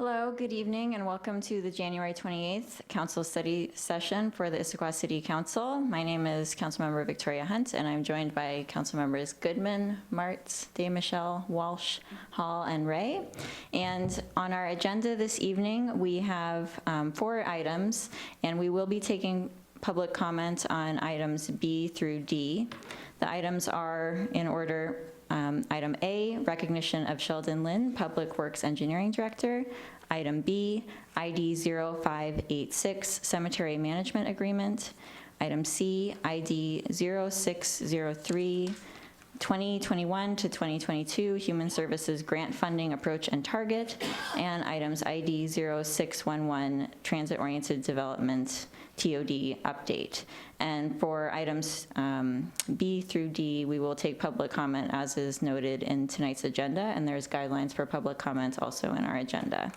Hello, good evening, and welcome to the January 28th Council Study Session for the Issaquah City Council. My name is Councilmember Victoria Hunt, and I'm joined by Councilmembers Goodman, Martz, DeMichelle, Walsh, Hall, and Ray. And on our agenda this evening, we have 4 items, and we will be taking public comment on items B through D. The items are in order. Item A, recognition of Sheldon Lynne, Public Works Engineering Director. Item B, ID 0586, Cemetery Management Agreement. Item C, ID 0603, 2021 to 2022 Human Services Grant Funding Approach and Target. And items ID 0611, Transit-Oriented Development TOD update. And for items B through D, we will take public comment as is noted in tonight's agenda, and there's guidelines for public comment also in our agenda.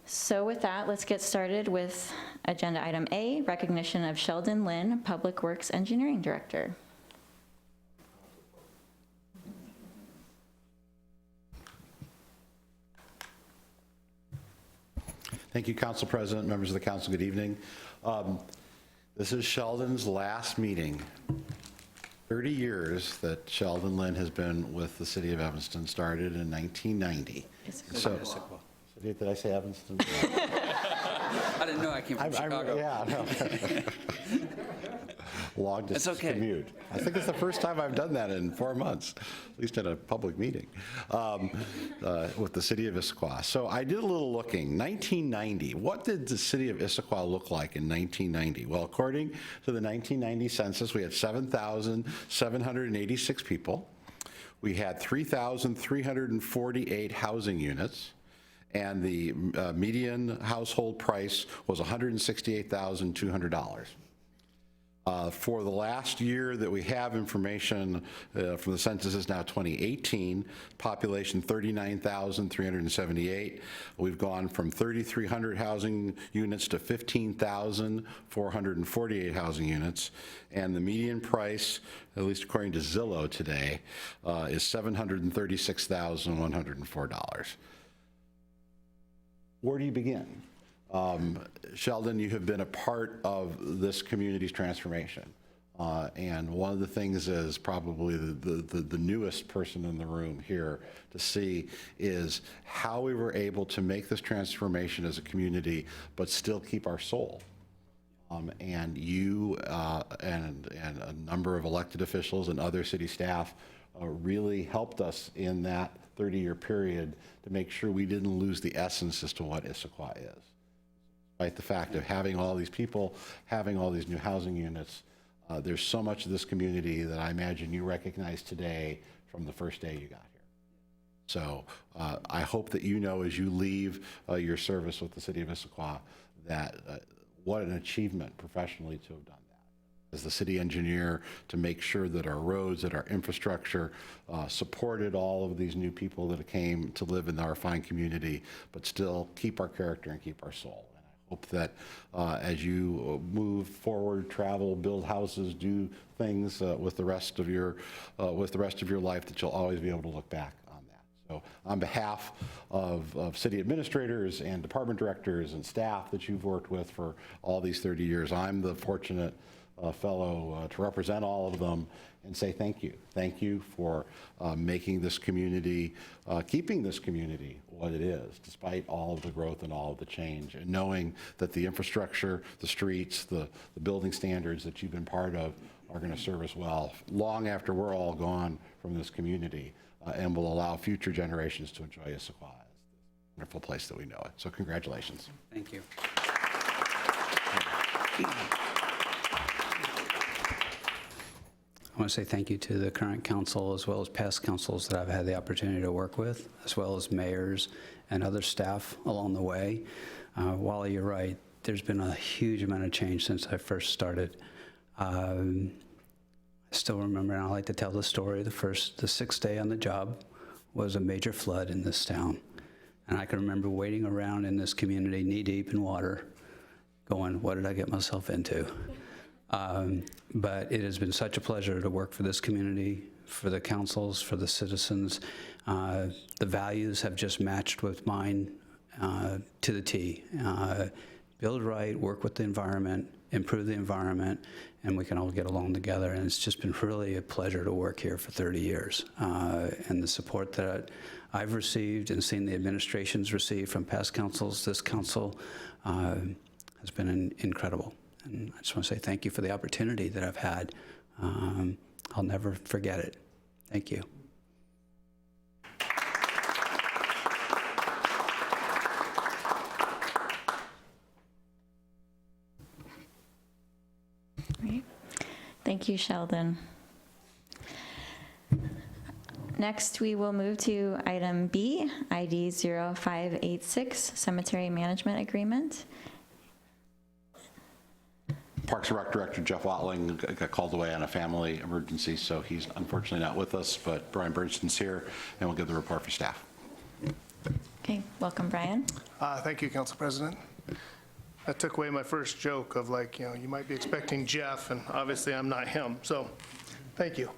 So with that, let's get started with agenda item A, recognition of Sheldon Lynne, Public Works Engineering Director. Thank you, Council President, members of the council, good evening. This is Sheldon's last meeting. 30 years that Sheldon Lynne has been with the city of Evanston, started in 1990. So, did I say Evanston? I didn't know I came from Chicago. Yeah, no. Long distance commute. I think it's the first time I've done that in 4 months, at least at a public meeting, with the city of Issaquah. So I did a little looking. 1990, what did the city of Issaquah look like in 1990? Well, according to the 1990 census, we had 7,786 people. We had 3,348 housing units. And the median household price was $168,200. For the last year that we have information from the census is now 2018, population 39,378. We've gone from 3,300 housing units to 15,448 housing units. And the median price, at least according to Zillow today, is $736,104. Where do you begin? Sheldon, you have been a part of this community's transformation. And one of the things is probably the newest person in the room here to see is how we were able to make this transformation as a community, but still keep our soul. And you and a number of elected officials and other city staff really helped us in that 30-year period to make sure we didn't lose the essence as to what Issaquah is. Despite the fact of having all these people, having all these new housing units, there's so much of this community that I imagine you recognize today from the first day you got here. So I hope that you know as you leave your service with the city of Issaquah that what an achievement professionally to have done that. As the city engineer, to make sure that our roads, that our infrastructure supported all of these new people that came to live in our fine community, but still keep our character and keep our soul. And I hope that as you move forward, travel, build houses, do things with the rest of your life, that you'll always be able to look back on that. So on behalf of city administrators and department directors and staff that you've worked with for all these 30 years, I'm the fortunate fellow to represent all of them and say thank you. Thank you for making this community, keeping this community what it is, despite all of the growth and all of the change, and knowing that the infrastructure, the streets, the building standards that you've been part of are going to serve us well long after we're all gone from this community, and will allow future generations to enjoy Issaquah as this wonderful place that we know it. So congratulations. Thank you. I want to say thank you to the current council as well as past councils that I've had the opportunity to work with, as well as mayors and other staff along the way. Wally, you're right. There's been a huge amount of change since I first started. I still remember, and I like to tell the story, the 6th day on the job was a major flood in this town. And I can remember waiting around in this community knee-deep in water, going, what did I get myself into? But it has been such a pleasure to work for this community, for the councils, for the citizens. The values have just matched with mine to the T. Build right, work with the environment, improve the environment, and we can all get along together. And it's just been really a pleasure to work here for 30 years. And the support that I've received and seen the administrations receive from past councils, this council, has been incredible. And I just want to say thank you for the opportunity that I've had. I'll never forget it. Thank you. Great. Thank you, Sheldon. Next, we will move to item B, ID 0586, Cemetery Management Agreement. Parks and Rec Director Jeff Watling got called away on a family emergency, so he's unfortunately not with us, but Brian Bernstein's here, and we'll give the report for staff. Okay, welcome, Brian. Thank you, Council President. That took away my first joke of like, you might be expecting Jeff, and obviously I'm not him, so thank you.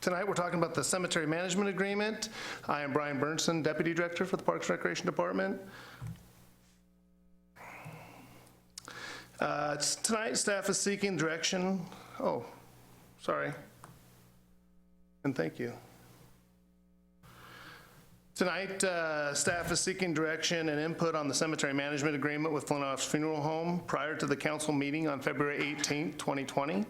Tonight we're talking about the Cemetery Management Agreement. I am Brian Bernstein, Deputy Director for the Parks and Recreation Department. Tonight, staff is seeking direction. Oh, sorry. And thank you. Tonight, staff is seeking direction and input on the cemetery management agreement with Flint Office Funeral Home prior to the council meeting on February 18th, 2020.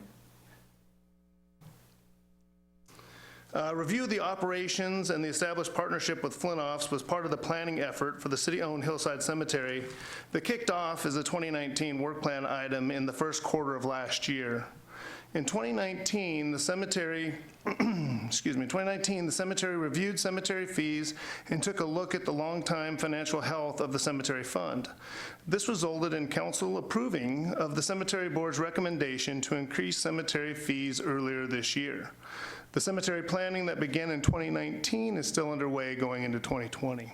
Review of the operations and the established partnership with Flint Office was part of the planning effort for the city-owned Hillside Cemetery that kicked off as a 2019 work plan item in the first quarter of last year. In 2019, the cemetery, the cemetery reviewed cemetery fees and took a look at the long-time financial health of the cemetery fund. This resulted in council approving of the cemetery board's recommendation to increase cemetery fees earlier this year. The cemetery planning that began in 2019 is still underway going into 2020.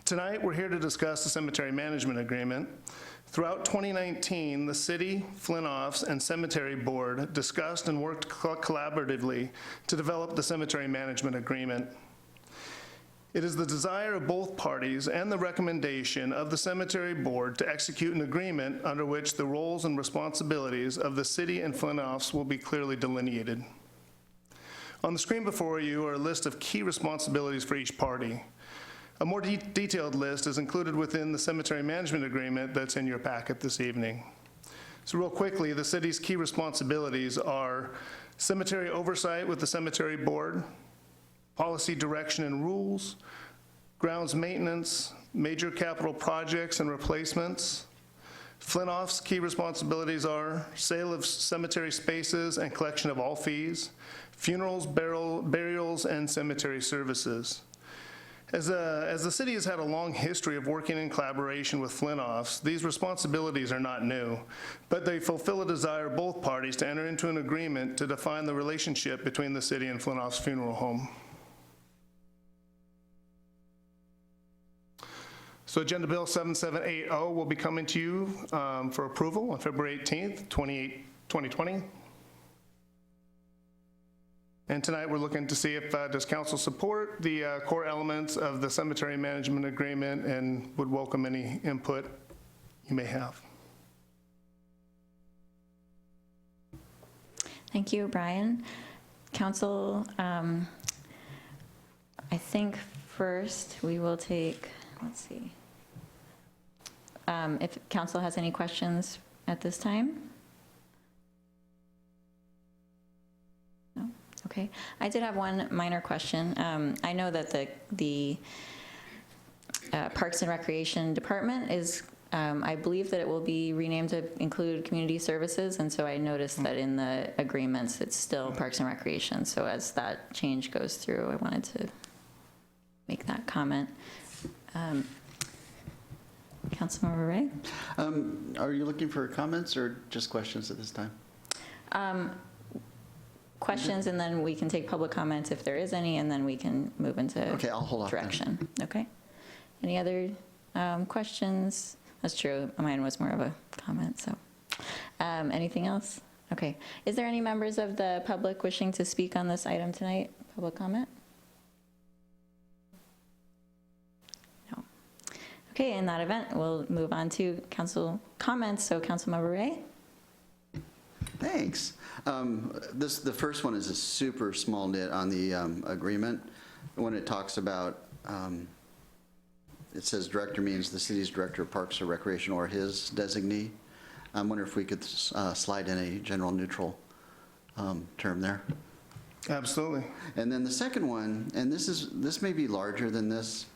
Tonight, we're here to discuss the cemetery management agreement. Throughout 2019, the city, Flint Office, and cemetery board discussed and worked collaboratively to develop the cemetery management agreement. It is the desire of both parties and the recommendation of the cemetery board to execute an agreement under which the roles and responsibilities of the city and Flint Office will be clearly delineated. On the screen before you are a list of key responsibilities for each party. A more detailed list is included within the cemetery management agreement that's in your packet this evening. So real quickly, the city's key responsibilities are cemetery oversight with the cemetery board, policy direction and rules, grounds maintenance, major capital projects and replacements. Flint Office key responsibilities are sale of cemetery spaces and collection of all fees, funerals, burials, and cemetery services. As the city has had a long history of working in collaboration with Flint Office, these responsibilities are not new, but they fulfill a desire of both parties to enter into an agreement to define the relationship between the city and Flint Office Funeral Home. So Agenda Bill 7780 will be coming to you for approval on February 18th, 2020. And tonight we're looking to see if does council support the core elements of the cemetery management agreement and would welcome any input you may have. Thank you, Brian. Council, I think first we will take, let's see, if council has any questions at this time. No? Okay. I did have one minor question. I know that the Parks and Recreation Department is, I believe that it will be renamed to include community services, and so I noticed that in the agreements it's still Parks and Recreation. So as that change goes through, I wanted to make that comment. Councilmember Ray? Are you looking for comments or just questions at this time? Questions, and then we can take public comments if there is any, and then we can move into Okay, I'll hold off then. direction. Okay. Any other questions? That's true. Mine was more of a comment, so. Anything else? Okay. Is there any members of the public wishing to speak on this item tonight? Public comment? No. Okay, in that event, we'll move on to council comments. So Councilmember Ray? Thanks. The first one is a super small nit on the agreement. When it talks about, it says director means the city's director of parks or recreation or his designee. I wonder if we could slide in a general neutral term there. Absolutely. And then the second one, and this may be larger than this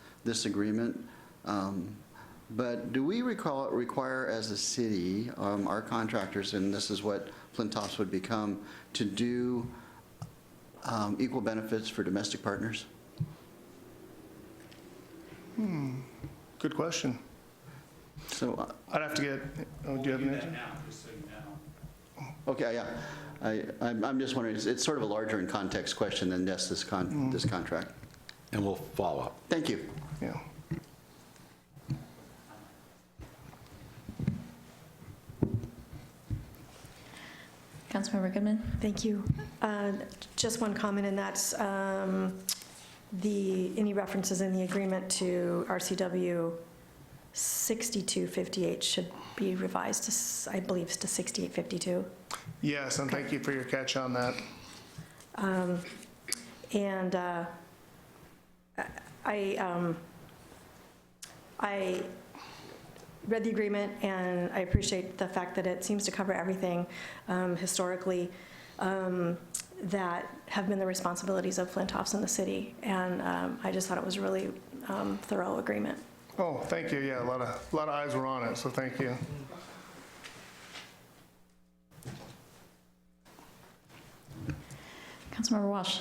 agreement, but do we require as a city, our contractors, and this is what Flintoffs would become, to do equal benefits for domestic partners? Good question. So, I'd have to get, oh, do you have an answer? okay, yeah. I'm just wondering, it's sort of a larger in context question than just this contract. And we'll follow up. Thank you. Yeah. Councilmember Goodman? Thank you. Just one comment, and that's any references in the agreement to RCW 6258 should be revised to, I believe, to 6852. Yes, and thank you for your catch on that. And I read the agreement, and I appreciate the fact that it seems to cover everything historically that have been the responsibilities of Flintoffs in the city. And I just thought it was a really thorough agreement. Oh, thank you. Yeah, a lot of eyes were on it, so thank you. Councilmember Walsh?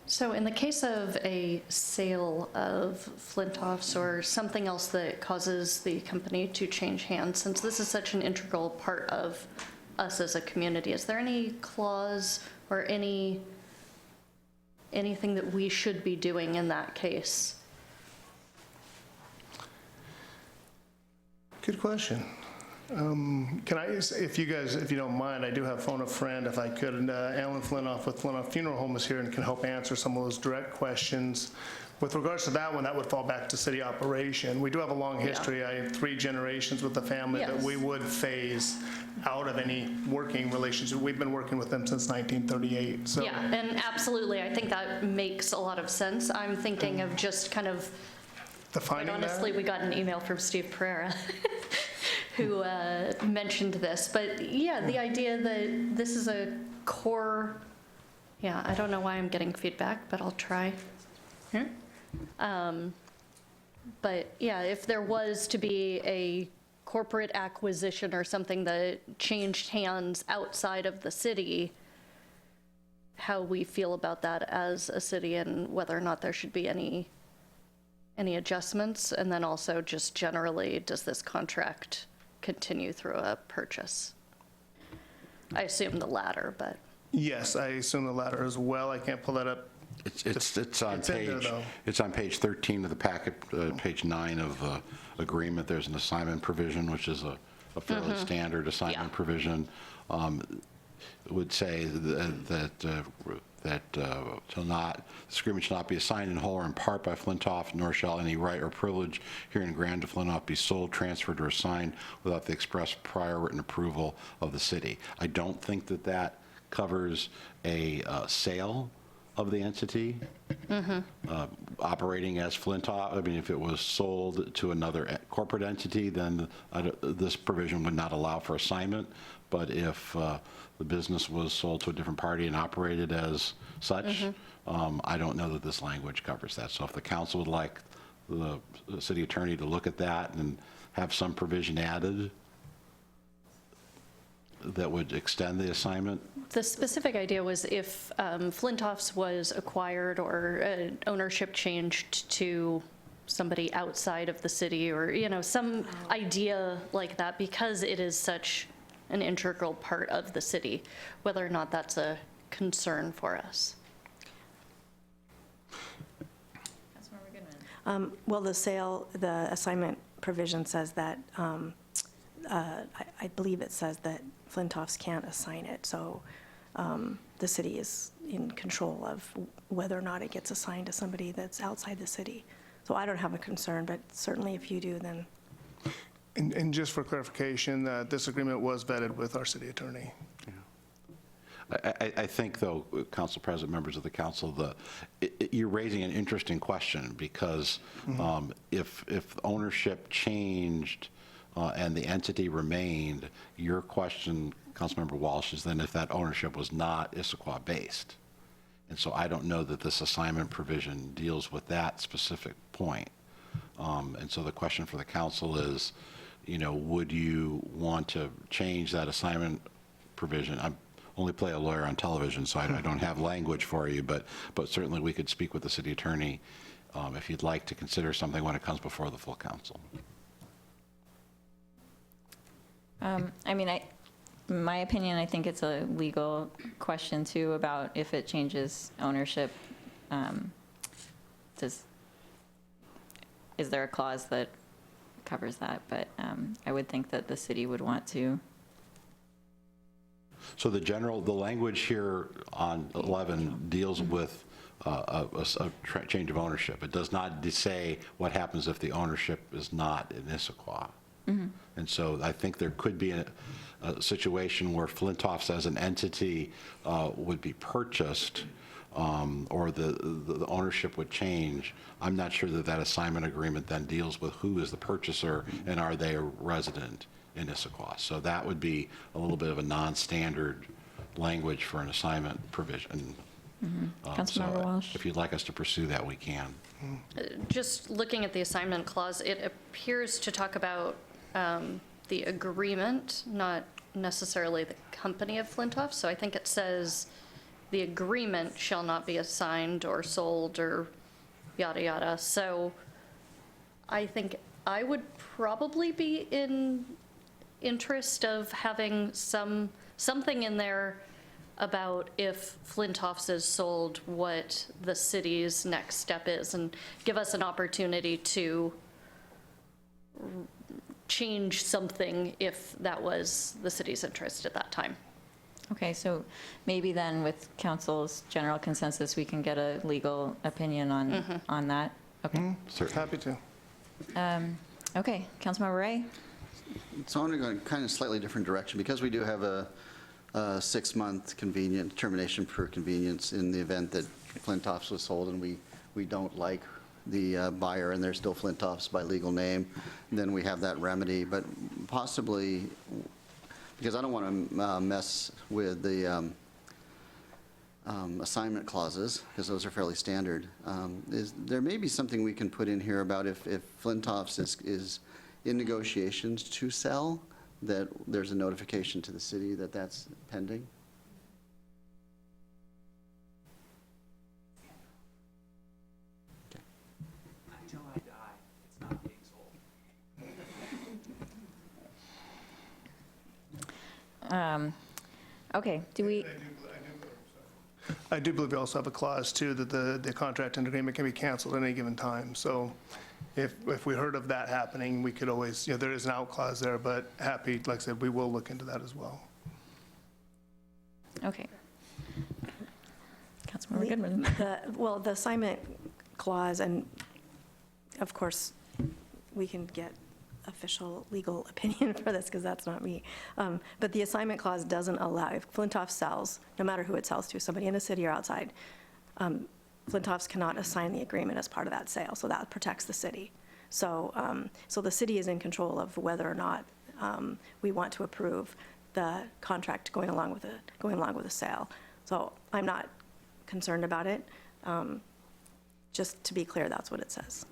So in the case of a sale of Flintoffs or something else that causes the company to change hands, since this is such an integral part of us as a community, is there any clause or anything that we should be doing in that case? Good question. Can I, if you don't mind, I do have phone a friend, if I could, and Alan Flintoff with Flintoff Funeral Home is here and can help answer some of those direct questions. With regards to that one, that would fall back to city operation. We do have a long history. I have 3 generations with the family that we would phase out of any working relationship. We've been working with them since 1938. So. Yeah, and absolutely, I think that makes a lot of sense. I'm thinking of just kind of, Defining quite honestly, we got an email from Steve Pereira who mentioned this. But yeah, the idea that this is a core, yeah, I don't know why I'm getting feedback, but I'll try. Here. But yeah, if there was to be a corporate acquisition or something that changed hands outside of the city, how we feel about that as a city and whether or not there should be any adjustments, and then also just generally, does this contract continue through a purchase? I assume the latter, but. Yes, I assume the latter as well. I can't pull that up. It's on It's in there, page, though. it's on page 13 of the packet, page 9 of the agreement. There's an assignment provision, which is a fairly standard assignment provision. It would say that this agreement shall not be assigned in whole or in part by Flintoff, nor shall any right or privilege herein granted to Flintoff be sold, transferred, or assigned without the express prior written approval of the city. I don't think that covers a sale of the entity operating as Flintoff. I mean, if it was sold to another corporate entity, then this provision would not allow for assignment. But if the business was sold to a different party and operated as such, I don't know that this language covers that. So if the council would like the city attorney to look at that and have some provision added that would extend the assignment. The specific idea was if Flintoffs was acquired or ownership changed to somebody outside of the city, or, you know, some idea like that, because it is such an integral part of the city, whether or not that's a concern for us. Well, the assignment provision says that I believe it says that Flintoffs can't assign it, so the city is in control of whether or not it gets assigned to somebody that's outside the city. So I don't have a concern, but certainly if you do, then. And just for clarification, this agreement was vetted with our city attorney. I think, though, Council President, members of the council, you're raising an interesting question, because if ownership changed and the entity remained, your question, Councilmember Walsh, is then if that ownership was not Issaquah-based. And so I don't know that this assignment provision deals with that specific point. And so the question for the council is, would you want to change that assignment provision? I only play a lawyer on television, so I don't have language for you, but certainly we could speak with the city attorney if you'd like to consider something when it comes before the full council. In my opinion, I think it's a legal question too about if it changes ownership. Is there a clause that covers that? But I would think that the city would want to. So the language here on 11 deals with a change of ownership. It does not say what happens if the ownership is not in Issaquah. And so I think there could be a situation where Flintoffs as an entity would be purchased, or the ownership would change. I'm not sure that assignment agreement then deals with who is the purchaser and are they a resident in Issaquah. So that would be a little bit of a non-standard language for an assignment provision. Councilmember Walsh. If you'd like us to pursue that, we can. Just looking at the assignment clause, it appears to talk about the agreement, not necessarily the company of Flintoff. So I think it says the agreement shall not be assigned or sold or yada yada. So I think I would probably be in interest of having something in there about if Flintoffs is sold, what the city's next step is, and give us an opportunity to change something if that was the city's interest at that time. Okay, so maybe then with council's general consensus, we can get a legal opinion on that. Okay. Certainly. Happy to. Okay, Councilmember Ray. So I'm going kind of slightly different direction, because we do have a 6-month termination for convenience in the event that Flintoffs was sold and we don't like the buyer and they're still Flintoffs by legal name, then we have that remedy. But possibly, because I don't want to mess with the assignment clauses, because those are fairly standard, there may be something we can put in here about if Flintoffs is in negotiations to sell, that there's a notification to the city that that's pending. Until I die, it's not being sold. Okay, do we, I do believe we also have a clause, too, that the contract and agreement can be canceled at any given time. So if we heard of that happening, we could always, there is an out clause there, but happy, like I said, we will look into that as well. okay. Councilmember Goodman. The assignment clause, and of course, we can get official legal opinion for this, because that's not me. But the assignment clause doesn't allow, if Flintoff sells, no matter who it sells to, somebody in the city or outside, Flintoffs cannot assign the agreement as part of that sale, so that protects the city. So the city is in control of whether or not we want to approve the contract going along with the sale. So I'm not concerned about it. Just to be clear, that's what it says.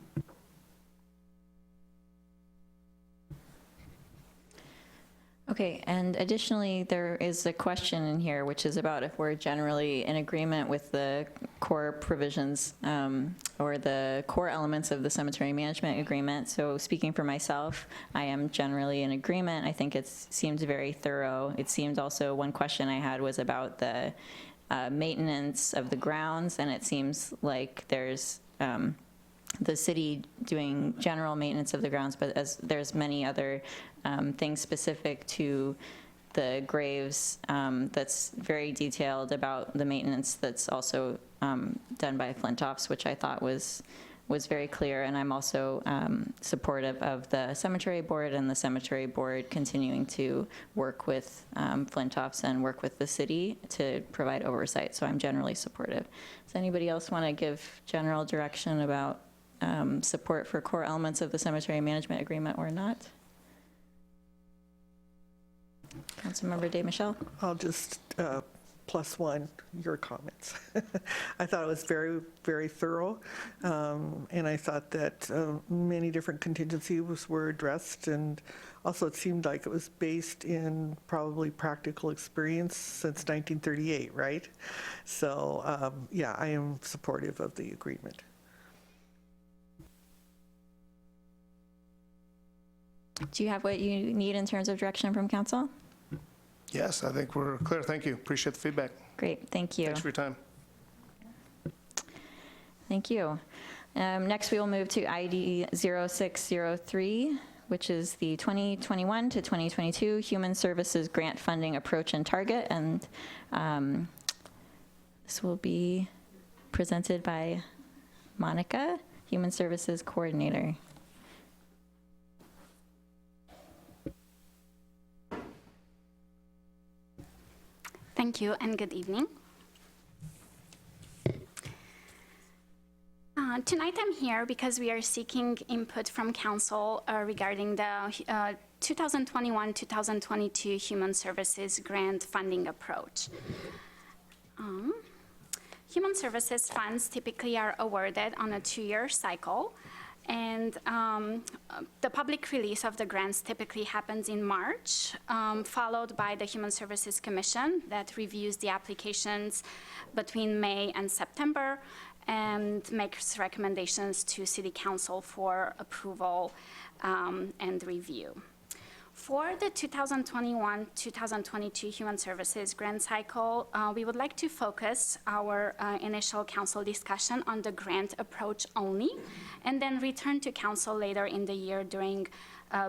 Okay, and additionally, there is a question in here, which is about if we're generally in agreement with the core provisions or the core elements of the cemetery management agreement. So speaking for myself, I am generally in agreement. I think it seems very thorough. It seemed also, one question I had was about the maintenance of the grounds, and it seems like there's the city doing general maintenance of the grounds, but as there's many other things specific to the graves that's very detailed about the maintenance that's also done by Flintoffs, which I thought was very clear. And I'm also supportive of the cemetery board and the cemetery board continuing to work with Flintoffs and work with the city to provide oversight. So I'm generally supportive. Does anybody else want to give general direction about support for core elements of the cemetery management agreement or not? Councilmember DeMichelle? I'll just plus one your comments. I thought it was very, very thorough, and I thought that many different contingencies were addressed, and also it seemed like it was based in probably practical experience since 1938, right? So, yeah, I am supportive of the agreement. Do you have what you need in terms of direction from council? Yes, I think we're clear. Thank you. Appreciate the feedback. Great, thank you. Thanks for your time. Thank you. Next, we will move to ID 0603, which is the 2021 to 2022 Human Services Grant Funding Approach and Target. And this will be presented by Monica, Human Services Coordinator. Thank you and good evening. Tonight I'm here because we are seeking input from council regarding the 2021-2022 Human Services Grant Funding Approach. Human Services funds typically are awarded on a 2-year cycle, and the public release of the grants typically happens in March, followed by the Human Services Commission that reviews the applications between May and September and makes recommendations to City Council for approval and review. For the 2021-2022 Human Services grant cycle, we would like to focus our initial council discussion on the grant approach only, and then return to council later in the year during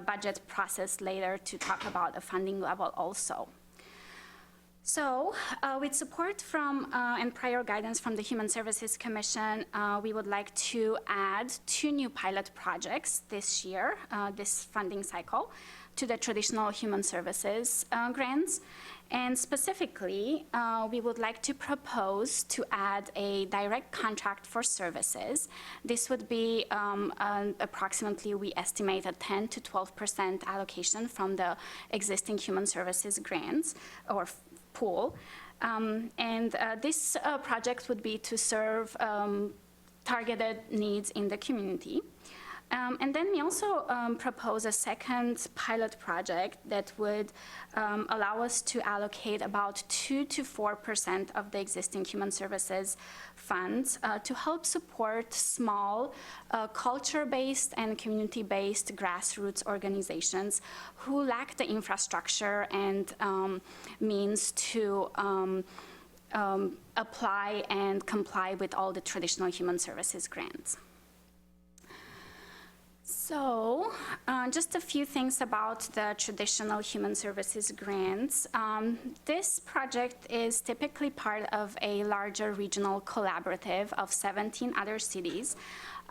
budget process later to talk about the funding level also. So, with support from and prior guidance from the Human Services Commission, we would like to add 2 new pilot projects this year, this funding cycle, to the traditional human services grants. And specifically, we would like to propose to add a direct contract for services. This would be approximately, we estimate, a 10 to 12% allocation from the existing human services grants or pool. This project would be to serve targeted needs in the community. And then we also propose a second pilot project that would allow us to allocate about 2 to 4% of the existing human services funds to help support small culture-based and community-based grassroots organizations who lack the infrastructure and means to apply and comply with all the traditional human services grants. So, just a few things about the traditional human services grants. This project is typically part of a larger regional collaborative of 17 other cities,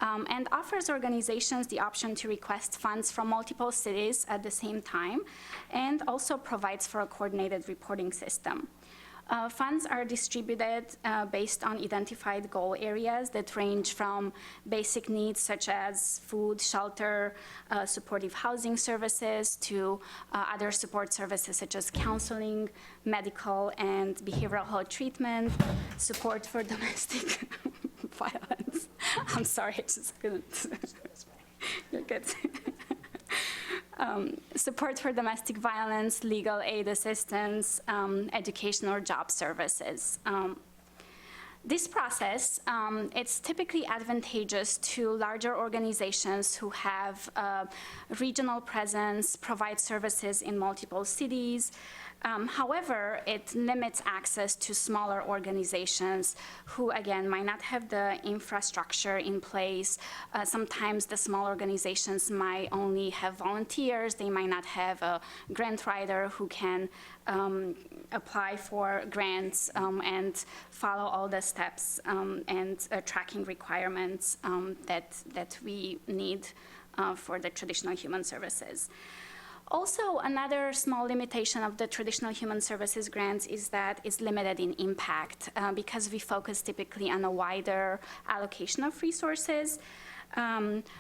and offers organizations the option to request funds from multiple cities at the same time, and also provides for a coordinated reporting system. Funds are distributed based on identified goal areas that range from basic needs such as food, shelter, supportive housing services to other support services such as counseling, medical and behavioral health treatment, support for domestic violence. I'm sorry, I just couldn't. You're good. Support for domestic violence, legal aid assistance, education or job services. This process, it's typically advantageous to larger organizations who have regional presence, provide services in multiple cities, However, it limits access to smaller organizations who, again, might not have the infrastructure in place. Sometimes the small organizations might only have volunteers. They might not have a grant writer who can apply for grants and follow all the steps and tracking requirements that we need for the traditional human services. Also, another small limitation of the traditional human services grants is that it's limited in impact because we focus typically on a wider allocation of resources.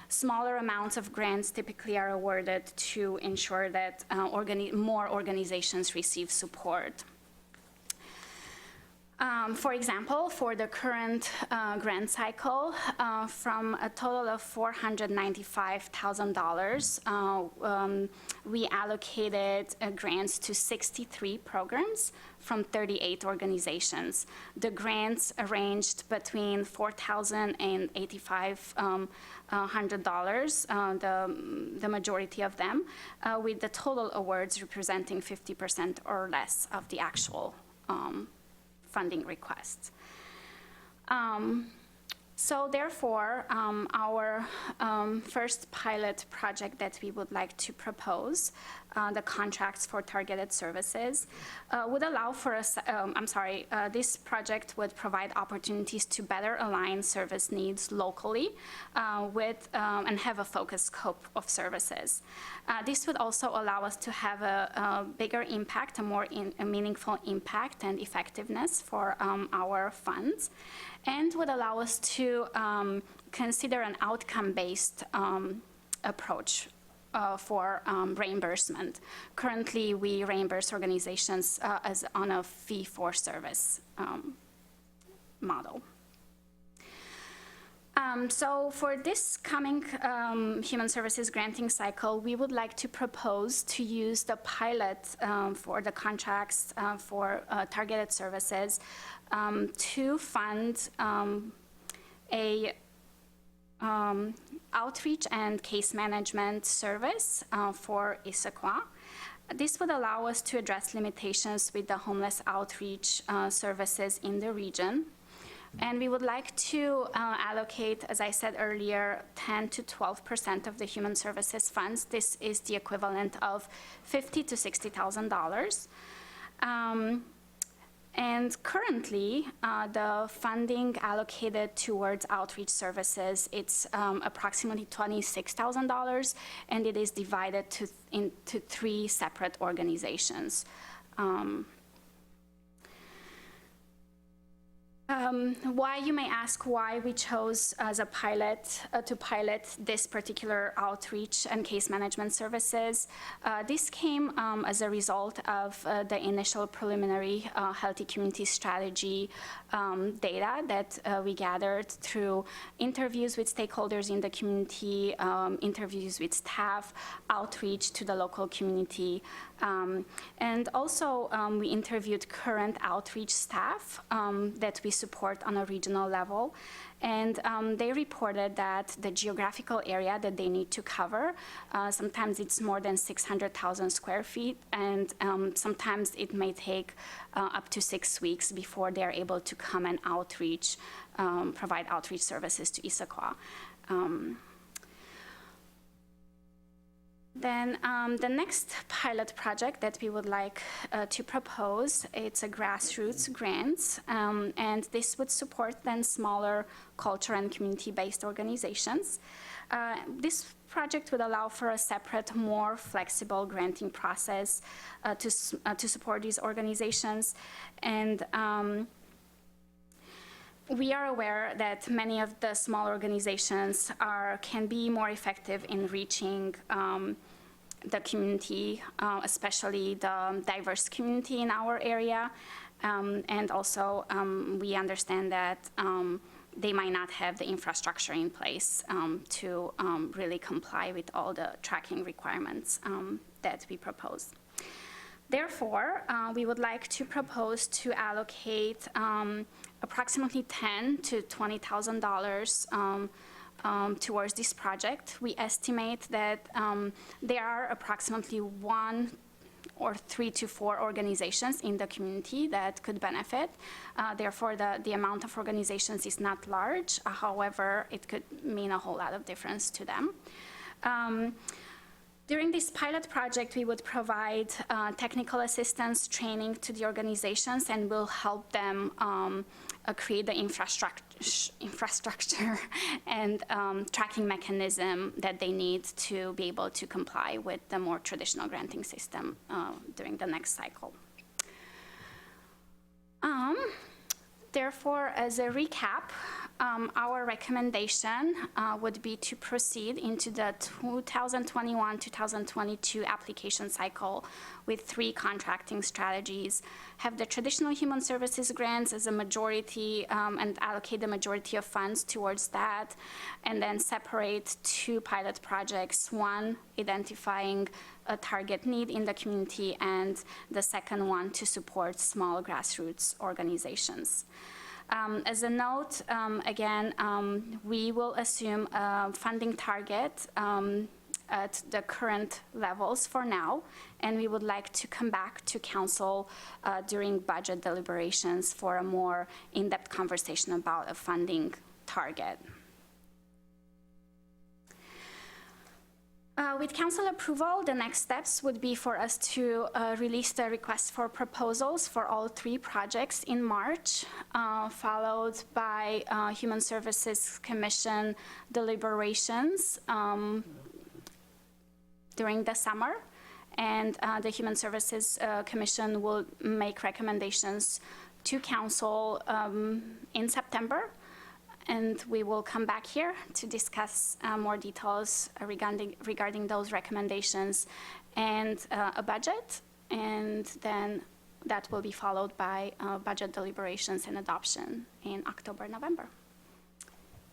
Smaller amounts of grants typically are awarded to ensure that more organizations receive support. For example, for the current grant cycle, from a total of $495,000, we allocated grants to 63 programs from 38 organizations. The grants ranged between $4,000 and $8,500, the majority of them, with the total awards representing 50% or less of the actual funding requests. So therefore, our first pilot project that we would like to propose, the contracts for targeted services, would allow for this project would provide opportunities to better align service needs locally with and have a focused scope of services. This would also allow us to have a bigger impact, a more meaningful impact and effectiveness for our funds, and would allow us to consider an outcome-based approach for reimbursement. Currently, we reimburse organizations as on a fee-for-service model. So for this coming human services granting cycle, we would like to propose to use the pilot for the contracts for targeted services to fund a outreach and case management service for Issaquah. This would allow us to address limitations with the homeless outreach services in the region. And we would like to allocate, as I said earlier, 10 to 12% of the human services funds. This is the equivalent of $50,000 to $60,000. And currently, the funding allocated towards outreach services, it's approximately $26,000, and it is divided into 3 separate organizations. Why, you may ask, why we chose as a pilot to pilot this particular outreach and case management services. This came as a result of the initial preliminary healthy community strategy data that we gathered through interviews with stakeholders in the community, interviews with staff, outreach to the local community, and also we interviewed current outreach staff that we support on a regional level, and they reported that the geographical area that they need to cover, sometimes it's more than 600,000 square feet, and sometimes it may take up to 6 weeks before they're able to come and outreach, provide outreach services to Issaquah. Then the next pilot project that we would like to propose, it's a grassroots grant, and this would support then smaller culture and community-based organizations. This project would allow for a separate, more flexible granting process to support these organizations. And we are aware that many of the small organizations can be more effective in reaching the community, especially the diverse community in our area. And also, we understand that they might not have the infrastructure in place to really comply with all the tracking requirements that we propose. Therefore, we would like to propose to allocate approximately $10,000 to $20,000 towards this project. We estimate that there are approximately 1 or 3 to 4 organizations in the community that could benefit. Therefore, the amount of organizations is not large. However, it could mean a whole lot of difference to them. During this pilot project, we would provide technical assistance training to the organizations, and we'll help them create the infrastructure and tracking mechanism that they need to be able to comply with the more traditional granting system during the next cycle. Therefore, as a recap, our recommendation would be to proceed into the 2021-2022 application cycle with 3 contracting strategies, have the traditional human services grants as a majority and allocate the majority of funds towards that, and then separate 2 pilot projects, one identifying a target need in the community, and the second one to support small grassroots organizations. As a note, again, we will assume a funding target at the current levels for now, and we would like to come back to council during budget deliberations for a more in-depth conversation about a funding target. With council approval, the next steps would be for us to release the request for proposals for all 3 projects in March, followed by Human Services Commission deliberations during the summer. And the Human Services Commission will make recommendations to council in September. And we will come back here to discuss more details regarding those recommendations and a budget. And then that will be followed by budget deliberations and adoption in October, November.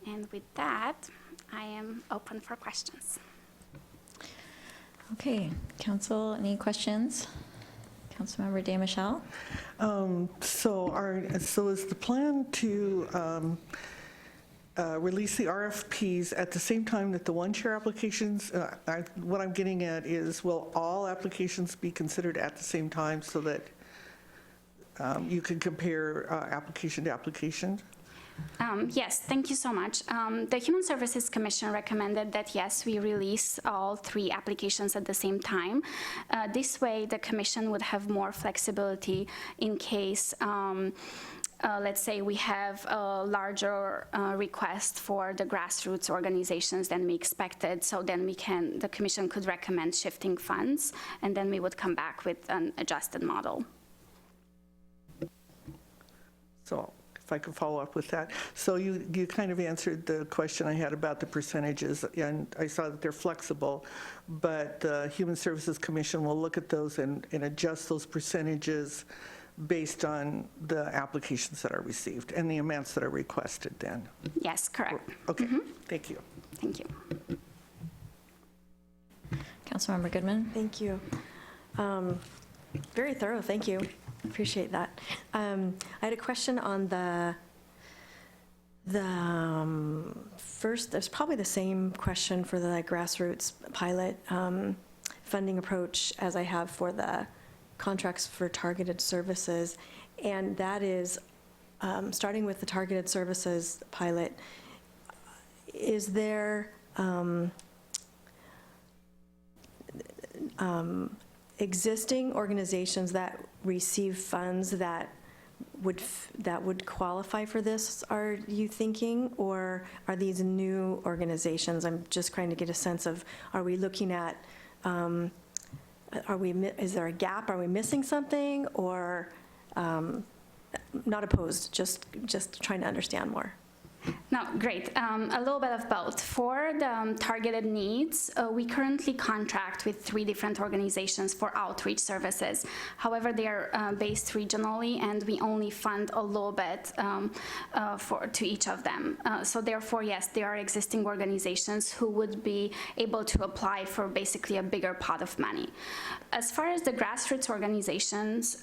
And with that, I am open for questions. Okay, council, any questions? Councilmember De Michel? So is the plan to release the RFPs at the same time that the one-share applications? What I'm getting at is, will all applications be considered at the same time so that you can compare application to application? Yes, thank you so much. The Human Services Commission recommended that, yes, we release all 3 applications at the same time. This way, the commission would have more flexibility in case let's say we have a larger request for the grassroots organizations than we expected, so then the commission could recommend shifting funds, and then we would come back with an adjusted model. So if I could follow up with that. So you kind of answered the question I had about the percentages, and I saw that they're flexible, but the Human Services Commission will look at those and adjust those percentages based on the applications that are received and the amounts that are requested then? Yes, correct. Okay, Thank you. Thank you. Councilmember Goodman? Thank you. Very thorough, thank you. Appreciate that. I had a question on the first, there's probably the same question for the grassroots pilot funding approach as I have for the contracts for targeted services, and that is, starting with the targeted services pilot, is there existing organizations that receive funds that would qualify for this, are you thinking, or are these new organizations? I'm just trying to get a sense of, are we looking at, is there a gap? Are we missing something? Or not opposed, just trying to understand more. No, great. A little bit of both. For the targeted needs, we currently contract with 3 different organizations for outreach services. However, they are based regionally, and we only fund a little bit to each of them. So therefore, yes, there are existing organizations who would be able to apply for basically a bigger pot of money. As far as the grassroots organizations,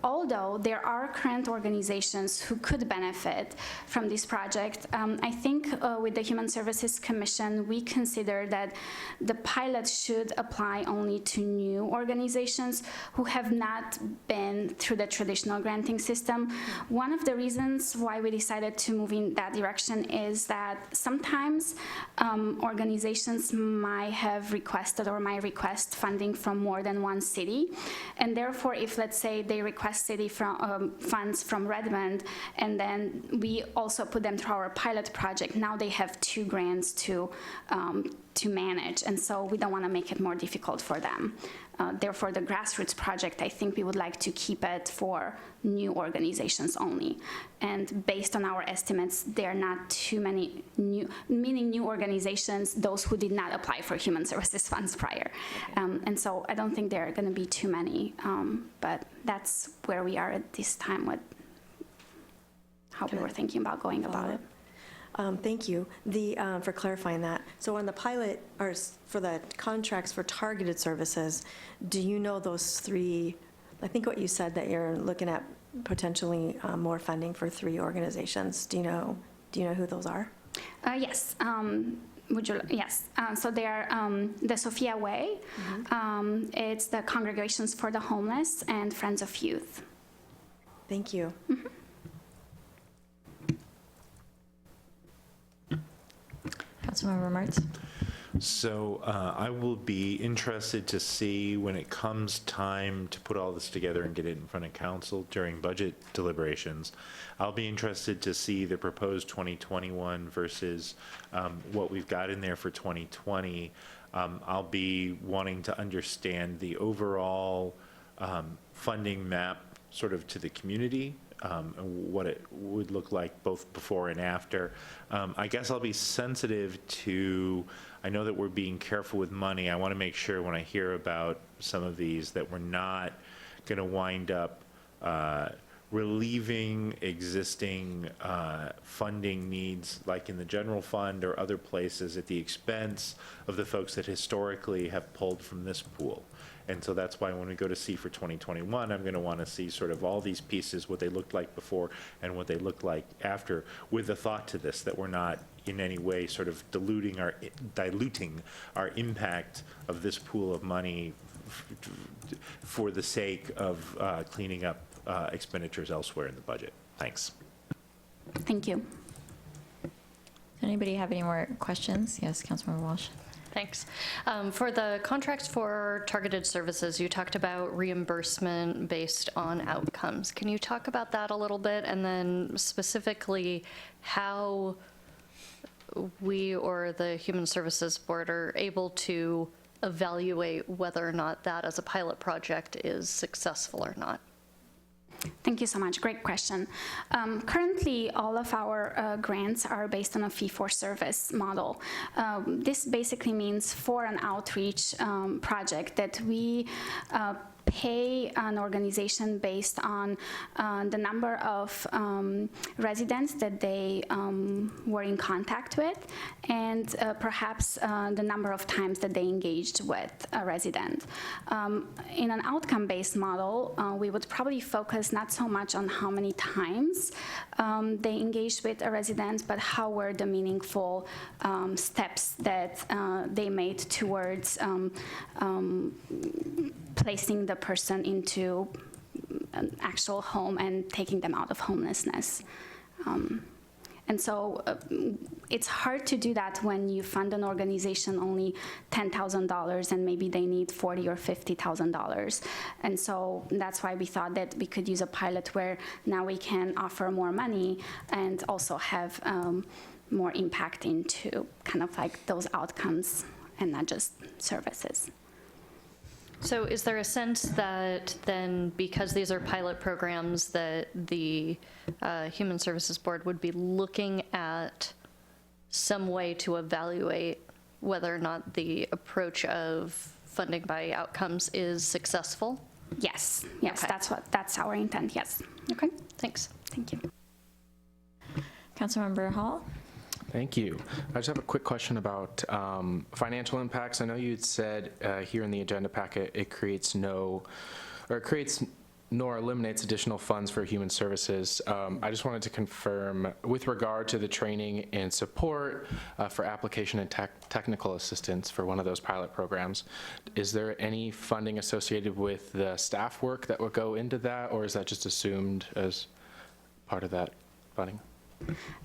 although there are current organizations who could benefit from this project, I think with the Human Services Commission, we consider that the pilot should apply only to new organizations who have not been through the traditional granting system. One of the reasons why we decided to move in that direction is that sometimes organizations might have requested or might request funding from more than one city. And therefore, if let's say they request city funds from Redmond, and then we also put them through our pilot project, now they have 2 grants to manage, and so we don't want to make it more difficult for them. Therefore, the grassroots project, I think we would like to keep it for new organizations only. And based on our estimates, there are not too many new organizations, those who did not apply for human services funds prior. And so I don't think there are going to be too many, but that's where we are at this time with how we were thinking about going about it. Thank you for clarifying that. So on the pilot, or for the contracts for targeted services, do you know those 3, I think what you said that you're looking at potentially more funding for 3 organizations. Do you know who those are? Yes. Yes. So they are the Sophia Way, it's the Congregations for the Homeless, and Friends of Youth. Thank you. Councilmember Martz? So I will be interested to see when it comes time to put all this together and get it in front of council during budget deliberations. I'll be interested to see the proposed 2021 versus what we've got in there for 2020. I'll be wanting to understand the overall funding map sort of to the community, and what it would look like both before and after. I guess I'll be sensitive to, I know that we're being careful with money. I want to make sure when I hear about some of these that we're not going to wind up relieving existing funding needs like in the general fund or other places at the expense of the folks that historically have pulled from this pool. And so that's why when we go to see for 2021, I'm going to want to see sort of all these pieces, what they looked like before and what they look like after, with the thought to this, that we're not in any way sort of diluting our impact of this pool of money for the sake of cleaning up expenditures elsewhere in the budget. Thanks. Thank you. Does anybody have any more questions? Yes, Councilmember Walsh. Thanks. For the contracts for targeted services, you talked about reimbursement based on outcomes. Can you talk about that a little bit, and then specifically how we or the Human Services Board are able to evaluate whether or not that as a pilot project is successful or not? Thank you so much. Great question. Currently, all of our grants are based on a fee-for-service model. This basically means for an outreach project that we pay an organization based on the number of residents that they were in contact with, and perhaps the number of times that they engaged with a resident. In an outcome-based model, we would probably focus not so much on how many times they engaged with a resident, but how were the meaningful steps that they made towards placing the person into an actual home and taking them out of homelessness. And so it's hard to do that when you fund an organization only $10,000 and maybe they need $40,000 or $50,000. And so that's why we thought that we could use a pilot where now we can offer more money and also have more impact into kind of like those outcomes and not just services. So is there a sense that then, because these are pilot programs, that the Human Services Board would be looking at some way to evaluate whether or not the approach of funding by outcomes is successful? Yes, yes, Okay. that's our intent, yes. Okay, thanks. Thank you. Councilmember Hall? Thank you. I just have a quick question about financial impacts. I know you'd said here in the agenda packet it creates nor eliminates additional funds for human services. I just wanted to confirm, with regard to the training and support for application and technical assistance for one of those pilot programs, is there any funding associated with the staff work that would go into that, or is that just assumed as part of that funding?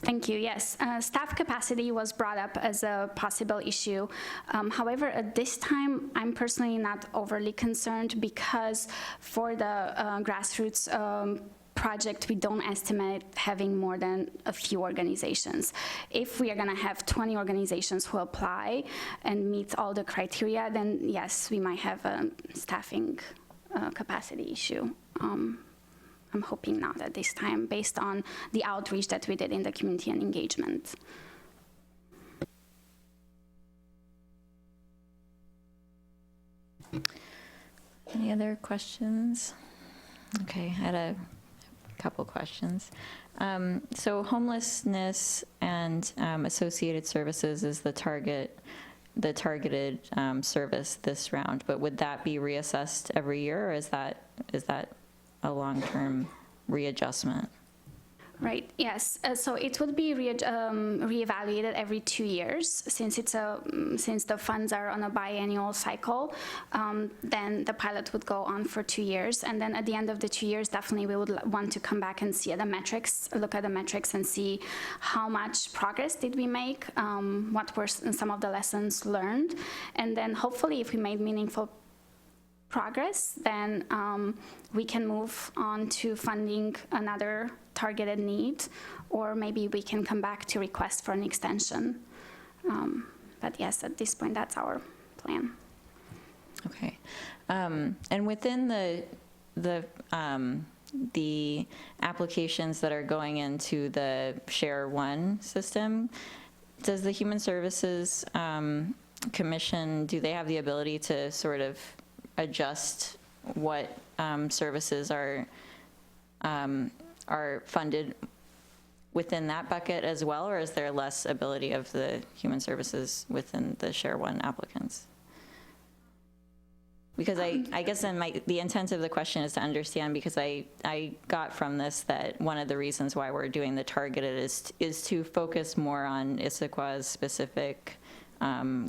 Thank you. Yes, staff capacity was brought up as a possible issue. However, at this time, I'm personally not overly concerned because for the grassroots project, we don't estimate having more than a few organizations. If we are going to have 20 organizations who apply and meet all the criteria, then yes, we might have a staffing capacity issue. I'm hoping not at this time, based on the outreach that we did in the community and engagement. Any other questions? Okay, I had a couple questions. So homelessness and associated services is the targeted service this round, but would that be reassessed every year, or is that a long-term readjustment? Right, yes. So it would be reevaluated every 2 years, since the funds are on a biannual cycle. Then the pilot would go on for 2 years, and then at the end of the 2 years, definitely we would want to come back and see the metrics, look at the metrics, and see how much progress did we make, what were some of the lessons learned, and then hopefully, if we made meaningful progress, then we can move on to funding another targeted need, or maybe we can come back to request for an extension. But yes, at this point, that's our plan. Okay. And within the applications that are going into the Share One system, does the Human Services Commission, do they have the ability to sort of adjust what services are funded within that bucket as well, or is there less ability of the human services within the Share One applicants? Because I guess the intent of the question is to understand, because I got from this that one of the reasons why we're doing the targeted is to focus more on Issaquah's specific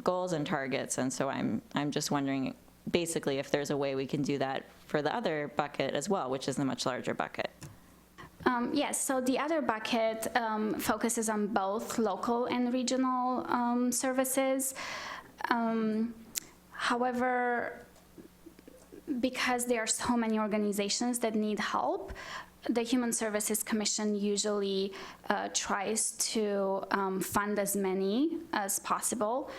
goals and targets, and so I'm just wondering basically if there's a way we can do that for the other bucket as well, which is the much larger bucket. Yes, so the other bucket focuses on both local and regional services. However, because there are so many organizations that need help, the Human Services Commission usually tries to fund as many as possible.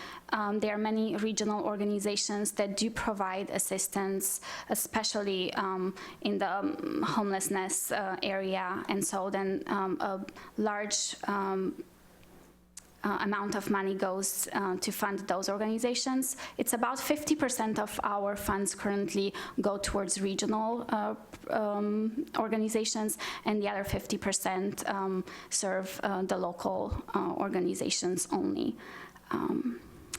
There are many regional organizations that do provide assistance, especially in the homelessness area, and so then a large amount of money goes to fund those organizations. It's about 50% of our funds currently go towards regional organizations, and the other 50% serve the local organizations only.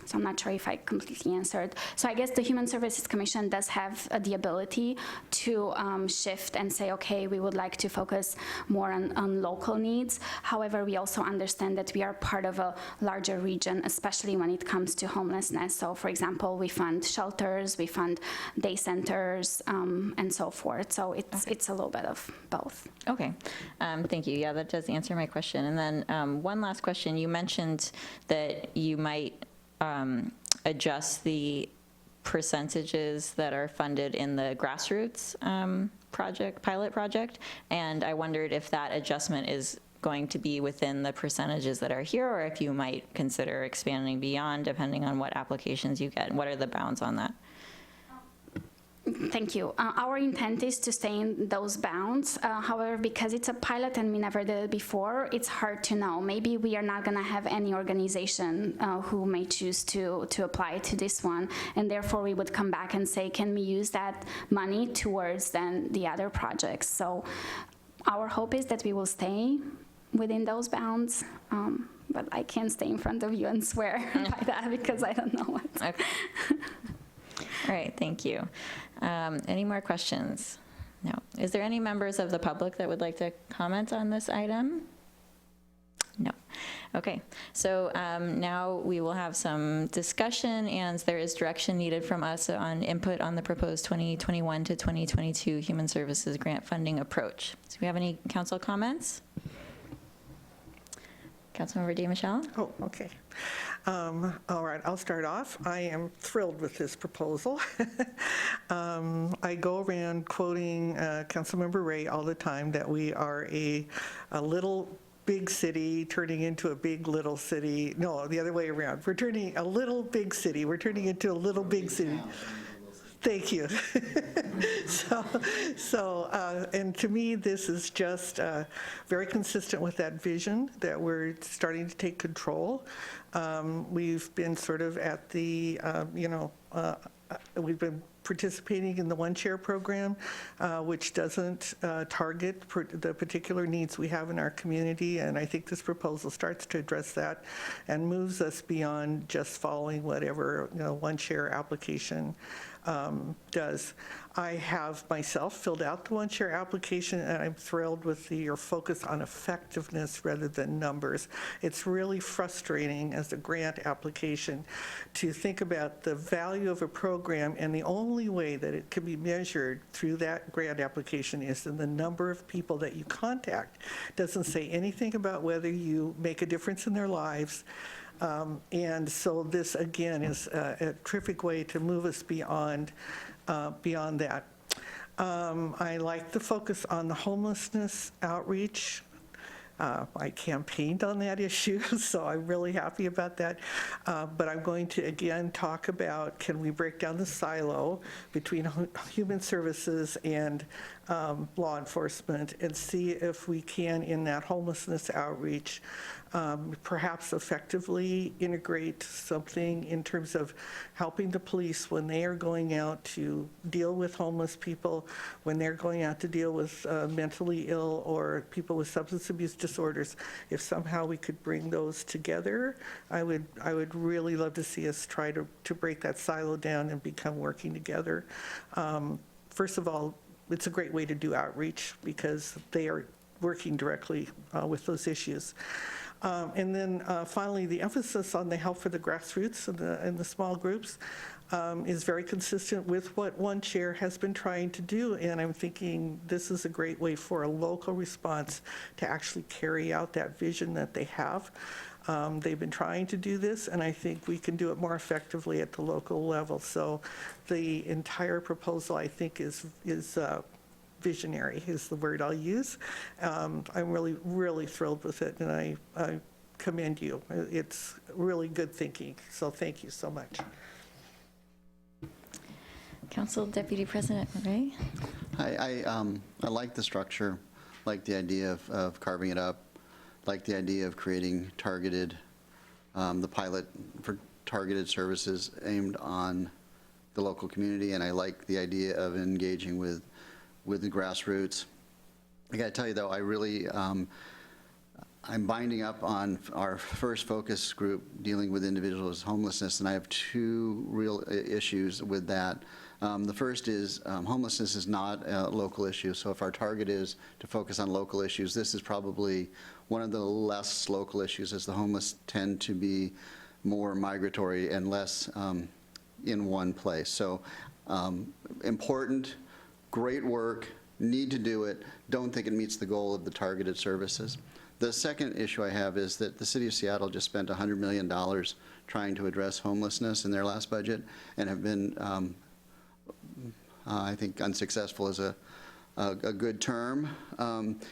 So I'm not sure if I completely answered. So I guess the Human Services Commission does have the ability to shift and say, okay, we would like to focus more on local needs. However, we also understand that we are part of a larger region, especially when it comes to homelessness. So for example, we fund shelters, we fund day centers, and so forth. So it's a little bit of both. Okay, thank you. Yeah, that does answer my question. And then one last question. You mentioned that you might adjust the percentages that are funded in the grassroots pilot project, and I wondered if that adjustment is going to be within the percentages that are here, or if you might consider expanding beyond, depending on what applications you get. What are the bounds on that? Thank you. Our intent is to stay in those bounds. However, because it's a pilot and we never did it before, it's hard to know. Maybe we are not going to have any organization who may choose to apply to this one, and therefore we would come back and say, can we use that money towards then the other projects? So our hope is that we will stay within those bounds, but I can't stay in front of you and swear by that because I don't know what. Okay. All right, thank you. Any more questions? No. Is there any members of the public that would like to comment on this item? No. Okay, so now we will have some discussion, and there is direction needed from us on input on the proposed 2021 to 2022 Human Services Grant Funding Approach. Do we have any council comments? Councilmember DeMichelle? Oh, okay. All right, I'll start off. I am thrilled with this proposal. I go around quoting Councilmember Ray all the time that we are a little big city turning into a big little city. No, the other way around. We're turning a little big city. We're turning into a little big city. Thank you. And to me, this is just very consistent with that vision that we're starting to take control. We've been sort of at the, we've been participating in the One Chair program, which doesn't target the particular needs we have in our community. And I think this proposal starts to address that and moves us beyond just following whatever One Chair application does. I have myself filled out the One Chair application, and I'm thrilled with your focus on effectiveness rather than numbers. It's really frustrating as a grant application to think about the value of a program, and the only way that it can be measured through that grant application is in the number of people that you contact. It doesn't say anything about whether you make a difference in their lives. And so this, again, is a terrific way to move us beyond that. I like the focus on the homelessness outreach. I campaigned on that issue, so I'm really happy about that. But I'm going to, again, talk about, can we break down the silo between human services and law enforcement and see if we can, in that homelessness outreach, perhaps effectively integrate something in terms of helping the police when they are going out to deal with homeless people, when they're going out to deal with mentally ill or people with substance abuse disorders. If somehow we could bring those together, I would really love to see us try to break that silo down and become working together. First of all, it's a great way to do outreach because they are working directly with those issues. And then finally, the emphasis on the help for the grassroots and the small groups is very consistent with what One Chair has been trying to do. And I'm thinking this is a great way for a local response to actually carry out that vision that they have. They've been trying to do this, and I think we can do it more effectively at the local level. So the entire proposal, I think, is visionary is the word I'll use. I'm really, really thrilled with it, and I commend you. It's really good thinking, so thank you so much. Council Deputy President Ray? I like the structure, like the idea of carving it up, like the idea of creating targeted, the pilot for targeted services aimed on the local community, and I like the idea of engaging with the grassroots. I gotta tell you though, I really, I'm binding up on our first focus group dealing with individuals with homelessness, and I have two real issues with that. The first is homelessness is not a local issue, so if our target is to focus on local issues, this is probably one of the less local issues, as the homeless tend to be more migratory and less in one place. So important, great work, need to do it, don't think it meets the goal of the targeted services. The second issue I have is that the city of Seattle just spent $100 million trying to address homelessness in their last budget and have been, I think, unsuccessful is a good term.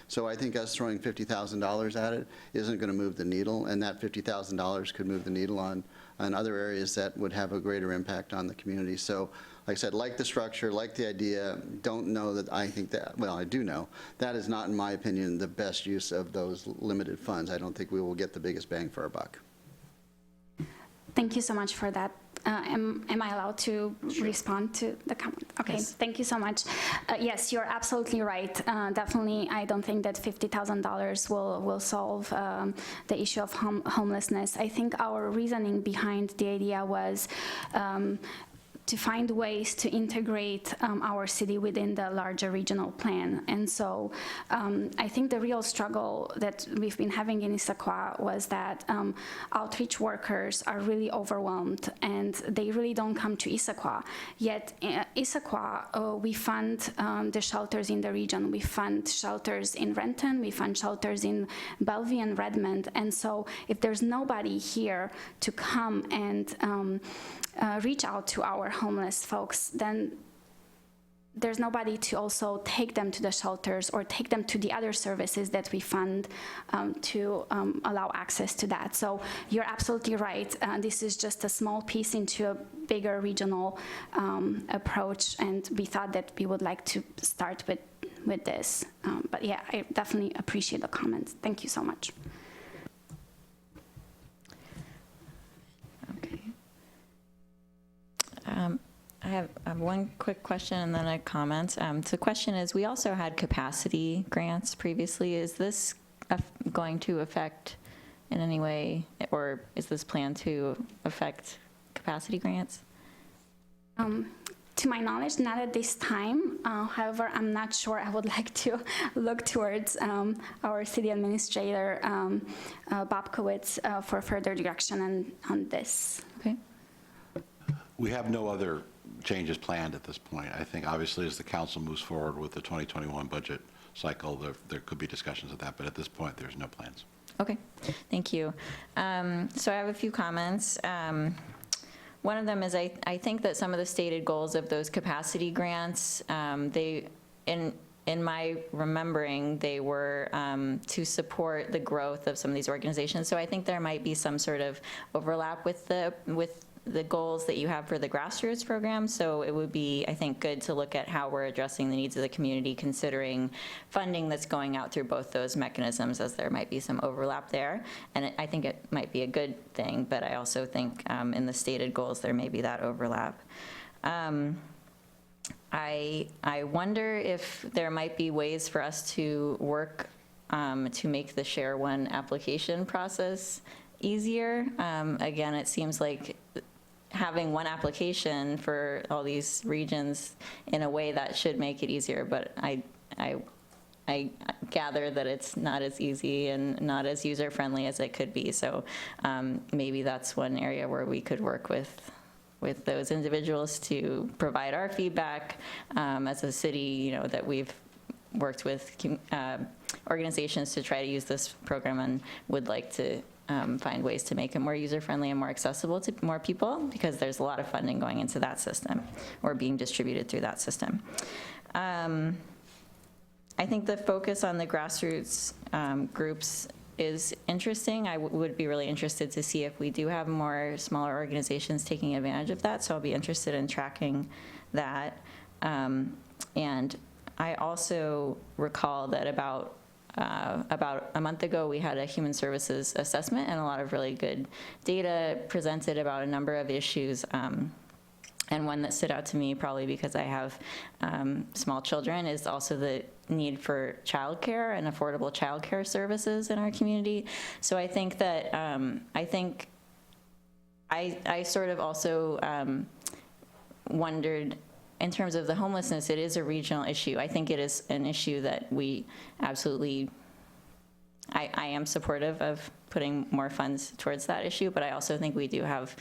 So I think us throwing $50,000 at it isn't going to move the needle, and that $50,000 could move the needle on other areas that would have a greater impact on the community. So like I said, like the structure, like the idea, don't know that I think that, well, I do know, that is not, in my opinion, the best use of those limited funds. I don't think we will get the biggest bang for our buck. Thank you so much for that. Am I allowed to respond to the comment? Okay, yes. Thank you so much. Yes, you're absolutely right. Definitely, I don't think that $50,000 will solve the issue of homelessness. I think our reasoning behind the idea was to find ways to integrate our city within the larger regional plan. And so I think the real struggle that we've been having in Issaquah was that outreach workers are really overwhelmed and they really don't come to Issaquah. Yet Issaquah, we fund the shelters in the region. We fund shelters in Renton, we fund shelters in Bellevue and Redmond. And so if there's nobody here to come and reach out to our homeless folks, then there's nobody to also take them to the shelters or take them to the other services that we fund to allow access to that. So you're absolutely right. This is just a small piece into a bigger regional approach, and we thought that we would like to start with this. But yeah, I definitely appreciate the comments. Thank you so much. Okay. I have one quick question and then a comment. So the question is, we also had capacity grants previously. Is this going to affect in any way, or is this planned to affect capacity grants? To my knowledge, not at this time. However, I'm not sure. I would like to look towards our city administrator, Bobkowitz, for further direction on this. Okay. We have no other changes planned at this point. I think obviously as the council moves forward with the 2021 budget cycle, there could be discussions of that, but at this point, there's no plans. Okay, thank you. So I have a few comments. One of them is I think that some of the stated goals of those capacity grants, in my remembering, they were to support the growth of some of these organizations. So I think there might be some sort of overlap with the goals that you have for the grassroots program. So it would be, I think, good to look at how we're addressing the needs of the community, considering funding that's going out through both those mechanisms, as there might be some overlap there. And I think it might be a good thing, but I also think in the stated goals, there may be that overlap. I wonder if there might be ways for us to work to make the Share One application process easier. Again, it seems like having one application for all these regions in a way that should make it easier, but I gather that it's not as easy and not as user-friendly as it could be. So maybe that's one area where we could work with those individuals to provide our feedback as a city, that we've worked with organizations to try to use this program and would like to find ways to make it more user-friendly and more accessible to more people, because there's a lot of funding going into that system or being distributed through that system. I think the focus on the grassroots groups is interesting. I would be really interested to see if we do have more smaller organizations taking advantage of that, so I'll be interested in tracking that. And I also recall that about a month ago, we had a human services assessment and a lot of really good data presented about a number of issues. And one that stood out to me, probably because I have small children, is also the need for childcare and affordable childcare services in our community. So I think that, I sort of also wondered, in terms of the homelessness, it is a regional issue. I think it is an issue that we absolutely, I am supportive of putting more funds towards that issue, but I also think we do have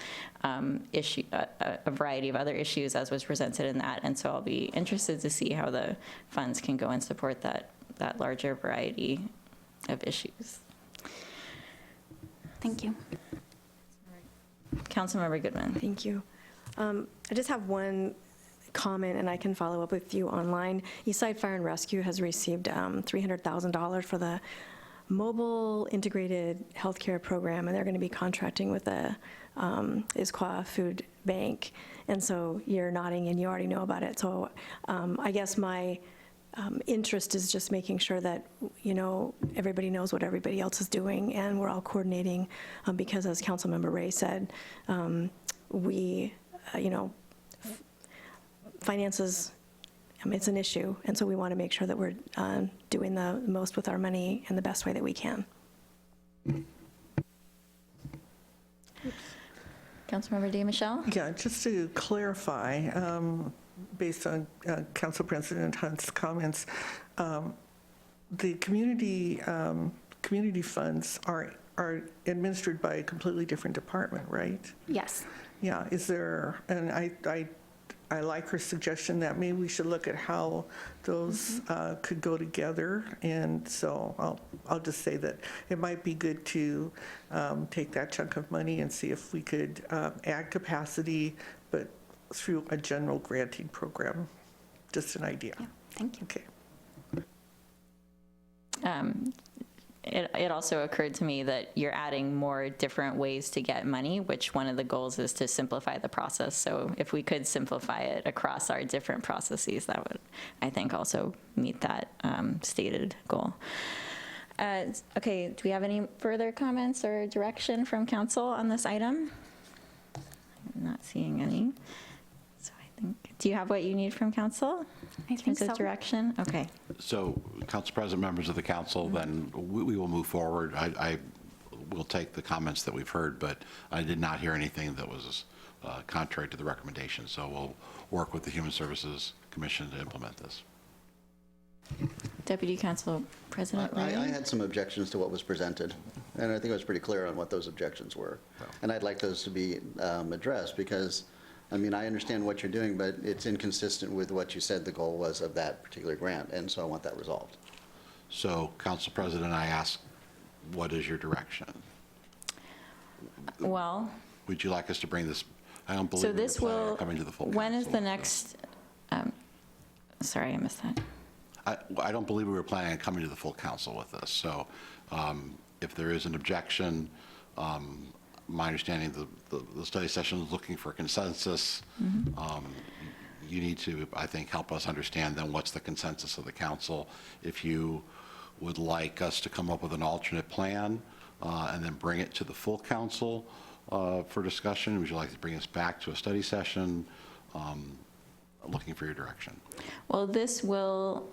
a variety of other issues as was presented in that, and so I'll be interested to see how the funds can go and support that larger variety of issues. Thank you. Councilmember Goodman. Thank you. I just have one comment, and I can follow up with you online. Eastside Fire and Rescue has received $300,000 for the mobile integrated healthcare program, and they're going to be contracting with the Issaquah Food Bank. And so you're nodding and you already know about it. So I guess my interest is just making sure that, everybody knows what everybody else is doing and we're all coordinating, because as Councilmember Ray said, we, finances, it's an issue, and so we want to make sure that we're doing the most with our money in the best way that we can. Councilmember DeMichelle? Yeah, just to clarify, based on Council President Hunt's comments, the community funds are administered by a completely different department, right? Yes. Yeah, is there, and I like her suggestion that maybe we should look at how those could go together. And so I'll just say that it might be good to take that chunk of money and see if we could add capacity, but through a general granting program. Just an idea. Yeah, thank you. Okay. It also occurred to me that you're adding more different ways to get money, which one of the goals is to simplify the process. So if we could simplify it across our different processes, that would, I think, also meet that stated goal. Okay, do we have any further comments or direction from council on this item? I'm not seeing any. So I think, do you have what you need from council? I think so. Direction? Okay. So, Council President, members of the council, then we will move forward. I will take the comments that we've heard, but I did not hear anything that was contrary to the recommendation. So we'll work with the Human Services Commission to implement this. Deputy Council President I Lynne? had some objections to what was presented, and I think I was pretty clear on what those objections were. And I'd like those to be addressed because, I mean, I understand what you're doing, but it's inconsistent with what you said the goal was of that particular grant, and so I want that resolved. So, Council President, I ask, what is your direction? Well, Would you like us to bring this, I don't believe so we're this planning on will, coming to the full when is council, the so- next, sorry, I missed that. I don't believe we were planning on coming to the full council with this. So if there is an objection, my understanding, the study session is looking for consensus. You need to, I think, help us understand then what's the consensus of the council. If you would like us to come up with an alternate plan and then bring it to the full council for discussion, would you like to bring us back to a study session? Looking for your direction. Well, this will,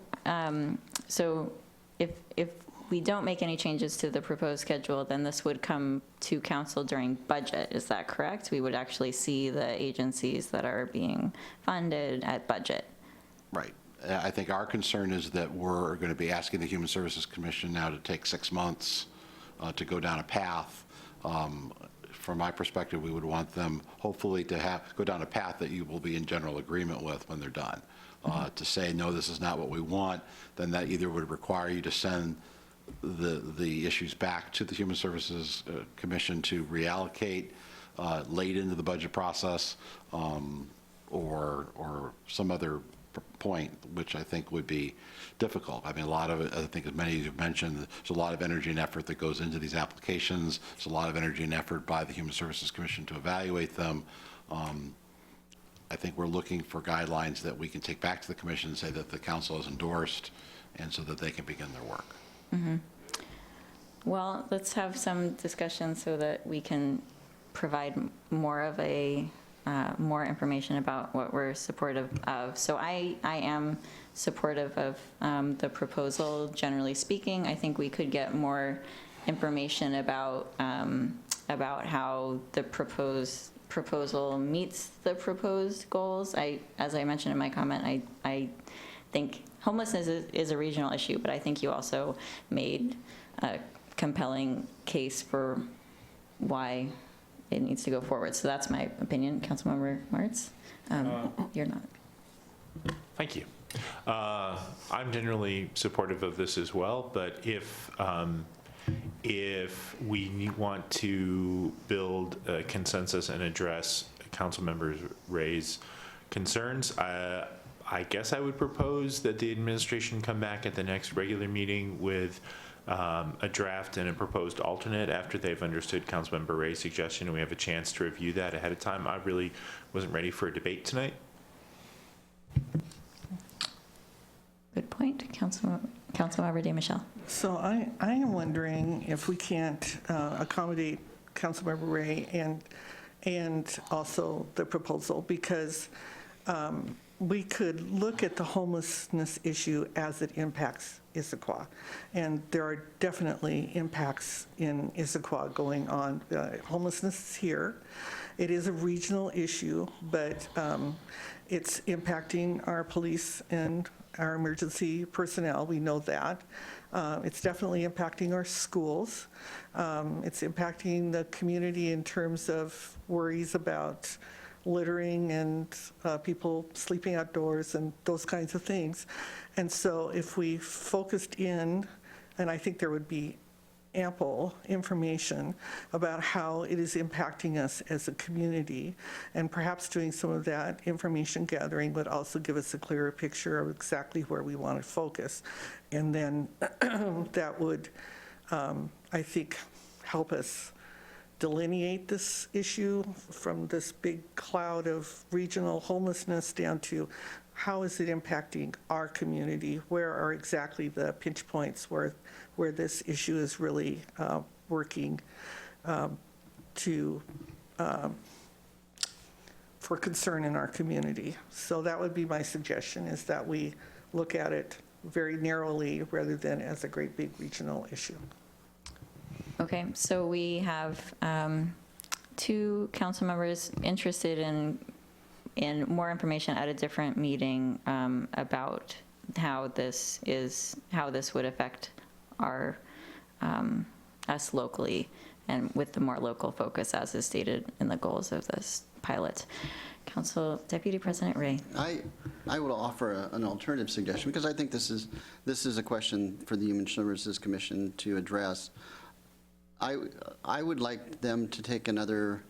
so if we don't make any changes to the proposed schedule, then this would come to council during budget. Is that correct? We would actually see the agencies that are being funded at budget. Right. I think our concern is that we're going to be asking the Human Services Commission now to take 6 months to go down a path. From my perspective, we would want them hopefully to go down a path that you will be in general agreement with when they're done. To say, no, this is not what we want, then that either would require you to send the issues back to the Human Services Commission to reallocate late into the budget process, or some other point, which I think would be difficult. I mean, a lot of it, I think as many of you have mentioned, there's a lot of energy and effort that goes into these applications. There's a lot of energy and effort by the Human Services Commission to evaluate them. I think we're looking for guidelines that we can take back to the commission and say that the council has endorsed, and so that they can begin their work. Well, let's have some discussion so that we can provide more of more information about what we're supportive of. So I am supportive of the proposal, generally speaking. I think we could get more information about how the proposal meets the proposed goals. As I mentioned in my comment, I think homelessness is a regional issue, but I think you also made a compelling case for why it needs to go forward. So that's my opinion. Councilmember Martz, you're not. Thank you. I'm generally supportive of this as well, but if we want to build a consensus and address council members' raised concerns, I guess I would propose that the administration come back at the next regular meeting with a draft and a proposed alternate after they've understood Councilmember Ray's suggestion, and we have a chance to review that ahead of time. I really wasn't ready for a debate tonight. Good point, Councilmember DeMichelle. So I am wondering if we can't accommodate Councilmember Ray and also the proposal, because we could look at the homelessness issue as it impacts Issaquah. And there are definitely impacts in Issaquah going on. Homelessness is here. It is a regional issue, but it's impacting our police and our emergency personnel. We know that. It's definitely impacting our schools. It's impacting the community in terms of worries about littering and people sleeping outdoors and those kinds of things. And so if we focused in, and I think there would be ample information about how it is impacting us as a community, and perhaps doing some of that information gathering would also give us a clearer picture of exactly where we want to focus. And then that would, I think, help us delineate this issue from this big cloud of regional homelessness down to how is it impacting our community? Where are exactly the pinch points where this issue is really working for concern in our community? So that would be my suggestion, is that we look at it very narrowly rather than as a great big regional issue. Okay, so we have 2 council members interested in more information at a different meeting about how this would affect us locally, and with the more local focus as is stated in the goals of this pilot. Council Deputy President Ray. I would offer an alternative suggestion, because I think this is a question for the Human Services Commission to address. I would like them to take another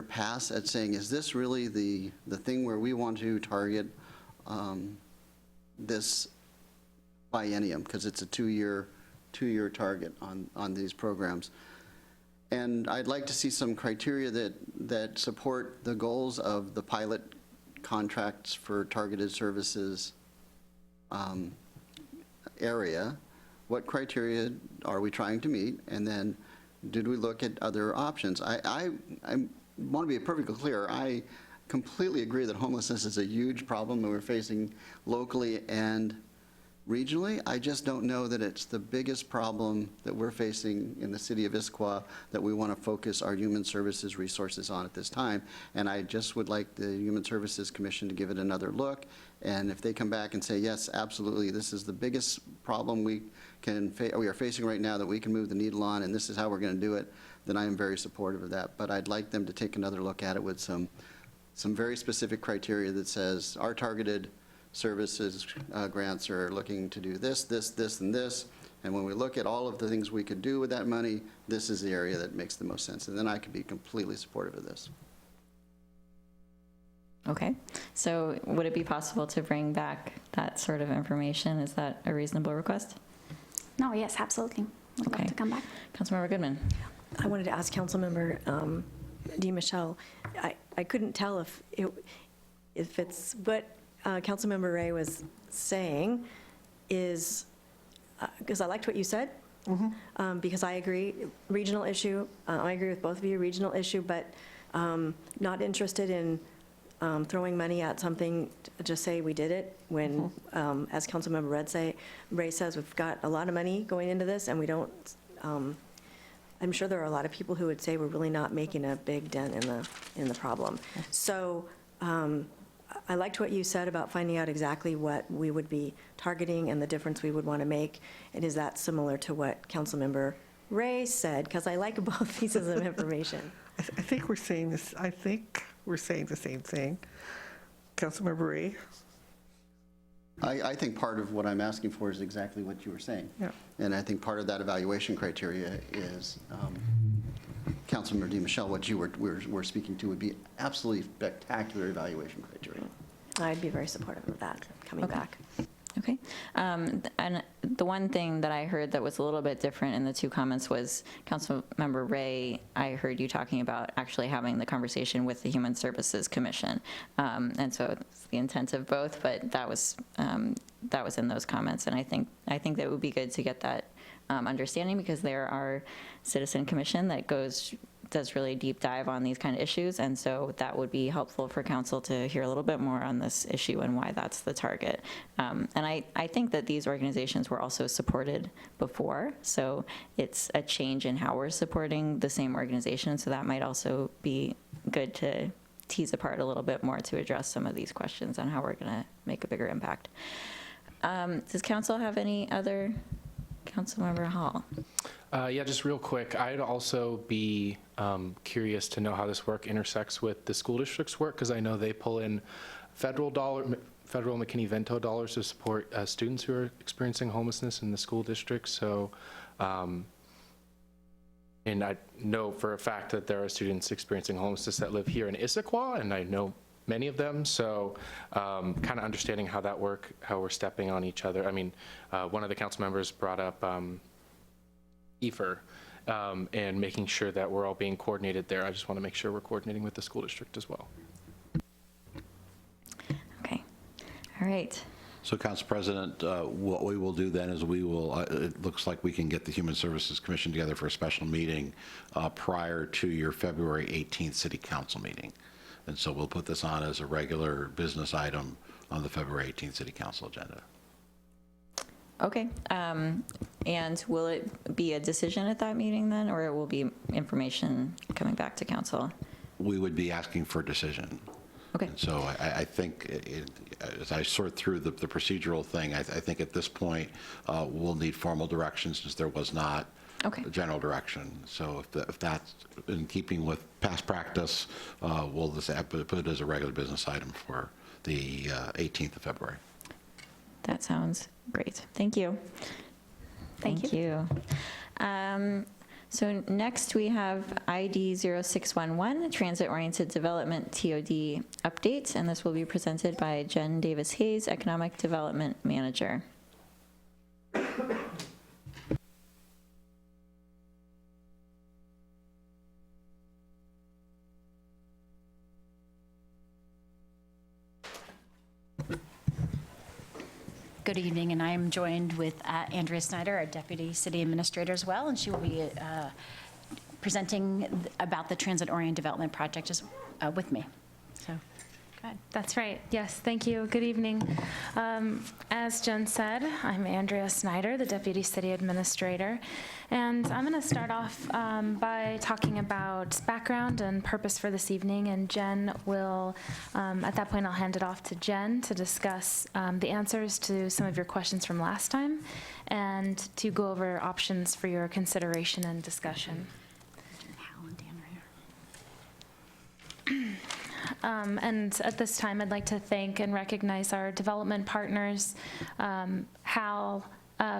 pass at saying, is this really the thing where we want to target this biennium, because it's a two-year target on these programs. And I'd like to see some criteria that support the goals of the pilot contracts for targeted services area. What criteria are we trying to meet? And then did we look at other options? I want to be perfectly clear. I completely agree that homelessness is a huge problem that we're facing locally and regionally. I just don't know that it's the biggest problem that we're facing in the city of Issaquah that we want to focus our human services resources on at this time. And I just would like the Human Services Commission to give it another look. And if they come back and say, yes, absolutely, this is the biggest problem we are facing right now that we can move the needle on, and this is how we're going to do it, then I am very supportive of that. But I'd like them to take another look at it with some very specific criteria that says our targeted services grants are looking to do this, this, this, and this. And when we look at all of the things we could do with that money, this is the area that makes the most sense. And then I could be completely supportive of this. Okay, so would it be possible to bring back that sort of information? Is that a reasonable request? No, yes, absolutely. I'd love to come back. Councilmember Goodman. I wanted to ask Councilmember Michelle. I couldn't tell if it's what Councilmember Ray was saying is, because I liked what you said, because I agree, regional issue, I agree with both of you, regional issue, but not interested in throwing money at something to just say we did it when, as Councilmember Ray says, we've got a lot of money going into this and we don't, I'm sure there are a lot of people who would say we're really not making a big dent in the problem. So I liked what you said about finding out exactly what we would be targeting and the difference we would want to make. And is that similar to what Councilmember Ray said? Because I like both pieces of information. I think we're saying this. I think we're saying the same thing. Councilmember Ray? I think part of what I'm asking for is exactly what you were saying. Yeah. And I think part of that evaluation criteria is, Councilmember DeMichelle, what you were speaking to would be absolutely spectacular evaluation criteria. I'd be very supportive of that coming back. Okay. And the one thing that I heard that was a little bit different in the 2 comments was Councilmember Ray, I heard you talking about actually having the conversation with the Human Services Commission. And so it's the intent of both, but that was in those comments. And I think that it would be good to get that understanding, because there are citizen commission that goes does really deep dive on these kind of issues, and so that would be helpful for council to hear a little bit more on this issue and why that's the target. And I think that these organizations were also supported before, so it's a change in how we're supporting the same organization, so that might also be good to tease apart a little bit more to address some of these questions on how we're going to make a bigger impact. Does council have any other? Councilmember Hall. Yeah, just real quick, I'd also be curious to know how this work intersects with the school district's work, because I know they pull in federal McKinney-Vento dollars to support students who are experiencing homelessness in the school district. So, and I know for a fact that there are students experiencing homelessness that live here in Issaquah, and I know many of them, so kind of understanding how that work, how we're stepping on each other. I mean, one of the council members brought up EFER and making sure that we're all being coordinated there. I just want to make sure we're coordinating with the school district as well. Okay, all right. So, Council President, what we will do then is we will, it looks like we can get the Human Services Commission together for a special meeting prior to your February 18th City Council meeting. And so we'll put this on as a regular business item on the February 18th City Council agenda. Okay, and will it be a decision at that meeting then, or it will be information coming back to council? We would be asking for a decision. Okay. And so I think as I sort through the procedural thing, I think at this point we'll need formal directions, since there was not a general direction. So if that's in keeping with past practice, we'll just put it as a regular business item for the 18th of February. That sounds great. Thank you. Thank you. So next we have ID 0611, Transit-Oriented Development TOD update, and this will be presented by Jen Davis-Hayes, Economic Development Manager. Good evening, and I am joined with Andrea Snyder, our Deputy City Administrator as well, and she will be presenting about the Transit-Oriented Development Project with me. So, go ahead. That's right. Yes, thank you. Good evening. As Jen said, I'm Andrea Snyder, the Deputy City Administrator, and I'm going to start off by talking about background and purpose for this evening, and Jen will, at that point, I'll hand it off to Jen to discuss the answers to some of your questions from last time and to go over options for your consideration and discussion. And at this time, I'd like to thank and recognize our development partners, Hal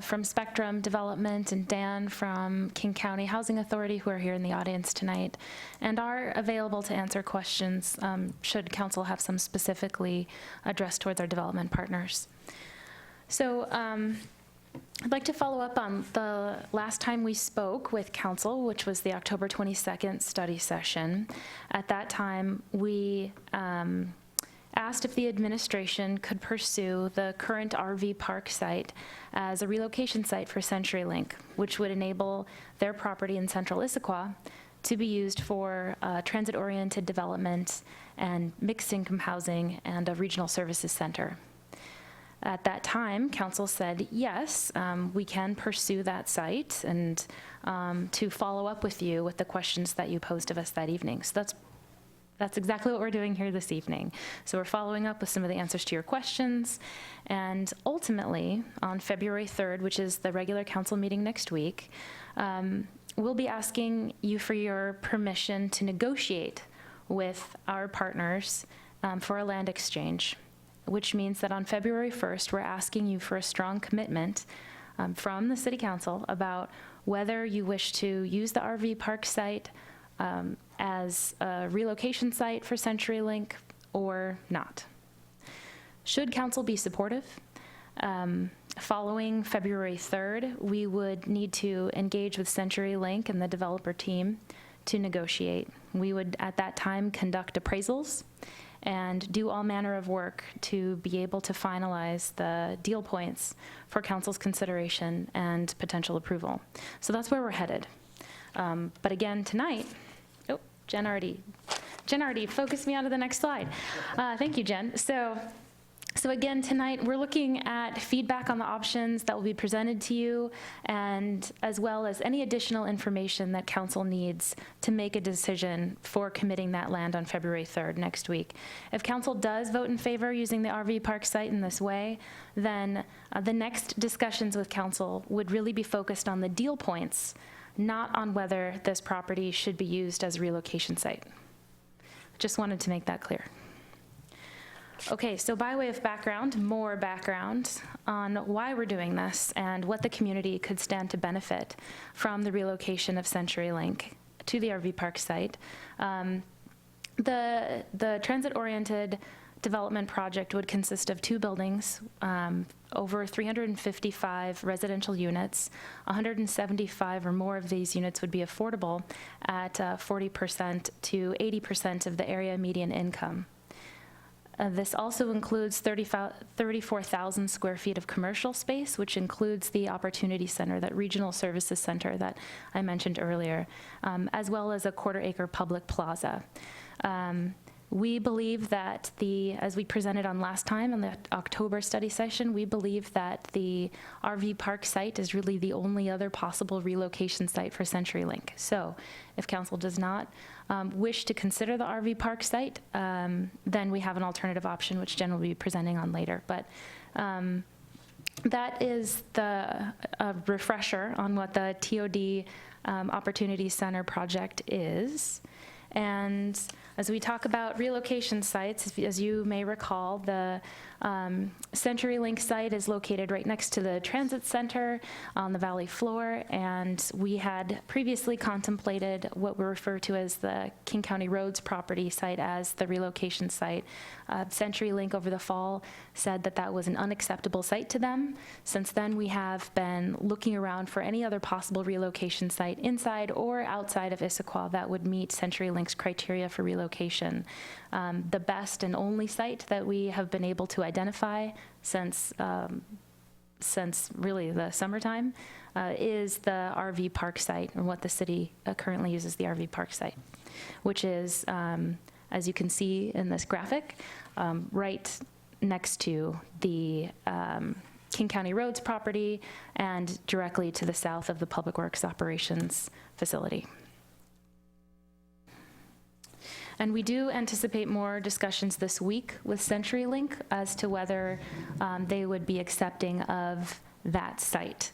from Spectrum Development and Dan from King County Housing Authority, who are here in the audience tonight, and are available to answer questions should council have some specifically addressed towards our development partners. So I'd like to follow up on the last time we spoke with council, which was the October 22nd study session. At that time, we asked if the administration could pursue the current RV park site as a relocation site for CenturyLink, which would enable their property in central Issaquah to be used for transit-oriented development and mixed-income housing and a regional services center. At that time, council said, yes, we can pursue that site and to follow up with you with the questions that you posed of us that evening. So that's exactly what we're doing here this evening. So we're following up with some of the answers to your questions. And ultimately, on February 3rd, which is the regular council meeting next week, we'll be asking you for your permission to negotiate with our partners for a land exchange, which means that on February 1st, we're asking you for a strong commitment from the City Council about whether you wish to use the RV park site as a relocation site for CenturyLink or not. Should council be supportive, following February 3rd, we would need to engage with CenturyLink and the developer team to negotiate. We would, at that time, conduct appraisals and do all manner of work to be able to finalize the deal points for council's consideration and potential approval. So that's where we're headed. But again, tonight, Jen already focused me onto the next slide. Thank you, Jen. So again, tonight, we're looking at feedback on the options that will be presented to you, and as well as any additional information that council needs to make a decision for committing that land on February 3rd, next week. If council does vote in favor using the RV park site in this way, then the next discussions with council would really be focused on the deal points, not on whether this property should be used as a relocation site. Just wanted to make that clear. Okay, so by way of background, more background on why we're doing this and what the community could stand to benefit from the relocation of CenturyLink to the RV park site. The transit-oriented development project would consist of 2 buildings, over 355 residential units. 175 or more of these units would be affordable at 40% to 80% of the area median income. This also includes 34,000 square feet of commercial space, which includes the Opportunity Center, that regional services center that I mentioned earlier, as well as a quarter-acre public plaza. We believe that as we presented on last time in the October study session, we believe that the RV park site is really the only other possible relocation site for CenturyLink. So if council does not wish to consider the RV park site, then we have an alternative option, which Jen will be presenting on later. But that is the refresher on what the TOD Opportunity Center project is. And as we talk about relocation sites, as you may recall, the CenturyLink site is located right next to the transit center on the valley floor, and we had previously contemplated what we refer to as the King County Roads property site as the relocation site. CenturyLink over the fall said that that was an unacceptable site to them. Since then, we have been looking around for any other possible relocation site inside or outside of Issaquah that would meet CenturyLink's criteria for relocation. The best and only site that we have been able to identify since really the summertime is the RV park site, and what the city currently uses the RV park site, which is, as you can see in this graphic, right next to the King County Roads property and directly to the south of the Public Works Operations facility. And we do anticipate more discussions this week with CenturyLink as to whether they would be accepting of that site.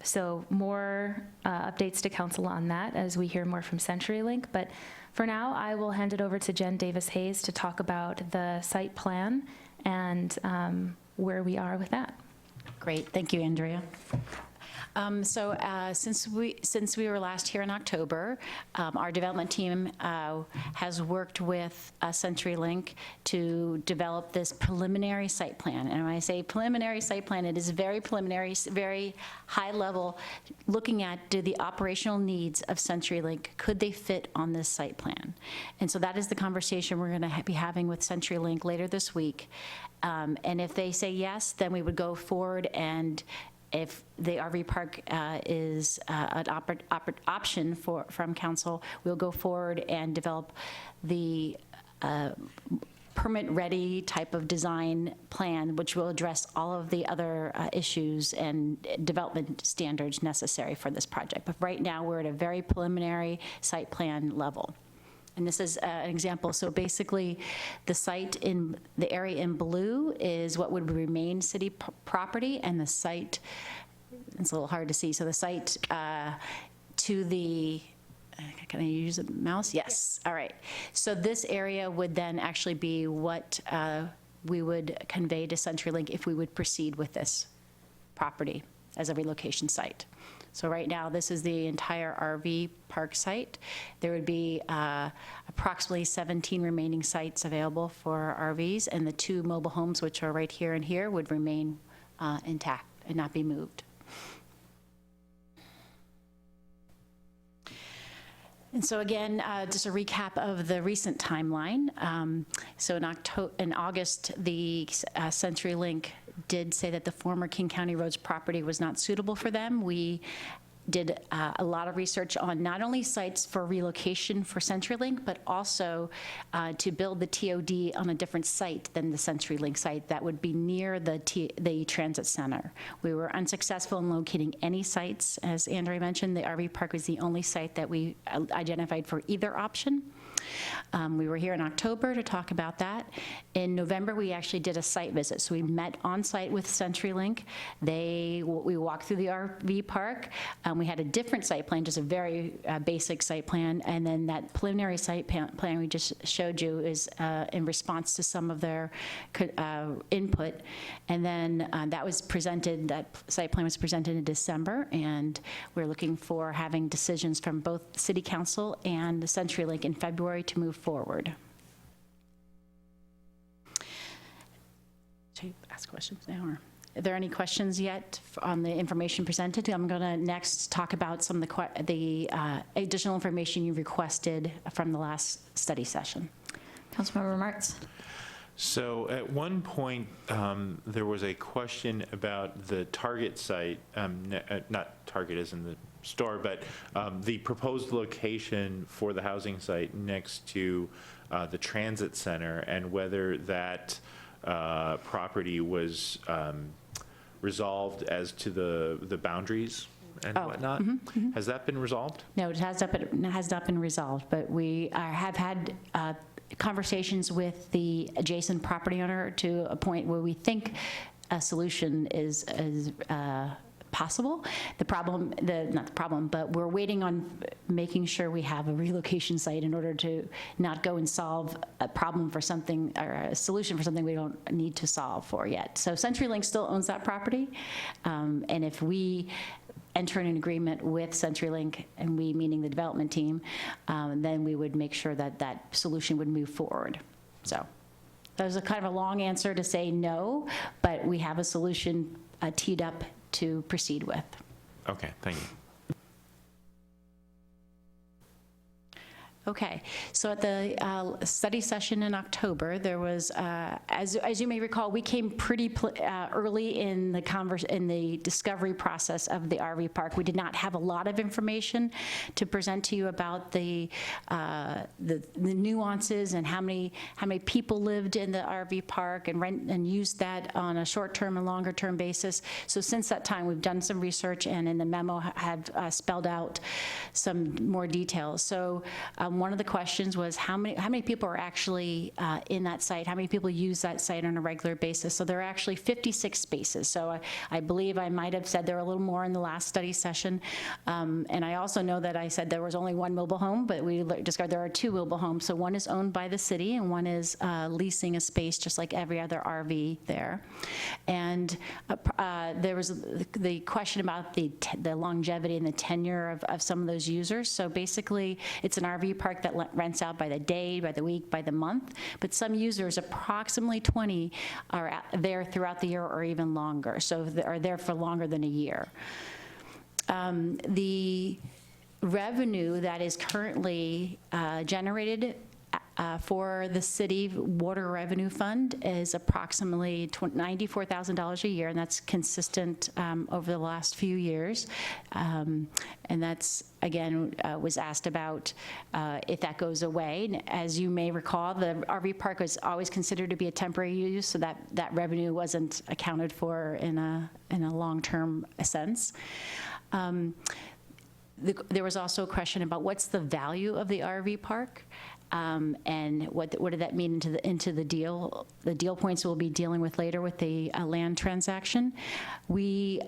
So more updates to council on that as we hear more from CenturyLink. But for now, I will hand it over to Jen Davis-Hayes to talk about the site plan and where we are with that. Great, thank you, Andrea. Since we were last here in October, our development team has worked with CenturyLink to develop this preliminary site plan. And when I say preliminary site plan, it is very preliminary, very high level, looking at the operational needs of CenturyLink, could they fit on this site plan? And so that is the conversation we're going to be having with CenturyLink later this week. And if they say yes, then we would go forward, and if the RV park is an option from council, we'll go forward and develop the permit-ready type of design plan, which will address all of the other issues and development standards necessary for this project. But right now, we're at a very preliminary site plan level. And this is an example. So basically, the site in the area in blue is what would remain city property, and the site, it's a little hard to see. So the site to the, can I use a mouse? Yes. All right. So this area would then actually be what we would convey to CenturyLink if we would proceed with this property as a relocation site. So right now, this is the entire RV park site. There would be approximately 17 remaining sites available for RVs, and the 2 mobile homes, which are right here and here, would remain intact and not be moved. And so again, just a recap of the recent timeline. So in August, the CenturyLink did say that the former King County Roads property was not suitable for them. We did a lot of research on not only sites for relocation for CenturyLink, but also to build the TOD on a different site than the CenturyLink site that would be near the transit center. We were unsuccessful in locating any sites. As Andrea mentioned, the RV park was the only site that we identified for either option. We were here in October to talk about that. In November, we actually did a site visit. So we met on site with CenturyLink. We walked through the RV park. We had a different site plan, just a very basic site plan. And then that preliminary site plan we just showed you is in response to some of their input. And then that site plan was presented in December. And we're looking for having decisions from both City Council and the CenturyLink in February to move forward. Should I ask questions now, or are there any questions yet on the information presented? I'm going to next talk about some of the additional information you requested from the last study session. Councilmember Martz. So at one point, there was a question about the Target site, not Target as in the store, but the proposed location for the housing site next to the transit center, and whether that property was resolved as to the boundaries and whatnot. Has that been resolved? No, it has not been resolved, but we have had conversations with the adjacent property owner to a point where we think a solution is possible. Not the problem, but we're waiting on making sure we have a relocation site in order to not go and solve a problem for something, or a solution for something we don't need to solve for yet. So CenturyLink still owns that property, and if we enter an agreement with CenturyLink, and we meaning the development team, then we would make sure that that solution would move forward. So that was a kind of a long answer to say no, but we have a solution teed up to proceed with. Okay, thank you. Okay, so at the study session in October, there was, as you may recall, we came pretty early in the discovery process of the RV park. We did not have a lot of information to present to you about the nuances and how many people lived in the RV park and used that on a short-term and longer-term basis. So since that time, we've done some research, and in the memo have spelled out some more details. So one of the questions was how many people are actually in that site? How many people use that site on a regular basis? So there are actually 56 spaces. So I believe I might have said there were a little more in the last study session. And I also know that I said there was only one mobile home, but we discovered there are two mobile homes. So one is owned by the city, and one is leasing a space just like every other RV there. And there was the question about the longevity and the tenure of some of those users. So basically, it's an RV park that rents out by the day, by the week, by the month, but some users, approximately 20, are there throughout the year or even longer, so they are there for longer than a year. The revenue that is currently generated for the city water revenue fund is approximately $94,000 a year, and that's consistent over the last few years. And that's, again, was asked about if that goes away. And as you may recall, the RV park was always considered to be a temporary use, so that revenue wasn't accounted for in a long-term sense. There was also a question about what's the value of the RV park. And what did that mean into the deal points we'll be dealing with later with the land transaction. We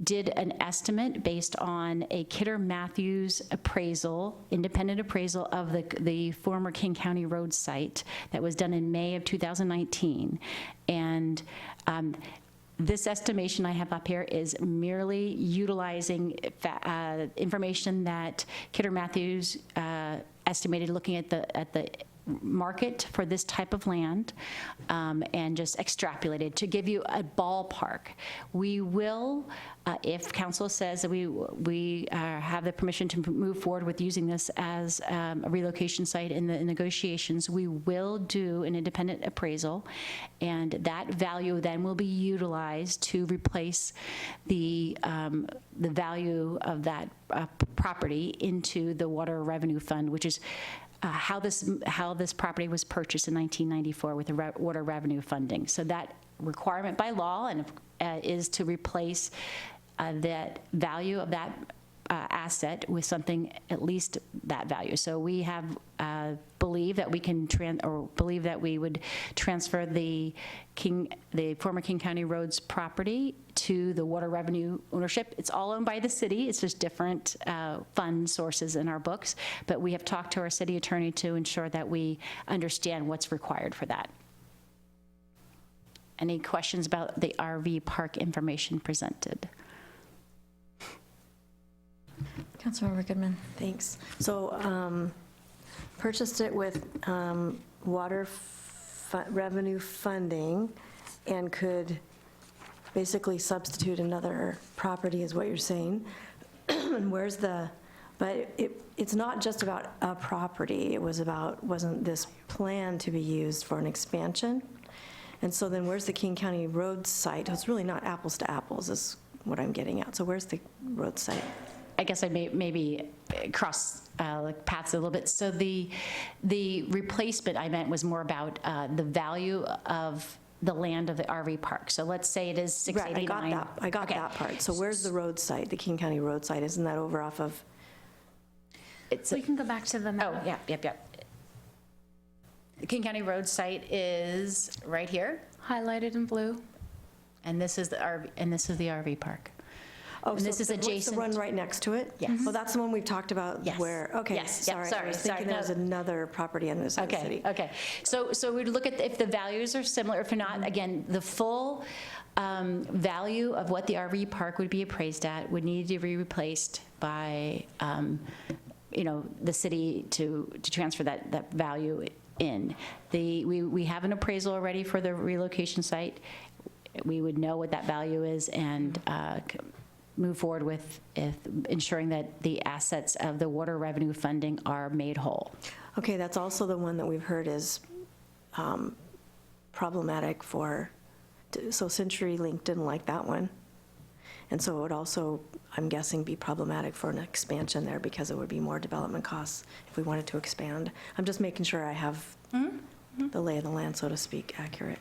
did an estimate based on a Kidder Matthews appraisal, independent appraisal of the former King County Road site that was done in May of 2019. And this estimation I have up here is merely utilizing information that Kidder Matthews estimated looking at the market for this type of land and just extrapolated to give you a ballpark. We will, if council says that we have the permission to move forward with using this as a relocation site in the negotiations, we will do an independent appraisal, and that value then will be utilized to replace the value of that property into the Water Revenue Fund, which is how this property was purchased in 1994 with the water revenue funding. So that requirement by law and is to replace that value of that asset with something at least that value. So we have believe that we can believe that we would transfer the former King County Roads property to the water revenue ownership. It's all owned by the city. It's just different fund sources in our books. But we have talked to our city attorney to ensure that we understand what's required for that. Any questions about the RV park information presented? Councilmember Goodman. Thanks. So purchased it with water revenue funding and could basically substitute another property is what you're saying. And where's but it's not just about a property. It wasn't this plan to be used for an expansion? And so then where's the King County Road site? It's really not apples to apples is what I'm getting at. So where's the road site? I guess I maybe cross paths a little bit. So the replacement I meant was more about the value of the land of the RV park. So let's say it is 689. Right, I got that part. So where's the road site, the King County Road site? Isn't that over off of? We can go back to the map. Oh, yep. The King County Road site is right here. Highlighted in blue. And this is the RV park. Oh, and so this is adjacent. What's the one right next to it? Yes. Oh, that's the one we've talked about. Yes. Where? Okay. Yes. Sorry. I was thinking there was another property on this side of the city. Okay. So we'd look at if the values are similar. If not, again, the full value of what the RV park would be appraised at would need to be replaced by, the city to transfer that value in. We have an appraisal already for the relocation site. We would know what that value is and move forward with ensuring that the assets of the water revenue funding are made whole. Okay, that's also the one that we've heard is problematic so CenturyLink didn't like that one. And so it would also, I'm guessing, be problematic for an expansion there because it would be more development costs if we wanted to expand. I'm just making sure I have the lay of the land, so to speak, accurate.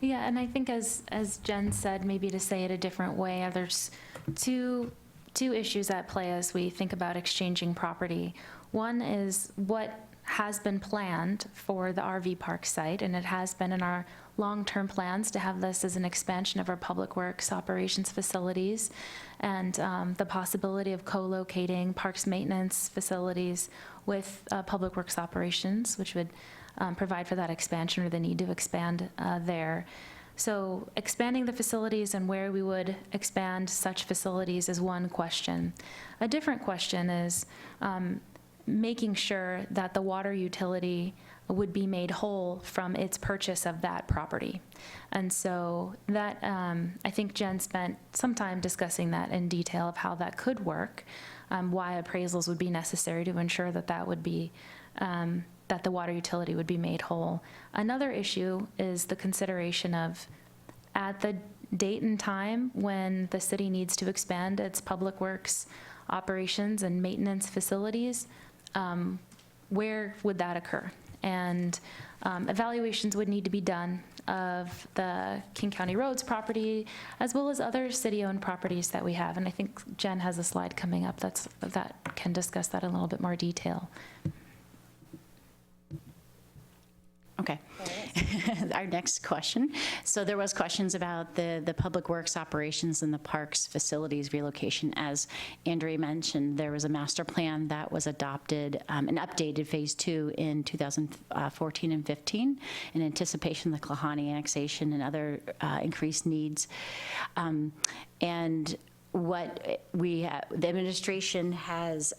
Yeah, and I think as Jen said, maybe to say it a different way, there's two issues at play as we think about exchanging property. One is what has been planned for the RV park site, and it has been in our long-term plans to have this as an expansion of our public works operations facilities, and the possibility of co-locating parks maintenance facilities with public works operations, which would provide for that expansion or the need to expand there. So expanding the facilities and where we would expand such facilities is one question. A different question is making sure that the water utility would be made whole from its purchase of that property. And so that, I think Jen spent some time discussing that in detail of how that could work, why appraisals would be necessary to ensure that that would be that the water utility would be made whole. Another issue is the consideration of, at the date and time when the city needs to expand its public works operations and maintenance facilities, where would that occur? And evaluations would need to be done of the King County Roads property, as well as other city-owned properties that we have. And I think Jen has a slide coming up that can discuss that in a little bit more detail. Okay. Our next question. So there was questions about the public works operations and the parks facilities relocation. As Andrea mentioned, there was a master plan that was adopted and updated phase 2 in 2014 and 15 in anticipation of the Klahani annexation and other increased needs. And what the administration has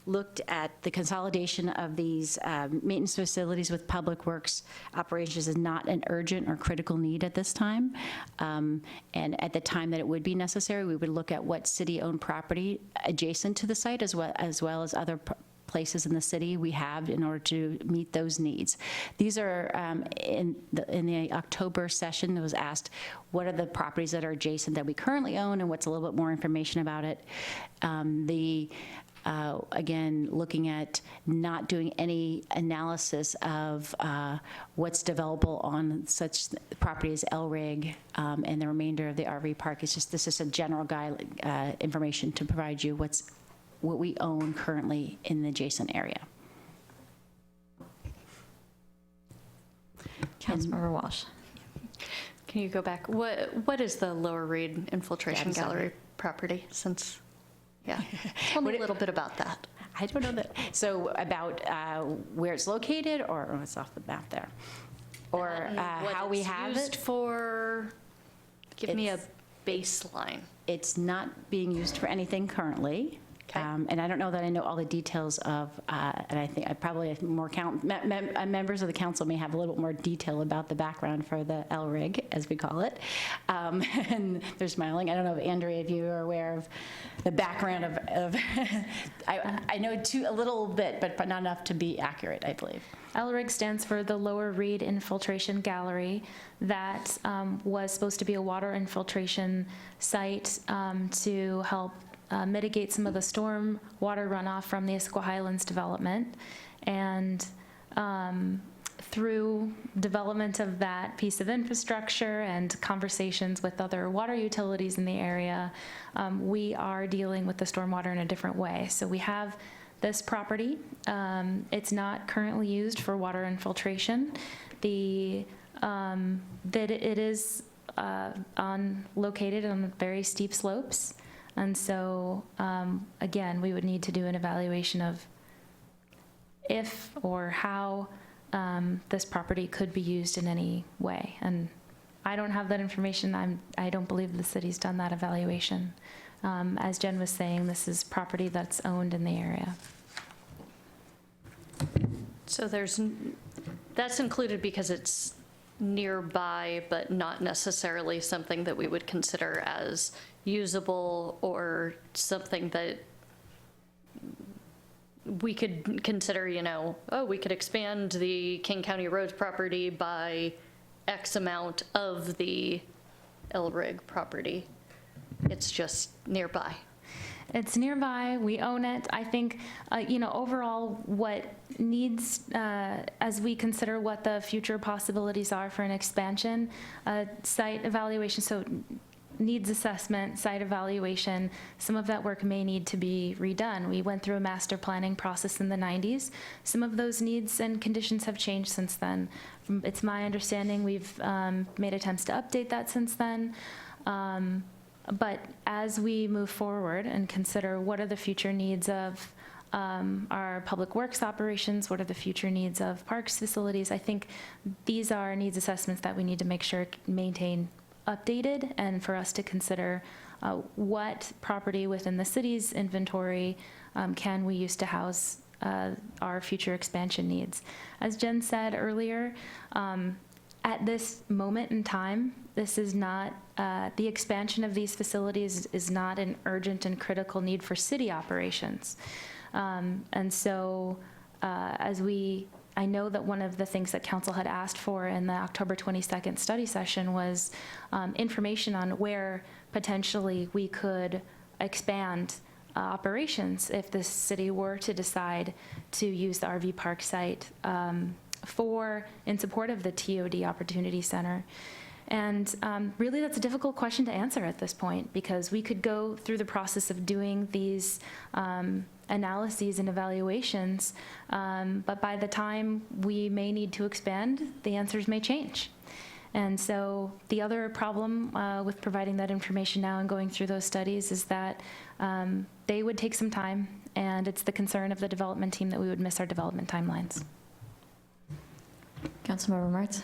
looked at the consolidation of these maintenance facilities with Public Works operations is not an urgent or critical need at this time. And at the time that it would be necessary, we would look at what city-owned property adjacent to the site as well as other places in the city we have in order to meet those needs. These are, in the October session, it was asked, what are the properties that are adjacent that we currently own and what's a little bit more information about it. Again, looking at not doing any analysis of what's developable on such property as El Rig and the remainder of the RV park. This is a general guide information to provide you what we own currently in the adjacent area. Councilmember Walsh. Can you go back? What is the Lower Reed Infiltration Gallery property since, yeah. Tell me a little bit about that. I don't know that. So about where it's located or it's off the map there? Or how we have Used it? for, give me a baseline. It's not being used for anything currently. Okay. And I don't know that I know all the details of, and I think I probably have more members of the council may have a little bit more detail about the background for the L rig, as we call it. And they're smiling. I don't know if Andrea, if you are aware of the background of I know a little bit, but not enough to be accurate, I believe. LRIG stands for the Lower Reed Infiltration Gallery. That was supposed to be a water infiltration site to help mitigate some of the storm water runoff from the Issaquah Highlands development. And through development of that piece of infrastructure and conversations with other water utilities in the area, we are dealing with the stormwater in a different way. So we have this property. It's not currently used for water infiltration. That it is located on very steep slopes. And so, again, we would need to do an evaluation of if or how this property could be used in any way. And I don't have that information. I don't believe the city's done that evaluation. As Jen was saying, this is property that's owned in the area. So that's included because it's nearby, but not necessarily something that we would consider as usable or something that we could consider, we could expand the King County Roads property by X amount of the El Rig property. It's just nearby. It's nearby, we own it. I think, overall what needs, as we consider what the future possibilities are for an expansion, site evaluation, so needs assessment, site evaluation, some of that work may need to be redone. We went through a master planning process in the 90s. Some of those needs and conditions have changed since then. It's my understanding we've made attempts to update that since then. But as we move forward and consider what are the future needs of our public works operations, what are the future needs of parks facilities, I think these are needs assessments that we need to make sure maintain updated, and for us to consider what property within the city's inventory can we use to house our future expansion needs. As Jen said earlier, at this moment in time, this is not, the expansion of these facilities is not an urgent and critical need for city operations. And so I know that one of the things that council had asked for in the October 22nd study session was information on where potentially we could expand operations if the city were to decide to use the RV park site in support of the TOD Opportunity Center. And really that's a difficult question to answer at this point, because we could go through the process of doing these analyses and evaluations, but by the time we may need to expand, the answers may change. And so the other problem with providing that information now and going through those studies is that they would take some time, and it's the concern of the development team that we would miss our development timelines. Councilmember Martz.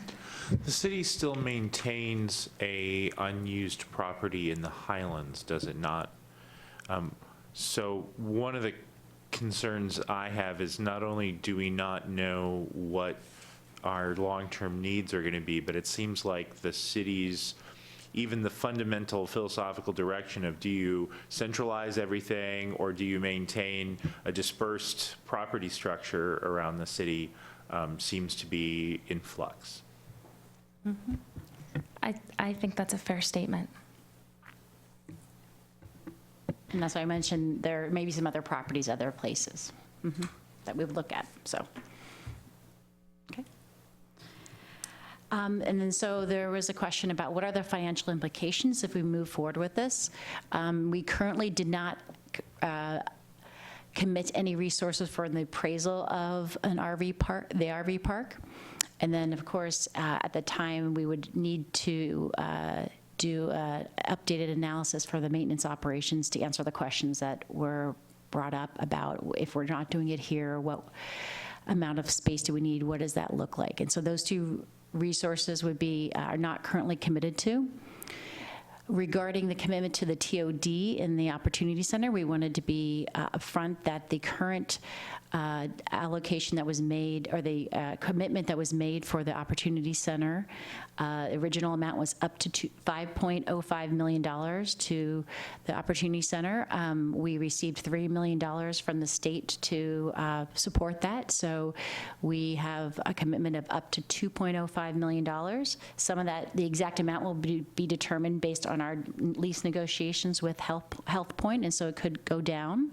The city still maintains a unused property in the Highlands, does it not? So one of the concerns I have is not only do we not know what our long-term needs are going to be, but it seems like the city's, even the fundamental philosophical direction of do you centralize everything or do you maintain a dispersed property structure around the city seems to be in flux. I think that's a fair statement. And that's why I mentioned there may be some other properties, other places that we would look at, so. Okay. And then so there was a question about what are the financial implications if we move forward with this. We currently did not commit any resources for the appraisal of an RV park, the RV park. And then, of course, at the time, we would need to do an updated analysis for the maintenance operations to answer the questions that were brought up about if we're not doing it here, what amount of space do we need, what does that look like? And so those two resources would be, are not currently committed to. Regarding the commitment to the TOD in the Opportunity Center, we wanted to be upfront that the current allocation that was made, or the commitment that was made for the Opportunity Center, original amount was up to $5.05 million to the Opportunity Center. We received $3 million from the state to support that, so we have a commitment of up to $2.05 million. Some of that, the exact amount will be determined based on our lease negotiations with Health Point, and so it could go down.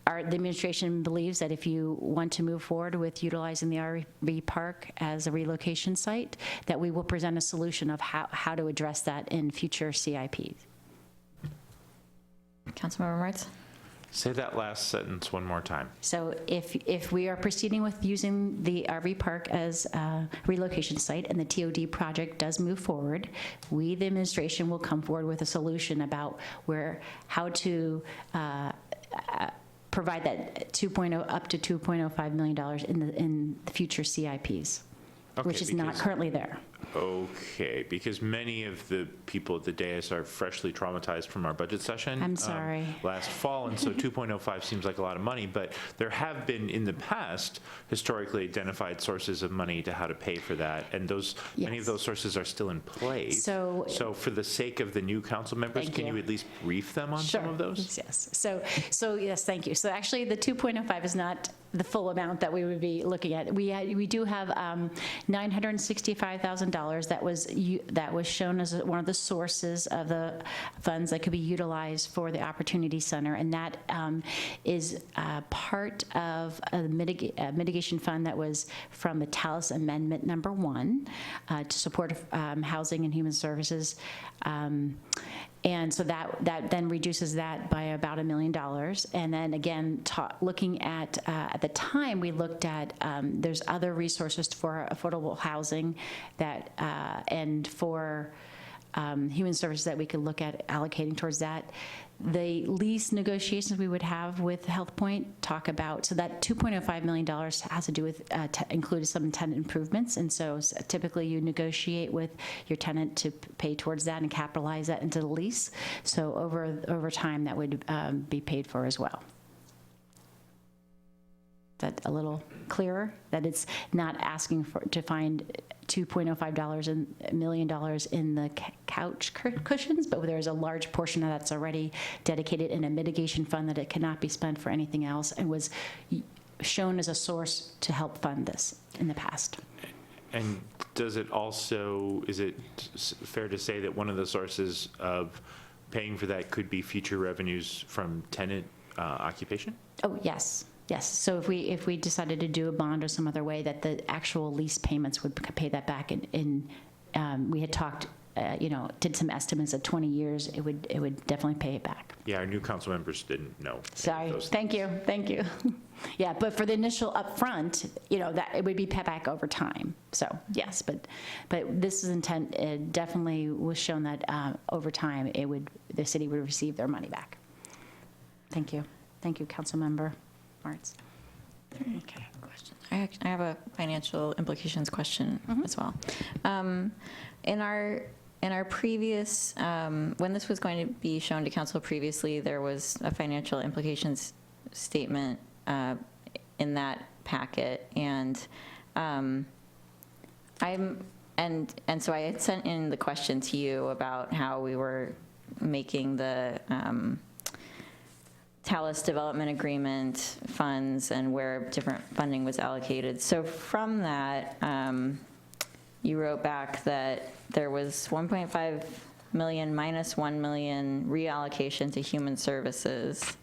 The administration believes that if you want to move forward with utilizing the RV park as a relocation site, that we will present a solution of how to address that in future CIPs. Councilmember Martz? Say that last sentence one more time. So if we are proceeding with using the RV park as a relocation site and the TOD project does move forward, we, the administration, will come forward with a solution about how to provide that up to $2.05 million in the future CIPs, which is not currently there. Okay, because many of the people at the dais are freshly traumatized from our budget session. I'm sorry. Last fall, and so 2.05 seems like a lot of money, but there have been in the past historically identified sources of money to how to pay for that, and many of those sources are still in place. So for the sake of the new council members, can you at least brief them on some of those? Yes. So yes, thank you. So actually, the 2.05 is not the full amount that we would be looking at. We do have $965,000 that was shown as one of the sources of the funds that could be utilized for the Opportunity Center, and that is part of a mitigation fund that was from the Talus Amendment number 1 to support housing and human services. And so that then reduces that by about $1 million. And then again, looking at the time, we looked at there's other resources for affordable housing that and for human services that we could look at allocating towards that. The lease negotiations we would have with Health Point talk about, so that $2.05 million has to do with, include some tenant improvements, and so typically you negotiate with your tenant to pay towards that and capitalize that into the lease. So over time, that would be paid for as well. Is that a little clearer? That it's not asking to find $2.05 million in the couch cushions, but there's a large portion of that's already dedicated in a mitigation fund that it cannot be spent for anything else, and was shown as a source to help fund this in the past. And is it fair to say that one of the sources of paying for that could be future revenues from tenant occupation? Oh, yes. Yes, so if we decided to do a bond or some other way that the actual lease payments would pay that back we had talked, did some estimates at 20 years, it would definitely pay it back. Yeah, our new council members didn't know. Sorry, thank you. Yeah, but for the initial upfront, that it would be paid back over time. So yes, but this is intent, it definitely was shown that over time the city would receive their money back. Thank you, Councilmember Martz. Okay. I have a financial implications question as well. In our previous, when this was going to be shown to council previously, there was a financial implications statement in that packet, and so I had sent in the question to you about how we were making the Talus Development Agreement funds and where different funding was allocated. So from that, you wrote back that there was 1.5 million minus 1 million reallocation to human services,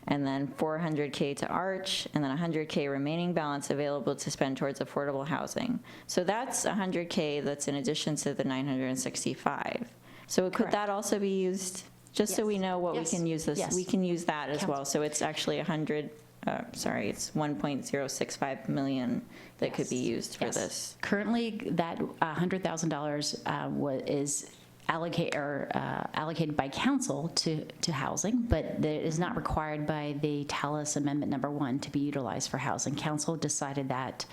and then 400K to Arch, and then 100K remaining balance available to spend towards affordable housing. So that's 100K that's in addition to the 965. So could Correct. that also be used, just so we Yes. know what Yes. we can use this? Yes. We can use that as Council. well. So it's actually it's 1.065 million that could be used for Yes. this. Currently, that $100,000 is allocated by council to housing, but it is not required by the Talus Amendment Number 1 to be utilized for housing. Council decided that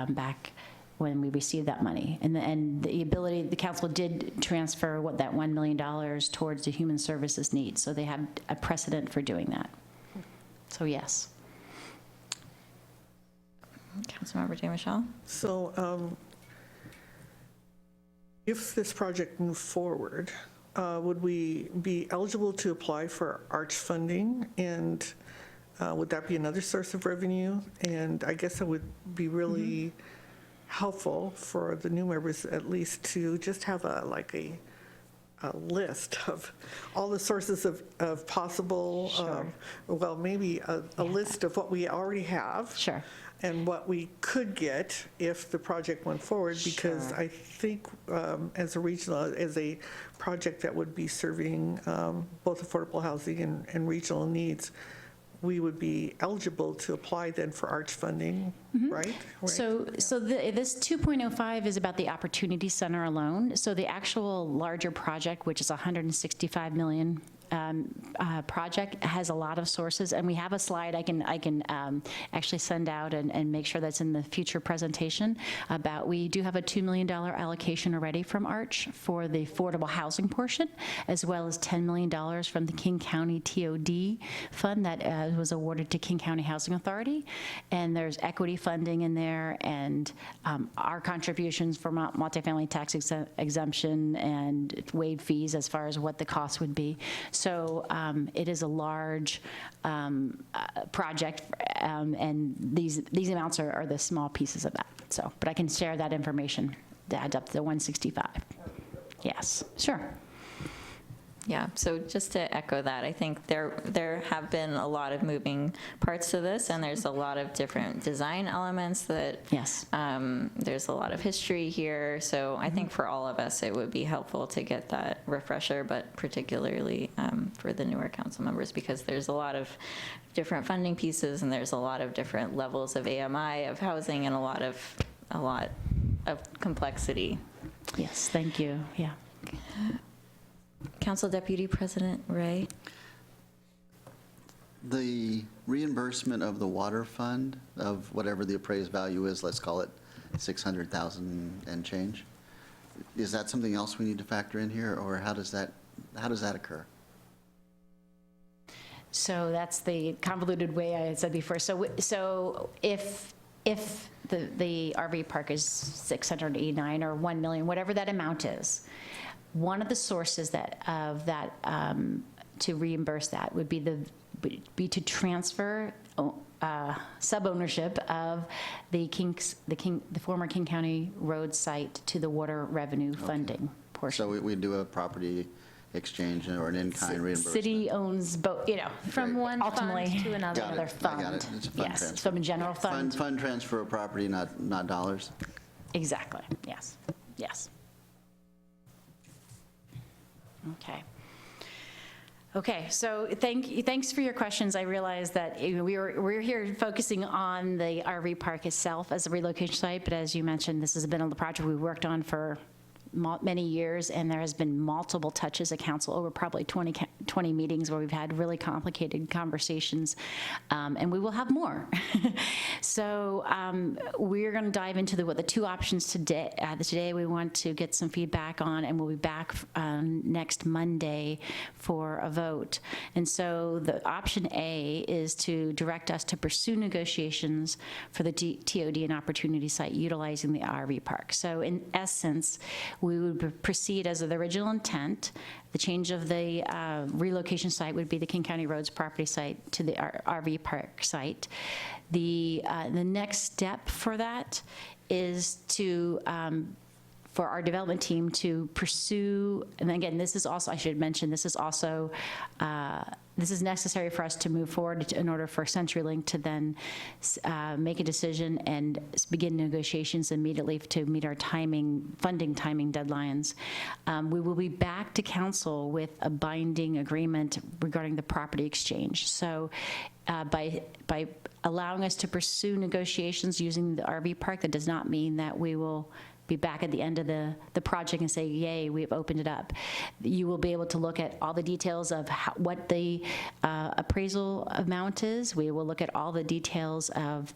back when we received that money. And the council did transfer that $1 million towards the human services needs. So they have a precedent for doing that. So yes. Councilmember DeMichelle? So if this project moved forward, would we be eligible to apply for Arch funding? And would that be another source of revenue? And I guess it would be really helpful for the new members at least to just have a list of all the sources of possible, well, maybe a list of what we already have. Sure. And what we could get if the project went forward, because I think as a project that would be serving both affordable housing and regional needs, we would be eligible to apply then for Arch funding, right? So this 2.05 is about the Opportunity Center alone. So the actual larger project, which is $165 million project, has a lot of sources, and we have a slide I can actually send out and make sure that's in the future presentation about. We do have a $2 million allocation already from Arch for the affordable housing portion, as well as $10 million from the King County TOD fund that was awarded to King County Housing Authority, and there's equity funding in there, and our contributions for multifamily tax exemption and waived fees as far as what the cost would be. So it is a large project, and these amounts are the small pieces of that. So, but I can share that information to add up to the 165. Yes, sure. Yeah, so just to echo that, I think there have been a lot of moving parts to this, and there's a lot of different design elements that, yes, there's a lot of history here. So I think for all of us, it would be helpful to get that refresher, but particularly for the newer council members, because there's a lot of different funding pieces, and there's a lot of different levels of AMI, of housing, and a lot of complexity. Yes, thank you. Yeah. Council Deputy President Ray. The reimbursement of the water fund of whatever the appraised value is, let's call it 600,000 and change. Is that something else we need to factor in here, or how does that occur? So that's the convoluted way I had said before. So if the RV park is 689 or 1 million, whatever that amount is, one of the sources to reimburse that would be to transfer sub-ownership of the former King County Road site to the water revenue funding portion. So we do a property exchange or an in-kind reimbursement. City owns both, From one ultimately fund to another. another fund. I got it. It's a fund Yes, transfer. from a general fund. Fund transfer of property, not dollars. Exactly, yes, yes. Okay, so thanks for your questions. I realize that we're here focusing on the RV park itself as a relocation site, but as you mentioned, this has been a project we worked on for many years, and there has been multiple touches at council over probably 20 meetings where we've had really complicated conversations, and we will have more. So we're going to dive into what the two options today. Today we want to get some feedback on, and we'll be back next Monday for a vote. And so the option A is to direct us to pursue negotiations for the TOD and opportunity site utilizing the RV park. So in essence, we would proceed as of the original intent. The change of the relocation site would be the King County Roads property site to the RV park site. The next step for that is to for our development team to pursue, and again, this is also, I should mention, this is also, this is necessary for us to move forward in order for CenturyLink to then make a decision and begin negotiations immediately to meet our funding timing deadlines. We will be back to council with a binding agreement regarding the property exchange. So by allowing us to pursue negotiations using the RV park, that does not mean that we will be back at the end of the project and say, yay, we've opened it up. You will be able to look at all the details of what the appraisal amount is. We will look at all the details of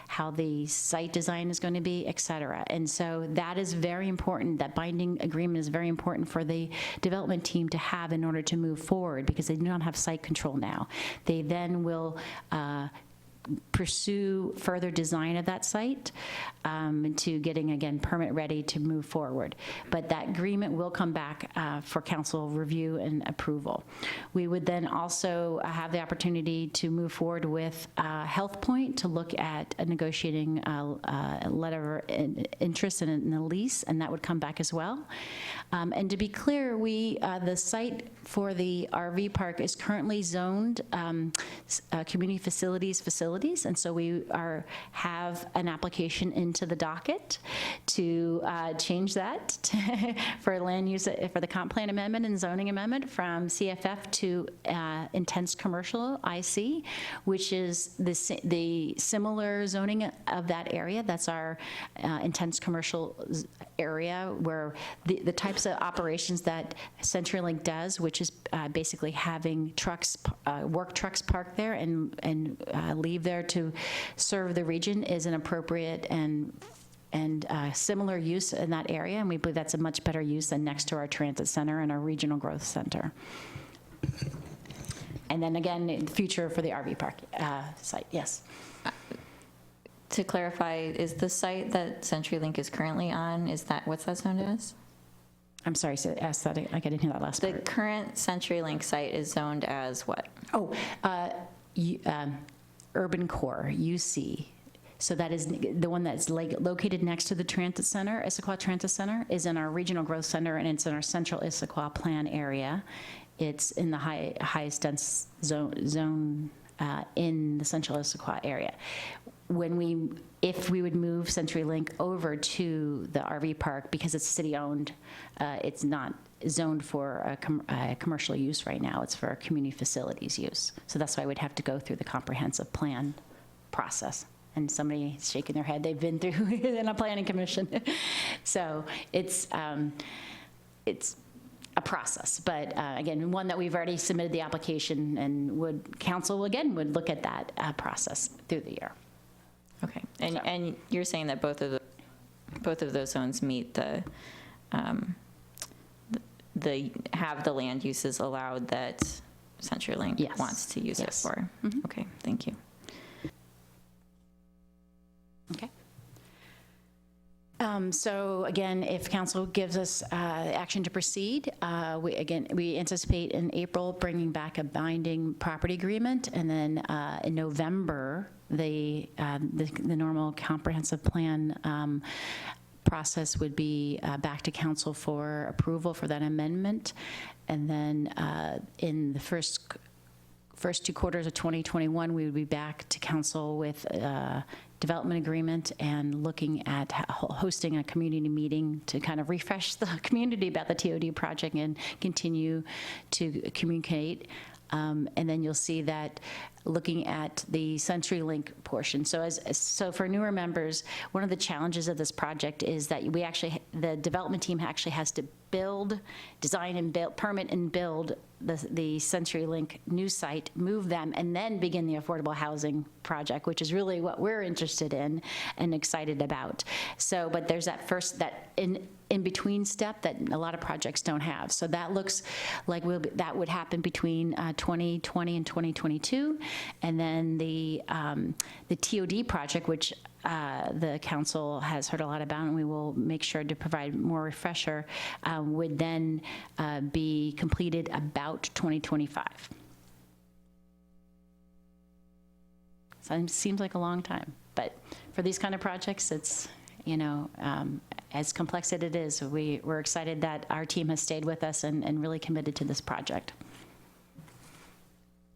how the site design is going to be, et cetera. And so that is very important. That binding agreement is very important for the development team to have in order to move forward, because they do not have site control now. They then will pursue further design of that site to getting, again, permit ready to move forward. But that agreement will come back for council review and approval. We would then also have the opportunity to move forward with Health Point to look at negotiating a letter of interest in the lease, and that would come back as well. And to be clear, the site for the RV park is currently zoned community facilities, and so we have an application into the docket to change that for land use, for the comp plan amendment and zoning amendment from CFF to intense commercial IC, which is the similar zoning of that area. That's our intense commercial area, where the types of operations that CenturyLink does, which is basically having trucks, work trucks parked there and leave there to serve the region, is an appropriate and similar use in that area, and we believe that's a much better use than next to our transit center and our regional growth center. And then again, in the future for the RV park site, yes. To clarify, is the site that CenturyLink is currently on, what's that zoned as? I'm sorry, so ask that, I didn't hear that last part. The current CenturyLink site is zoned as what? Oh, Urban Core, UC. So that is the one that's located next to the transit center, Issaquah Transit Center, is in our regional growth center, and it's in our central Issaquah plan area. It's in the highest dense zone in the central Issaquah area. If we would move CenturyLink over to the RV park, because it's city-owned, it's not zoned for a commercial use right now. It's for a community facilities use. So that's why we'd have to go through the comprehensive plan process. And somebody is shaking their head. They've been through in a planning commission. So it's a process, but again, one that we've already submitted the application, and council again would look at that process through the year. Okay, and you're saying that both of those zones meet the have the land uses allowed that CenturyLink wants to use it for. Mm-hmm. Okay, thank you. Okay. So again, if council gives us action to proceed, we anticipate in April bringing back a binding property agreement, and then in November the normal comprehensive plan process would be back to council for approval for that amendment, and then in the first 2 quarters of 2021, we would be back to council with development agreement and looking at hosting a community meeting to kind of refresh the community about the TOD project and continue to communicate. And then you'll see that looking at the CenturyLink portion. So for newer members, one of the challenges of this project is that the development team actually has to design and build, permit and build the CenturyLink new site, move them, and then begin the affordable housing project, which is really what we're interested in and excited about. So, but there's that in between step that a lot of projects don't have. So that looks like that would happen between 2020 and 2022, and then the TOD project, which the council has heard a lot about, and we will make sure to provide more refresher, would then be completed about 2025. So it seems like a long time, but for these kind of projects, it's, as complex as it is, we're excited that our team has stayed with us and really committed to this project.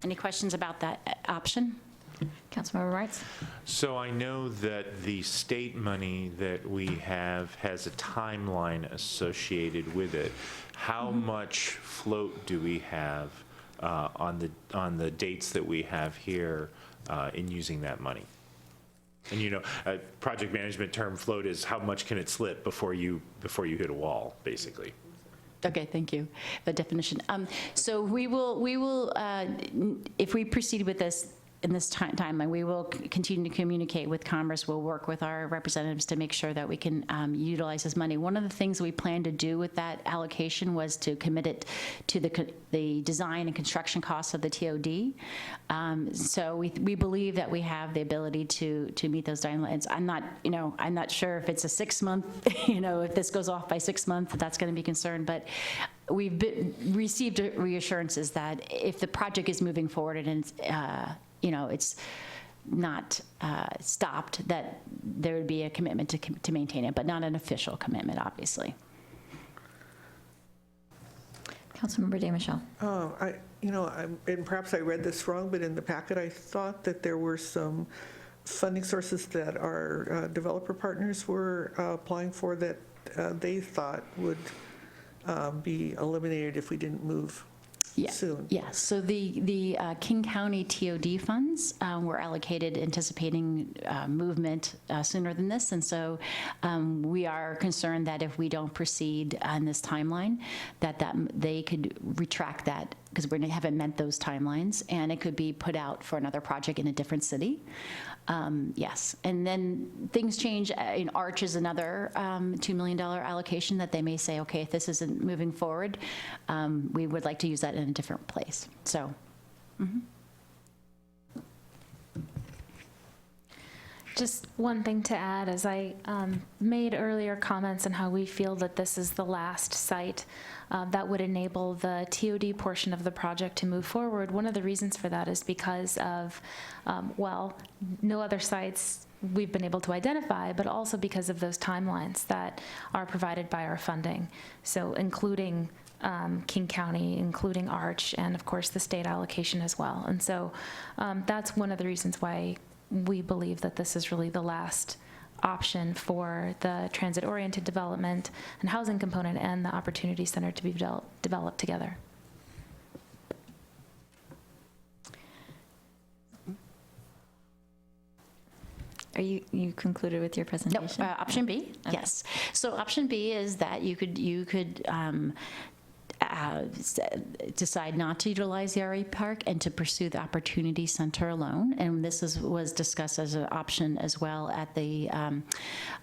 Any questions about that option? Councilmember Martz? So I know that the state money that we have has a timeline associated with it. How much float do we have on the dates that we have here in using that money? And a project management term float is how much can it slip before you hit a wall, basically. Okay, thank you. The definition. So we will, if we proceed with this in this timeline, we will continue to communicate with Commerce. We'll work with our representatives to make sure that we can utilize this money. One of the things we plan to do with that allocation was to commit it to the design and construction costs of the TOD. So we believe that we have the ability to meet those timelines. I'm not sure if it's a 6 month, if this goes off by 6 months, that's going to be concerned, but we've received reassurances that if the project is moving forward and it's not stopped, that there would be a commitment to maintain it, but not an official commitment, obviously. Councilmember DeMichelle. And perhaps I read this wrong, but in the packet, I thought that there were some funding sources that our developer partners were applying for that they thought would be eliminated if we didn't move soon. Yes. So the King County TOD funds were allocated anticipating movement sooner than this. And so we are concerned that if we don't proceed on this timeline, that they could retract that because we haven't met those timelines, and it could be put out for another project in a different city. Yes. And then things change. Arch is another $2 million allocation that they may say, okay, if this isn't moving forward, we would like to use that in a different place. So. Just one thing to add, as I made earlier comments on how we feel that this is the last site that would enable the TOD portion of the project to move forward. One of the reasons for that is because of, no other sites we've been able to identify, but also because of those timelines that are provided by our funding. So including King County, including Arch, and of course the state allocation as well. And so that's one of the reasons why we believe that this is really the last option for the transit-oriented development and housing component and the Opportunity Center to be developed together. Are you concluded with your presentation? No, option B, okay. Yes. So option B is that you could decide not to utilize the RE Park and to pursue the Opportunity Center alone. And this was discussed as an option as well at the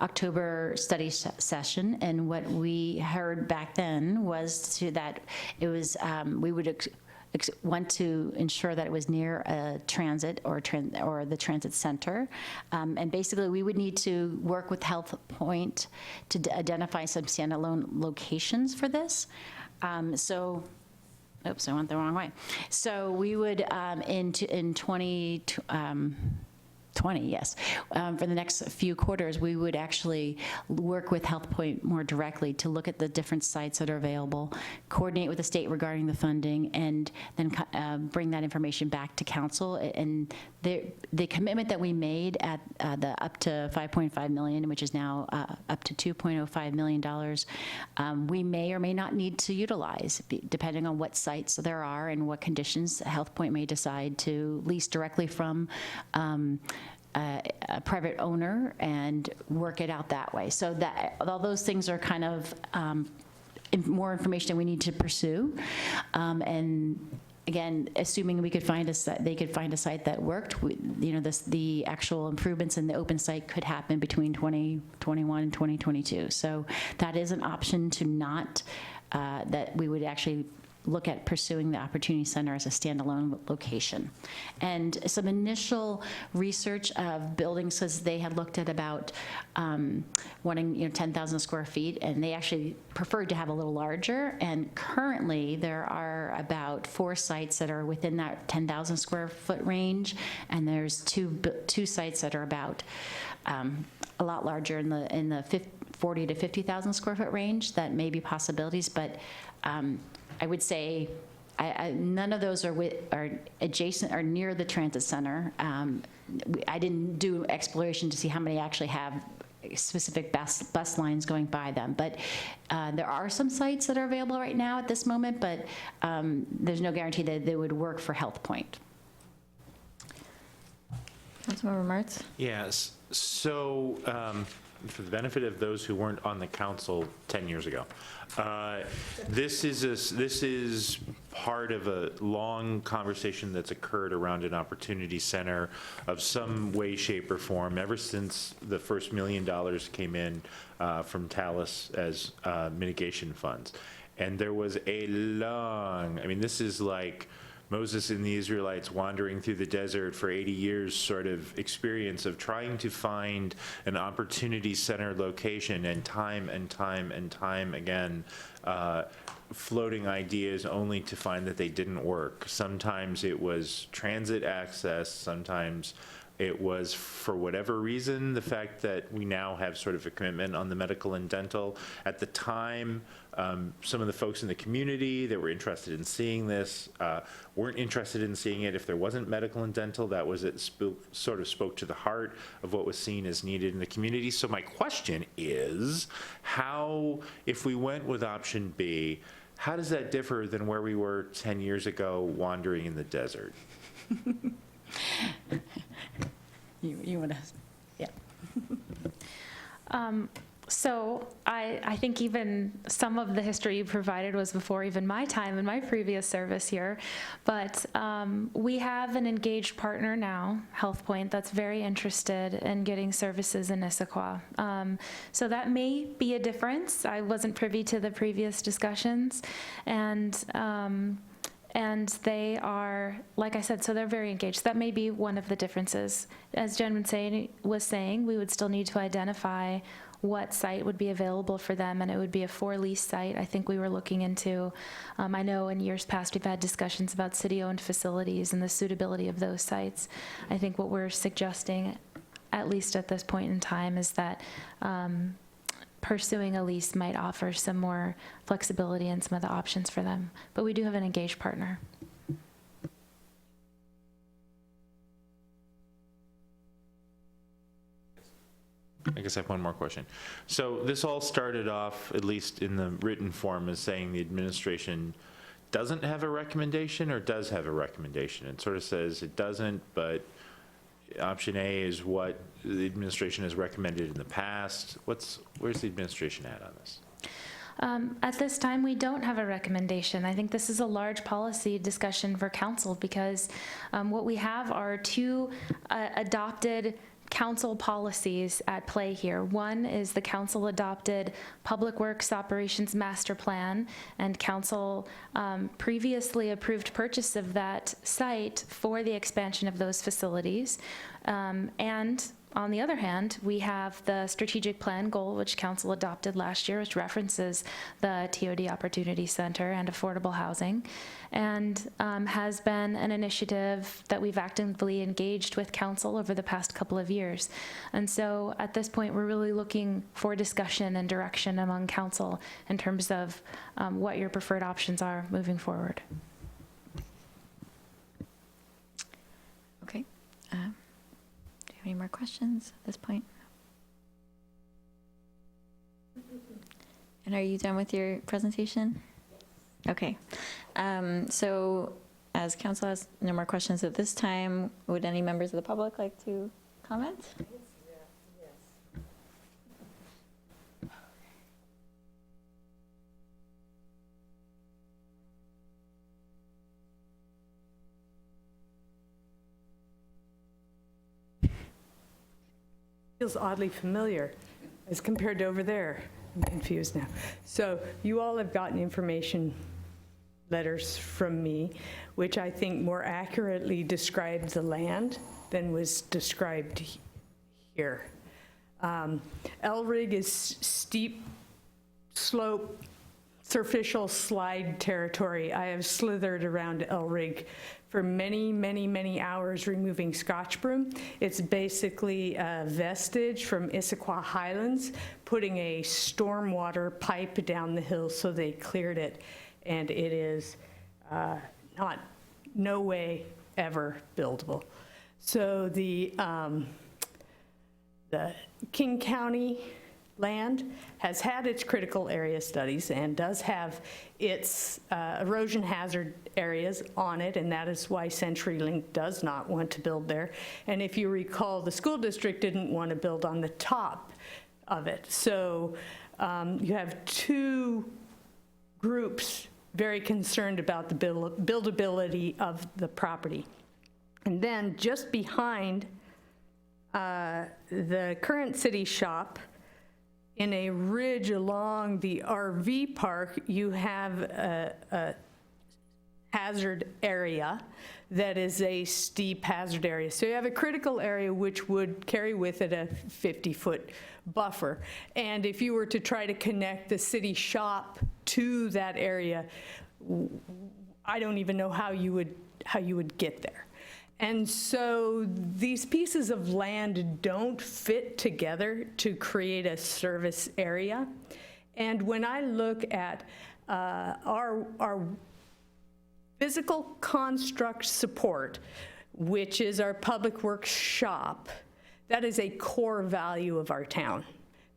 October study session. And what we heard back then was that it was, we would want to ensure that it was near a transit or the transit center. And basically, we would need to work with Health Point to identify some standalone locations for this. Oops, I went the wrong way. So we would, in 2020, 20, yes. For the next few quarters, we would actually work with HealthPoint more directly to look at the different sites that are available, coordinate with the state regarding the funding, and then bring that information back to council. And the commitment that we made at the up to $5.5 million, which is now up to $2.05 million, we may or may not need to utilize, depending on what sites there are and what conditions HealthPoint may decide to lease directly from a private owner and work it out that way. So that all those things are kind of more information that we need to pursue. And again, assuming we could find they could find a site that worked, the actual improvements in the open site could happen between 2021 and 2022. So that is an option to not, that we would actually look at pursuing the Opportunity Center as a standalone location. And some initial research of buildings says they had looked at about wanting 10,000 square feet, and they actually preferred to have a little larger. And currently there are about 4 sites that are within that 10,000 square foot range, and there's two sites that are about a lot larger in the 40 to 50,000 square foot range that may be possibilities, but I would say none of those are adjacent or near the transit center. I didn't do exploration to see how many actually have specific bus lines going by them, but there are some sites that are available right now at this moment, but there's no guarantee that they would work for HealthPoint. Councilmember Martz? Yes. So for the benefit of those who weren't on the council 10 years ago, this is part of a long conversation that's occurred around an opportunity center of some way, shape, or form ever since the first $1 million came in from Talus as mitigation funds. And there was a long, this is like Moses and the Israelites wandering through the desert for 80 years sort of experience of trying to find an opportunity center location, and time again floating ideas only to find that they didn't work. Sometimes it was transit access, sometimes it was, for whatever reason, the fact that we now have sort of a commitment on the medical and dental. At the time, some of the folks in the community that were interested in seeing this weren't interested in seeing it if there wasn't medical and dental. That was it sort of spoke to the heart of what was seen as needed in the community. So my question is, how, if we went with option B, how does that differ than where we were 10 years ago wandering in the desert? You want to, yeah. So I think even some of the history you provided was before even my time in my previous service here, but we have an engaged partner now, HealthPoint, that's very interested in getting services in Issaquah. So that may be a difference. I wasn't privy to the previous discussions, and they are, like I said, so they're very engaged. That may be one of the differences. As Jen was saying, we would still need to identify what site would be available for them, and it would be a for-lease site. I think we were looking into, I know in years past we've had discussions about city-owned facilities and the suitability of those sites. I think what we're suggesting, at least at this point in time, is that pursuing a lease might offer some more flexibility and some of the options for them. But we do have an engaged partner. I guess I have one more question. So this all started off, at least in the written form, as saying the administration doesn't have a recommendation or does have a recommendation. It sort of says it doesn't, but option A is what the administration has recommended in the past. Where's the administration at on this? At this time, we don't have a recommendation. I think this is a large policy discussion for council because what we have are 2 adopted council policies at play here. One is the council adopted Public Works Operations Master Plan, and council previously approved purchase of that site for the expansion of those facilities. And on the other hand, we have the strategic plan goal, which council adopted last year, which references the TOD Opportunity Center and affordable housing, and has been an initiative that we've actively engaged with council over the past couple of years. And so at this point, we're really looking for discussion and direction among council in terms of what your preferred options are moving forward. Okay. Do you have any more questions at this point? And are you done with your presentation? Okay. So as council has no more questions at this time, would any members of the public like to comment? Feels oddly familiar as compared to over there. I'm confused now. So you all have gotten information letters from me, which I think more accurately described the land than was described here. Elrig is steep slope, surficial slide territory. I have slithered around Elrig for many, many, many hours removing Scotch broom. It's basically a vestige from Issaquah Highlands, putting a stormwater pipe down the hill so they cleared it. And it is no way ever buildable. So the King County land has had its critical area studies and does have its erosion hazard areas on it, and that is why CenturyLink does not want to build there. And if you recall, the school district didn't want to build on the top of it. So you have two groups very concerned about the buildability of the property. And then just behind the current city shop, in a ridge along the RV park, you have a hazard area that is a steep hazard area. So you have a critical area which would carry with it a 50-foot buffer. And if you were to try to connect the city shop to that area, I don't even know how you would get there. And so these pieces of land don't fit together to create a service area. And when I look at our physical construct support, which is our public works shop, that is a core value of our town.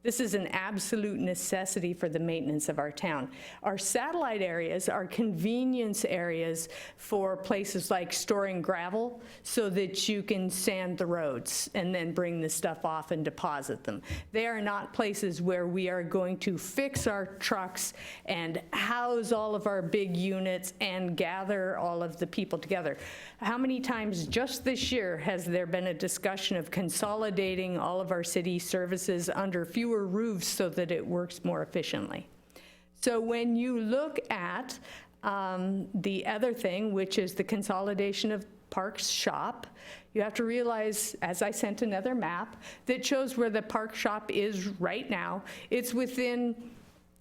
This is an absolute necessity for the maintenance of our town. Our satellite areas are convenience areas for places like storing gravel so that you can sand the roads and then bring the stuff off and deposit them. They are not places where we are going to fix our trucks and house all of our big units and gather all of the people together. How many times just this year has there been a discussion of consolidating all of our city services under fewer roofs so that it works more efficiently? So when you look at the other thing, which is the consolidation of Parks shop, you have to realize, as I sent another map that shows where the Park shop is right now, it's within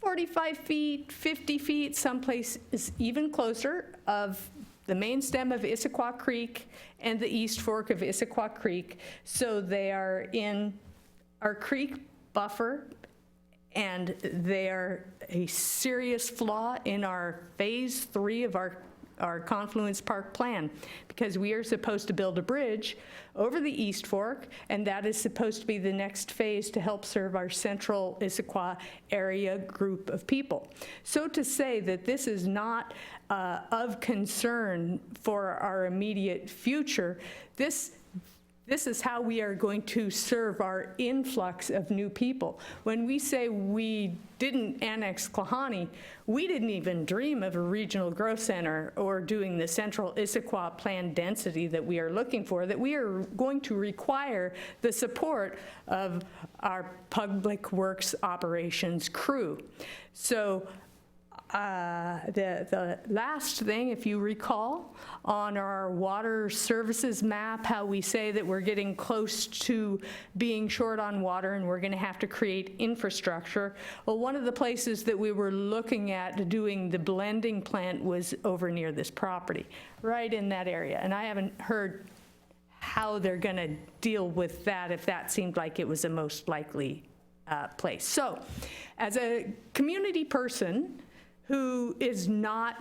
45 feet, 50 feet, someplace is even closer of the main stem of Issaquah Creek and the east fork of Issaquah Creek. So they are in our creek buffer, and they are a serious flaw in our phase 3 of our Confluence Park plan, because we are supposed to build a bridge over the East Fork, and that is supposed to be the next phase to help serve our central Issaquah area group of people. So to say that this is not of concern for our immediate future, this is how we are going to serve our influx of new people. When we say we didn't annex Klahani, we didn't even dream of a regional growth center or doing the central Issaquah plan density that we are looking for, that we are going to require the support of our public works operations crew. So The last thing, if you recall, on our water services map, how we say that we're getting close to being short on water and we're going to have to create infrastructure. Well, one of the places that we were looking at doing the blending plant was over near this property, right in that area. And I haven't heard how they're going to deal with that, if that seemed like it was the most likely place. So, as a community person who is not,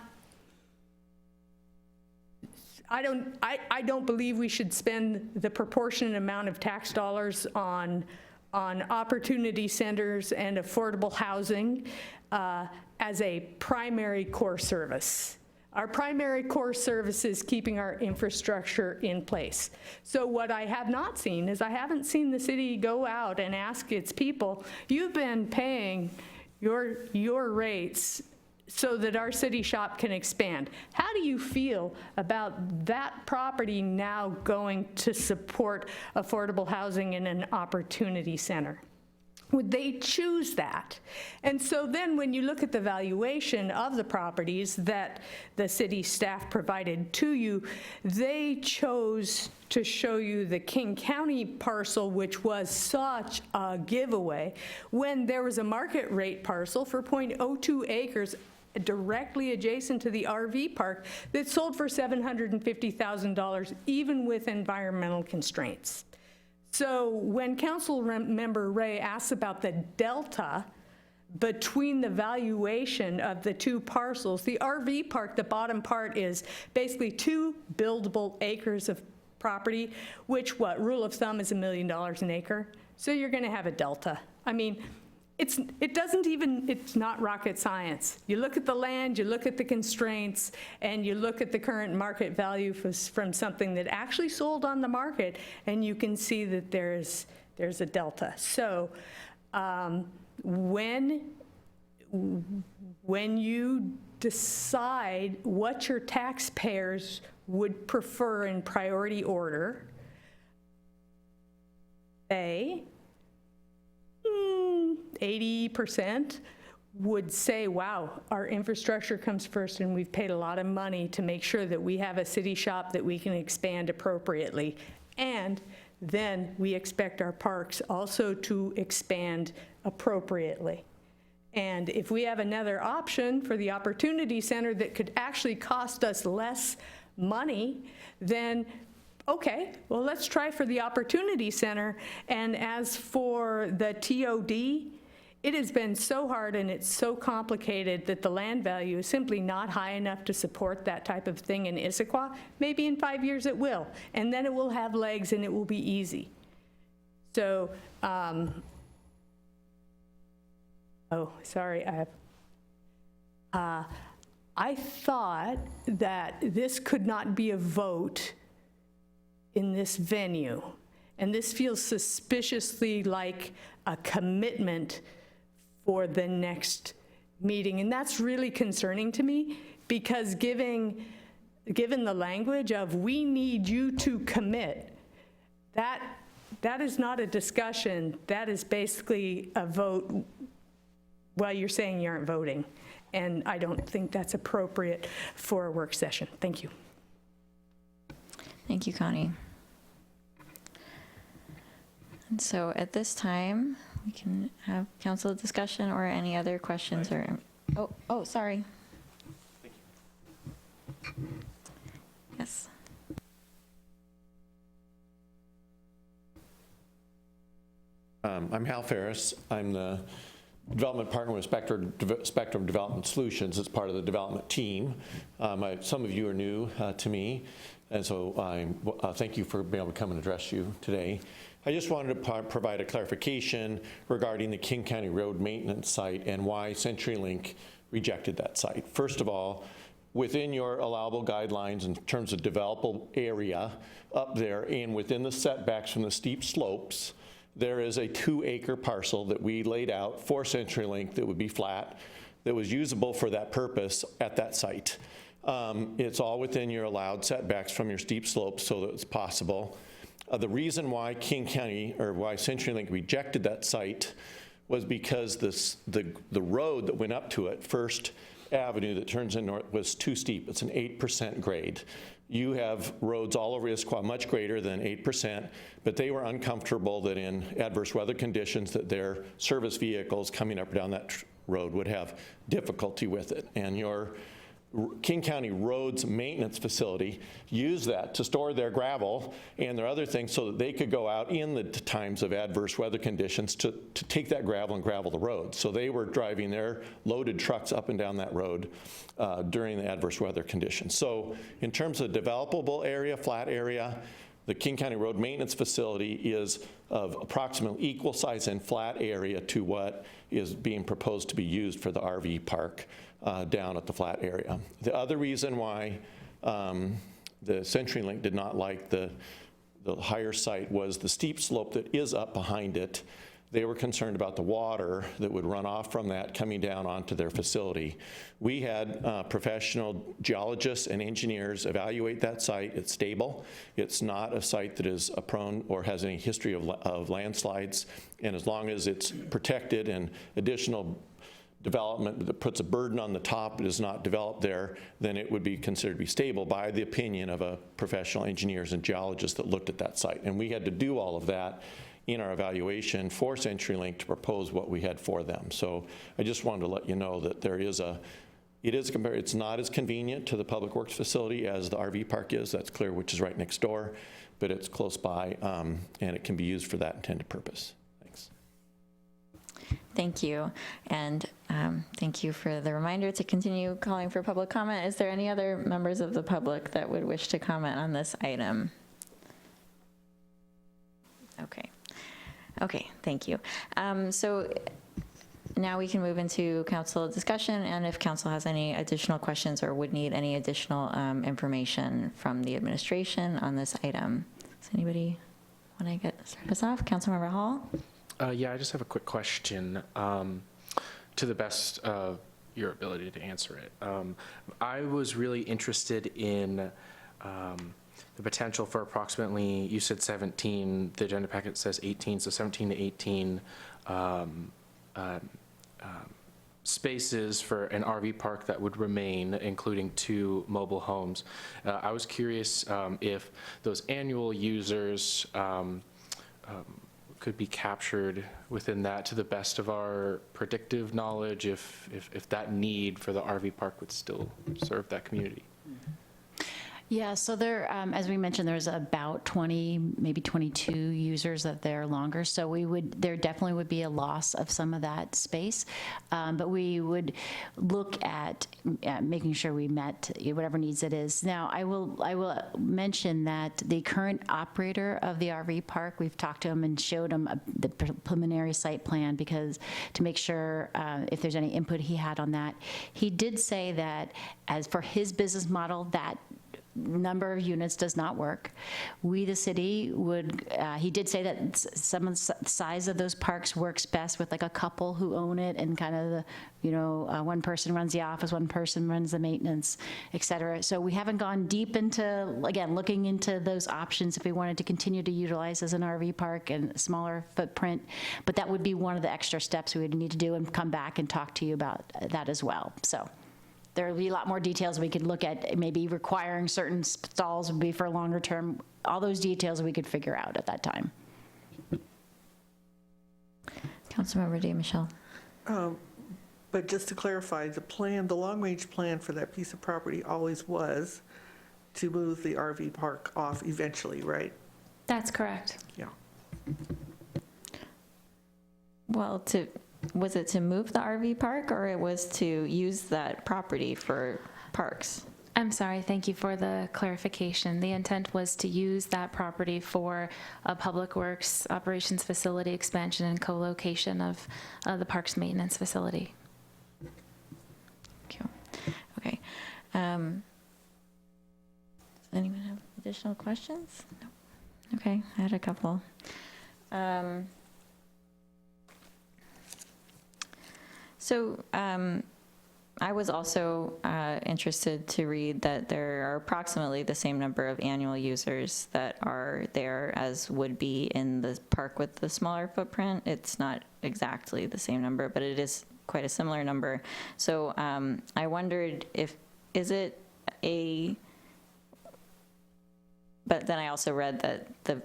I don't believe we should spend the proportionate amount of tax dollars on opportunity centers and affordable housing as a primary core service. Our primary core service is keeping our infrastructure in place. So what I have not seen is I haven't seen the city go out and ask its people, you've been paying your rates so that our city shop can expand. How do you feel about that property now going to support affordable housing in an opportunity center? Would they choose that? And so then when you look at the valuation of the properties that the city staff provided to you, they chose to show you the King County parcel, which was such a giveaway, when there was a market rate parcel for 0.02 acres directly adjacent to the RV park that sold for $750,000, even with environmental constraints. So when Council Member Ray asks about the delta between the valuation of the two parcels, the RV park, the bottom part, is basically 2 buildable acres of property, which, rule of thumb is $1 million an acre. So you're going to have a delta. I mean, it's not rocket science. You look at the land, you look at the constraints, and you look at the current market value from something that actually sold on the market, and you can see that there's a delta. So when you decide what your taxpayers would prefer in priority order, they 80% would say, wow, our infrastructure comes first and we've paid a lot of money to make sure that we have a city shop that we can expand appropriately. And then we expect our parks also to expand appropriately. And if we have another option for the Opportunity Center that could actually cost us less money, then okay, well, let's try for the Opportunity Center. And as for the TOD, it has been so hard and it's so complicated that the land value is simply not high enough to support that type of thing in Issaquah. Maybe in 5 years it will, and then it will have legs and it will be easy. So, oh, sorry, I thought that this could not be a vote in this venue, and this feels suspiciously like a commitment for the next meeting, and that's really concerning to me, because given the language of we need you to commit, that is not a discussion, that is basically a vote. Well, you're saying you aren't voting, and I don't think that's appropriate for a work session. Thank you. Thank you, Connie. And so at this time, we can have council discussion or any other questions or, oh, sorry. Yes. I'm Hal Ferris. I'm the development partner with Spectrum Development Solutions as part of the development team. Some of you are new to me, and so thank you for being able to come and address you today. I just wanted to provide a clarification regarding the King County Road maintenance site and why CenturyLink rejected that site. First of all, within your allowable guidelines in terms of developable area up there and within the setbacks from the steep slopes, there is a 2-acre parcel that we laid out for CenturyLink that would be flat, that was usable for that purpose at that site. It's all within your allowed setbacks from your steep slopes so that it's possible. The reason why King County, or why CenturyLink rejected that site was because the road that went up to it first avenue that turns in north was too steep. It's an 8% grade. You have roads all over Issaquah much greater than 8%, but they were uncomfortable that in adverse weather conditions that their service vehicles coming up or down that road would have difficulty with it. And your King County Roads Maintenance Facility used that to store their gravel and their other things so that they could go out in the times of adverse weather conditions to take that gravel and gravel the road. So they were driving their loaded trucks up and down that road during the adverse weather conditions. So in terms of developable area, flat area, the King County Road Maintenance Facility is of approximately equal size and flat area to what is being proposed to be used for the RV park down at the flat area. The other reason why the CenturyLink did not like the higher site was the steep slope that is up behind it. They were concerned about the water that would run off from that coming down onto their facility. We had professional geologists and engineers evaluate that site. It's stable. It's not a site that is prone or has any history of landslides. And as long as it's protected and additional development that puts a burden on the top that is not developed there, then it would be considered to be stable by the opinion of a professional engineers and geologists that looked at that site. And we had to do all of that in our evaluation for CenturyLink to propose what we had for them. So I just wanted to let you know that it's not as convenient to the Public Works facility as the RV park is. That's clear, which is right next door, but it's close by, and it can be used for that intended purpose. Thanks. Thank you. And thank you for the reminder to continue calling for public comment. Is there any other members of the public that would wish to comment on this item? Okay, thank you. So now we can move into council discussion, and if council has any additional questions or would need any additional information from the administration on this item. Does anybody want to start us off? Councilmember Hall? Yeah, I just have a quick question to the best of your ability to answer it. I was really interested in the potential for approximately, you said 17, the agenda packet says 18, so 17 to 18 spaces for an RV park that would remain, including 2 mobile homes. I was curious if those annual users could be captured within that to the best of our predictive knowledge, if that need for the RV park would still serve that community. Yeah, so there, as we mentioned, there's about 20, maybe 22 users that they're longer. So there definitely would be a loss of some of that space, but we would look at making sure we met whatever needs it is. Now, I will mention that the current operator of the RV park, we've talked to him and showed him the preliminary site plan because to make sure if there's any input he had on that. He did say that as for his business model, that number of units does not work. We, the city, he did say that some of the size of those parks works best with like a couple who own it and kind of one person runs the office, one person runs the maintenance, et cetera. So we haven't gone deep into, again, looking into those options if we wanted to continue to utilize as an RV park and a smaller footprint. But that would be one of the extra steps we would need to do and come back and talk to you about that as well. So there will be a lot more details we could look at, maybe requiring certain stalls would be for longer term. All those details we could figure out at that time. Councilmember DeMichelle. But just to clarify, the long-range plan for that piece of property always was to move the RV park off eventually, right? That's correct. Yeah. Well, was it to move the RV park or it was to use that property for parks? I'm sorry, thank you for the clarification. The intent was to use that property for a public works operations facility expansion and co-location of the park's maintenance facility. Thank you. Okay. Does anyone have additional questions? No. Okay, I had a couple. So I was also interested to read that there are approximately the same number of annual users that are there as would be in the park with the smaller footprint. It's not exactly the same number, but it is quite a similar number. So I wondered but then I also read that the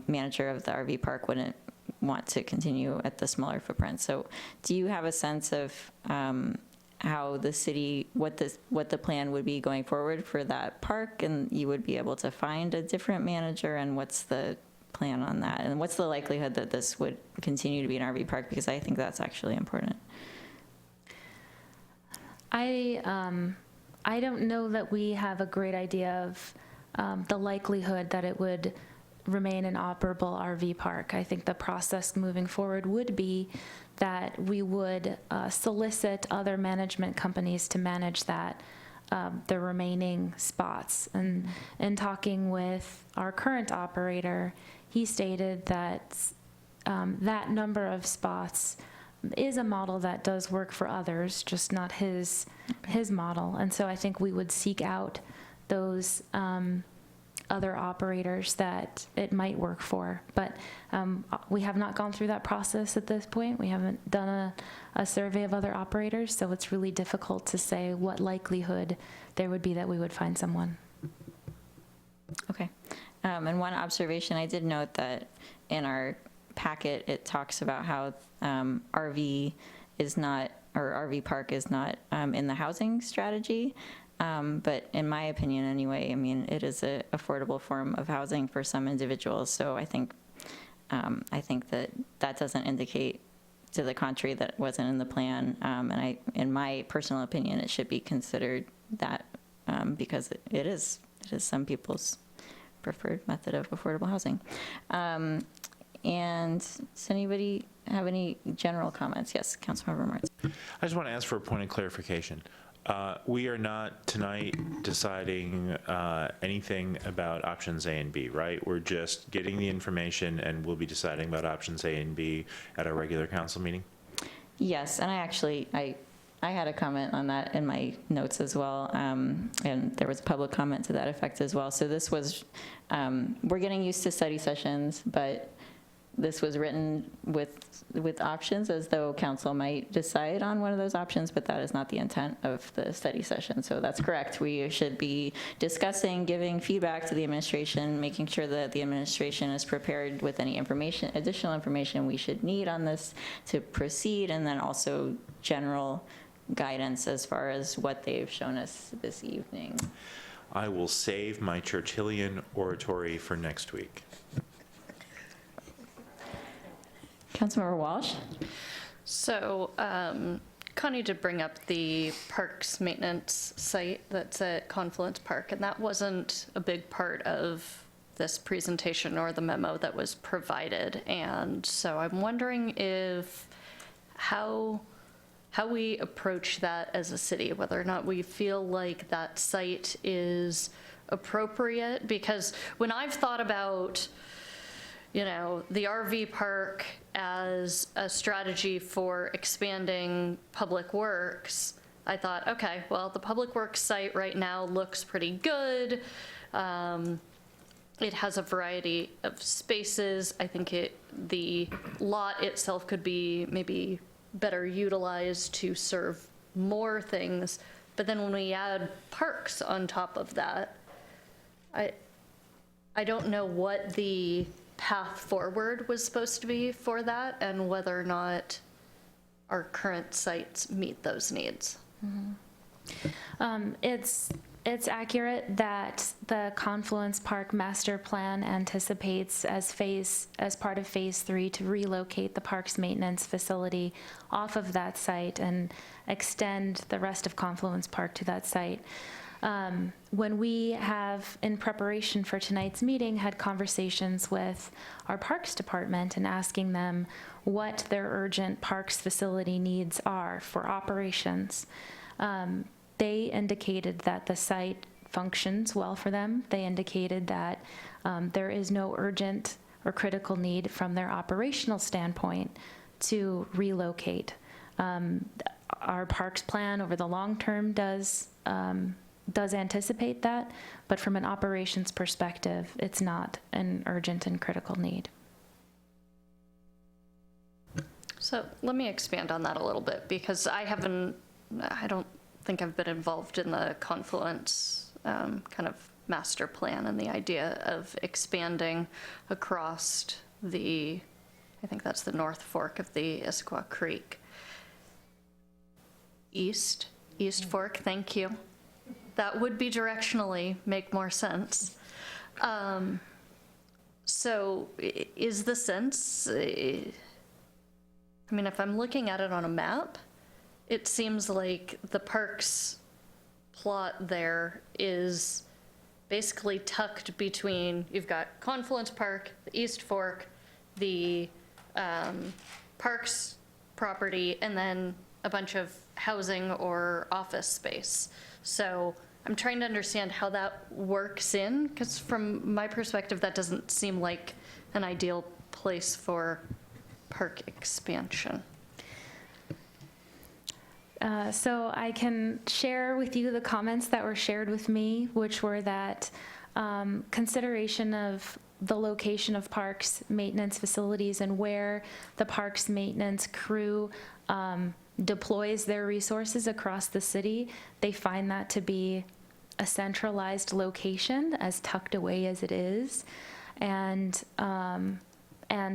manager of the RV park wouldn't want to continue at the smaller footprint. So do you have a sense of how the city, what the plan would be going forward for that park, and you would be able to find a different manager, and what's the plan on that? And what's the likelihood that this would continue to be an RV park? Because I think that's actually important. I don't know that we have a great idea of the likelihood that it would remain an operable RV park. I think the process moving forward would be that we would solicit other management companies to manage that, the remaining spots. And in talking with our current operator, he stated that that number of spots is a model that does work for others, just not his model. And so I think we would seek out those other operators that it might work for. But we have not gone through that process at this point. We haven't done a survey of other operators, so it's really difficult to say what likelihood there would be that we would find someone. Okay. And one observation, I did note that in our packet, it talks about how RV park is not in the housing strategy. But in my opinion, anyway, I mean, it is an affordable form of housing for some individuals. So I think that doesn't indicate to the contrary that it wasn't in the plan. And in my personal opinion, it should be considered that because it is some people's preferred method of affordable housing. And does anybody have any general comments? Yes, Councilmember Martz. I just want to ask for a point of clarification. We are not tonight deciding anything about options A and B, right? We're just getting the information, and we'll be deciding about options A and B at our regular council meeting? Yes, and I had a comment on that in my notes as well, and there was a public comment to that effect as well. So this was, we're getting used to study sessions, but this was written with options as though council might decide on one of those options, but that is not the intent of the study session. So that's correct. We should be discussing, giving feedback to the administration, making sure that the administration is prepared with any information, additional information we should need on this to proceed, and then also general guidance as far as what they've shown us this evening. I will save my Churchillian oratory for next week. Councilmember Walsh? So Connie did bring up the parks maintenance site that's at Confluence Park, and that wasn't a big part of this presentation or the memo that was provided. And so I'm wondering if how we approach that as a city, whether or not we feel like that site is appropriate. Because when I've thought about, you know, the RV park as a strategy for expanding public works, I thought, okay, well, the public works site right now looks pretty good. It has a variety of spaces. I think the lot itself could be maybe better utilized to serve more things. But then when we add parks on top of that, I don't know what the path forward was supposed to be for that, and whether or not our current sites meet those needs. Mm-hmm. It's accurate that the Confluence Park Master Plan anticipates as part of Phase 3 to relocate the park's maintenance facility off of that site and extend the rest of Confluence Park to that site. When we have, in preparation for tonight's meeting, had conversations with our Parks Department and asking them what their urgent parks facility needs are for operations, they indicated that the site functions well for them. They indicated that there is no urgent or critical need from their operational standpoint to relocate. Our parks plan over the long term does anticipate that, but from an operations perspective, it's not an urgent and critical need. So let me expand on that a little bit, because I don't think I've been involved in the Confluence kind of master plan and the idea of expanding across I think that's the North Fork of the Issaquah Creek. East Fork, thank you. That would be directionally make more sense. So is the sense, I mean, if I'm looking at it on a map, it seems like the parks plot there is basically tucked between, you've got Confluence Park, the East Fork, the parks property, and then a bunch of housing or office space. So I'm trying to understand how that works in, because from my perspective, that doesn't seem like an ideal place for park expansion. So I can share with you the comments that were shared with me, which were that consideration of the location of parks maintenance facilities and where the parks maintenance crew deploys their resources across the city. They find that to be a centralized location, as tucked away as it is, and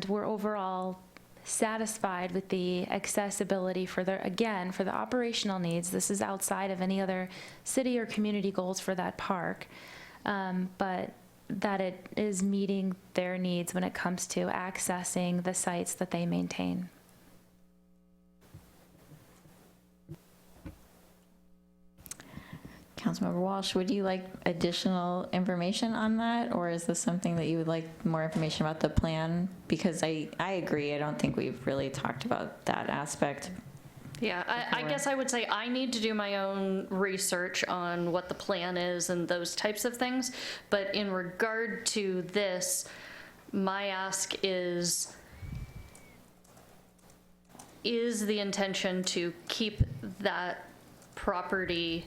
we're overall satisfied with the accessibility for the operational needs. This is outside of any other city or community goals for that park, but that it is meeting their needs when it comes to accessing the sites that they maintain. Councilmember Walsh, would you like additional information on that, or is this something that you would like more information about the plan? Because I agree, I don't think we've really talked about that aspect. Yeah, I guess I would say I need to do my own research on what the plan is and those types of things. But in regard to this, my ask is the intention to keep that property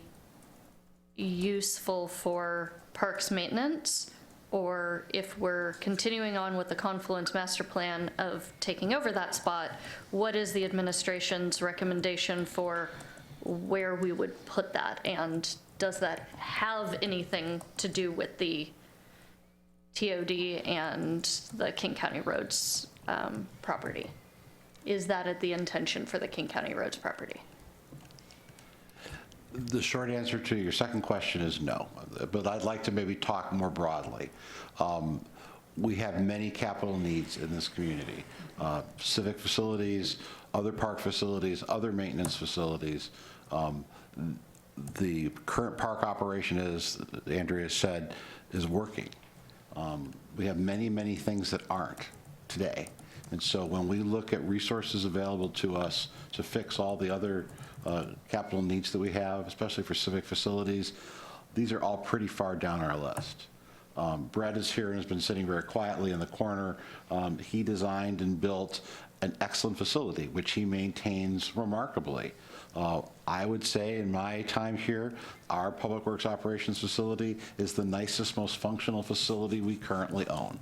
useful for parks maintenance? Or if we're continuing on with the Confluence master plan of taking over that spot, what is the administration's recommendation for where we would put that? And does that have anything to do with the TOD and the King County Roads property? Is that at the intention for the King County Roads property? The short answer to your second question is no, but I'd like to maybe talk more broadly. We have many capital needs in this community, civic facilities, other park facilities, other maintenance facilities. The current park operation, as Andrea said, is working. We have many, many things that aren't today. And so when we look at resources available to us to fix all the other capital needs that we have, especially for civic facilities, these are all pretty far down our list. Brett is here and has been sitting very quietly in the corner. He designed and built an excellent facility, which he maintains remarkably. I would say in my time here, our Public Works Operations facility is the nicest, most functional facility we currently own.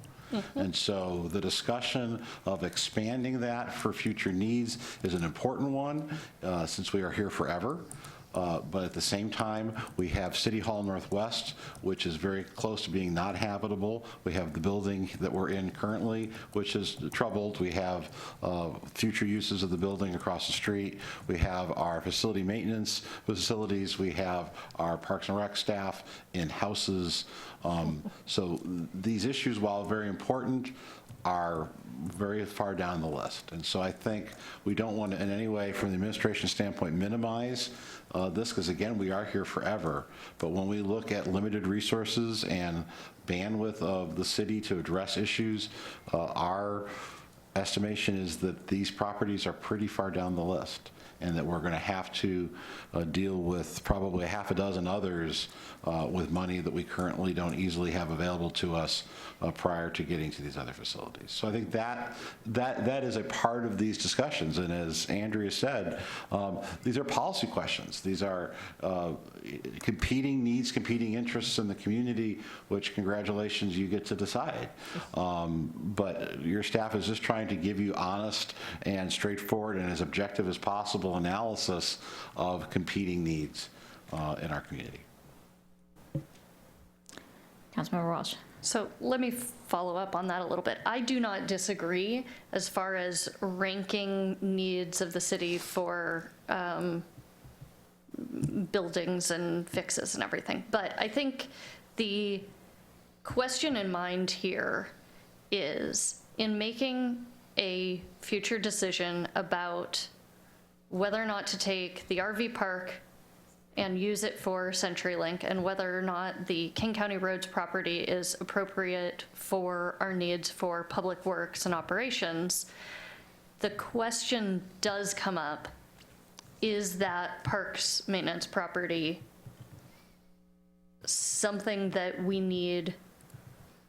And so the discussion of expanding that for future needs is an important one, since we are here forever. But at the same time, we have City Hall Northwest, which is very close to being not habitable. We have the building that we're in currently, which is troubled. We have future uses of the building across the street. We have our facility maintenance facilities. We have our Parks and Rec staff in houses. So these issues, while very important, are very far down the list. And so I think we don't want to in any way, from the administration standpoint, minimize this, because again, we are here forever. But when we look at limited resources and bandwidth of the city to address issues, our estimation is that these properties are pretty far down the list, and that we're going to have to deal with probably a half a dozen others with money that we currently don't easily have available to us prior to getting to these other facilities. So I think that is a part of these discussions. And as Andrea said, these are policy questions. These are competing needs, competing interests in the community, which, congratulations, you get to decide. But your staff is just trying trying to give you honest and straightforward and as objective as possible analysis of competing needs in our community. Councilmember Walsh. So let me follow up on that a little bit. I do not disagree as far as ranking needs of the city for buildings and fixes and everything. But I think the question in mind here is, in making a future decision about whether or not to take the RV park and use it for CenturyLink, and whether or not the King County Roads property is appropriate for our needs for public works and operations, the question does come up, is that parks maintenance property something that we need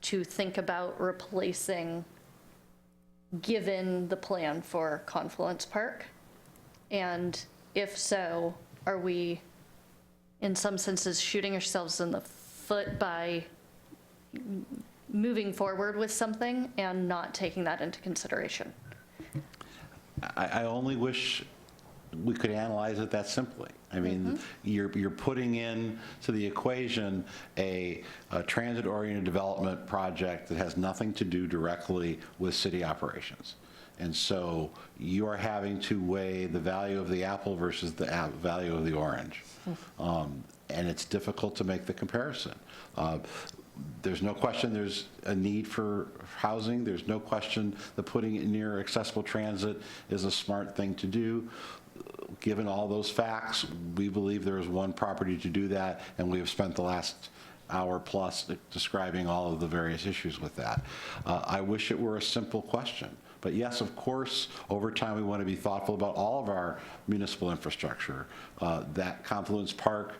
to think about replacing given the plan for Confluence Park? And if so, are we in some senses shooting ourselves in the foot by moving forward with something and not taking that into consideration? I only wish we could analyze it that simply. I mean, you're putting in to the equation a transit-oriented development project that has nothing to do directly with city operations. And so you are having to weigh the value of the apple versus the value of the orange. And it's difficult to make the comparison. There's no question there's a need for housing. There's no question that putting it near accessible transit is a smart thing to do. Given all those facts, we believe there is one property to do that, and we have spent the last hour plus describing all of the various issues with that. I wish it were a simple question. But yes, of course, over time we want to be thoughtful about all of our municipal infrastructure. That Confluence Park,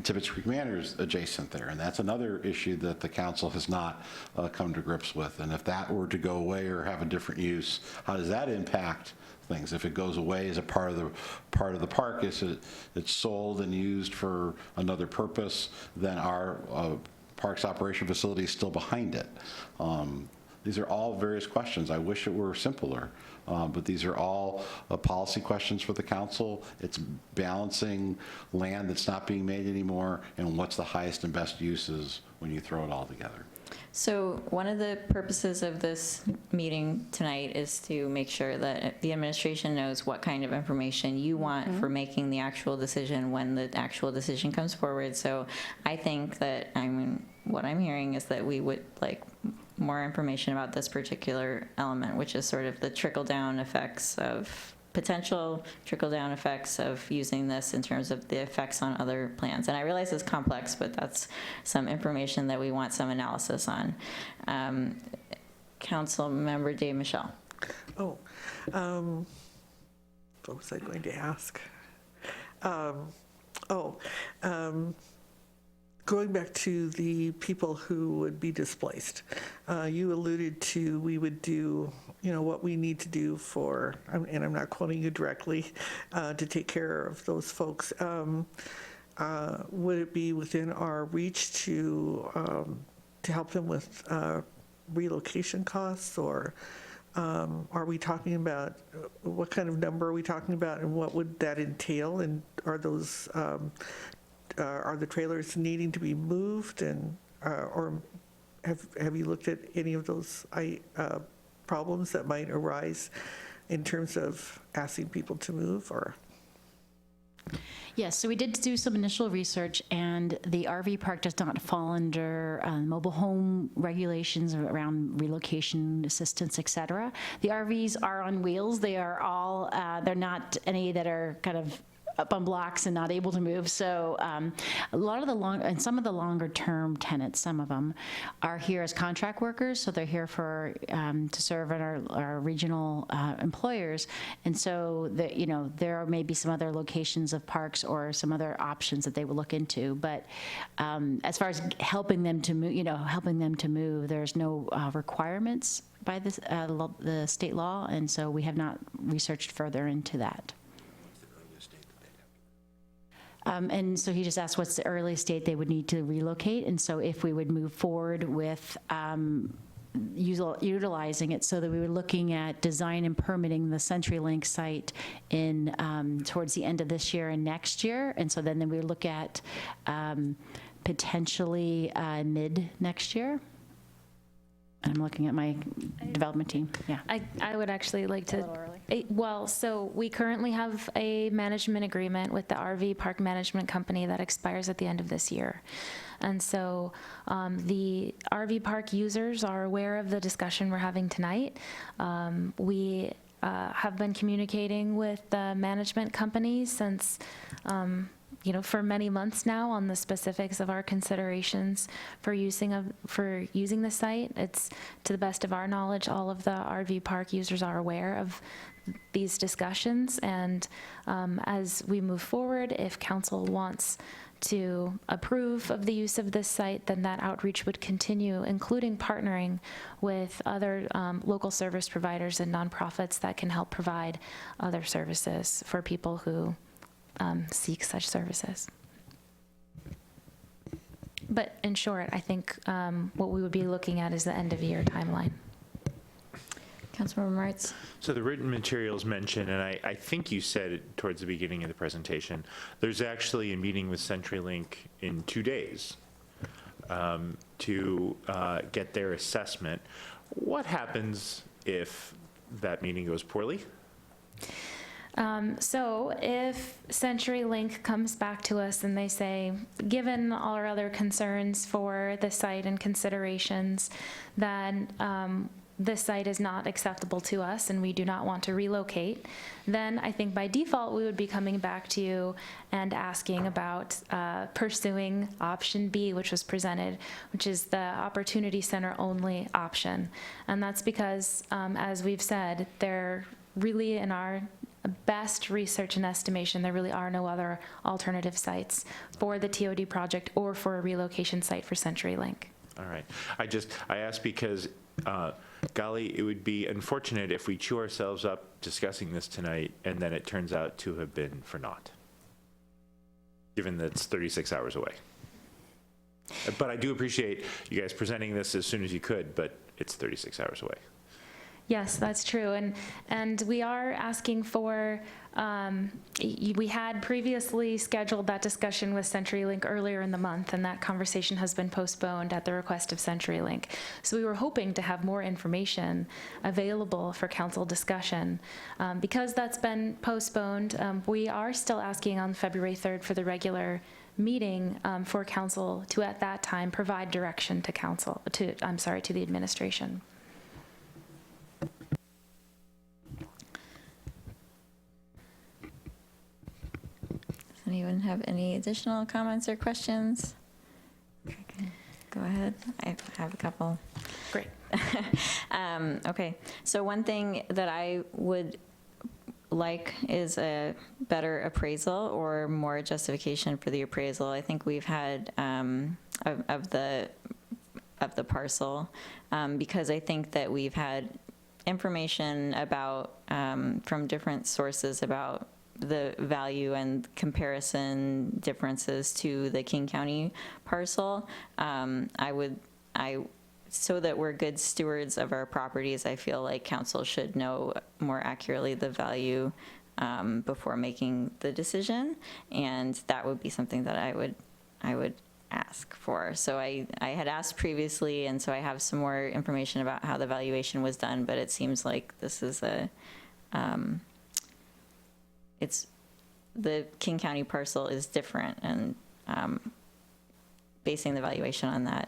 Tibbetts Creek Manor is adjacent there, and that's another issue that the council has not come to grips with. And if that were to go away or have a different use, how does that impact things? If it goes away as a part of the park, is it's sold and used for another purpose, then our parks operation facility is still behind it. These are all various questions. I wish it were simpler, but these are all policy questions for the council. It's balancing land that's not being made anymore and what's the highest and best uses when you throw it all together. So one of the purposes of this meeting tonight is to make sure that the administration knows what kind of information you want for making the actual decision when the actual decision comes forward. So I think that, what I'm hearing is that we would like more information about this particular element, which is sort of the trickle-down effects of potential trickle-down effects of using this in terms of the effects on other plans. And I realize it's complex, but that's some information that we want some analysis on. Councilmember Dave Michelle. What was I going to ask? Going back to the people who would be displaced, you alluded to we would do, what we need to do for, and I'm not quoting you directly, to take care of those folks. Would it be within our reach to help them with relocation costs, or are we talking about, what kind of number are we talking about, and what would that entail? And are those are the trailers needing to be moved, and or have you looked at any of those problems that might arise in terms of asking people to move? Or Yes, so we did do some initial research, and the RV park does not fall under mobile home regulations around relocation assistance, et cetera. The RVs are on wheels. They are all, they're not any that are kind of up on blocks and not able to move. So a lot of the some of the longer term tenants, some of them are here as contract workers. So they're here for, to serve in our regional employers. And so there may be some other locations of parks or some other options that they will look into. But as far as helping them to move, there's no requirements by the state law. And so we have not researched further into that. And so he just asked what's the earliest date they would need to relocate. And so if we would move forward with utilizing it so that we were looking at design and permitting the CenturyLink site in towards the end of this year and next year. And so then we look at potentially mid next year. I'm looking at my development team. Yeah. I would actually like to. Well, so we currently have a management agreement with the RV Park Management Company that expires at the end of this year. And so the RV park users are aware of the discussion we're having tonight. We have been communicating with the management company since, for many months now on the specifics of our considerations for using the site. It's, to the best of our knowledge, all of the RV park users are aware of these discussions. And as we move forward, if council wants to approve of the use of this site, then that outreach would continue, including partnering with other local service providers and nonprofits that can help provide other services for people who seek such services. But in short, I think what we would be looking at is the end of year timeline. Councilmember Martz? So the written materials mentioned, and I think you said it towards the beginning of the presentation, there's actually a meeting with CenturyLink in 2 days to get their assessment. What happens if that meeting goes poorly? So if CenturyLink comes back to us and they say, given all our other concerns for the site and considerations, then this site is not acceptable to us and we do not want to relocate, then I think by default we would be coming back to you and asking about pursuing option B, which was presented, which is the Opportunity Center only option. And that's because, as we've said, they're really, in our best research and estimation, there really are no other alternative sites for the TOD project or for a relocation site for CenturyLink. All right. I asked because, golly, it would be unfortunate if we chew ourselves up discussing this tonight and then it turns out to have been for naught, given that it's 36 hours away. But I do appreciate you guys presenting this as soon as you could, but it's 36 hours away. Yes, that's true. And we are asking for, we had previously scheduled that discussion with CenturyLink earlier in the month, and that conversation has been postponed at the request of CenturyLink. So we were hoping to have more information available for council discussion. Because that's been postponed, we are still asking on February 3rd for the regular meeting for council to, at that time, provide direction to council, to the administration. Anyone have any additional comments or questions? Okay, go ahead. I have a couple. Great. Okay, so one thing that I would like is a better appraisal or more justification for the appraisal. I think we've had of the parcel, because I think that we've had information about from different sources about the value and comparison differences to the King County parcel. So that we're good stewards of our properties, I feel like council should know more accurately the value before making the decision, and that would be something that I would ask for. So I had asked previously, and so I have some more information about how the valuation was done, but it seems like this is it's the King County parcel is different, and basing the valuation on that.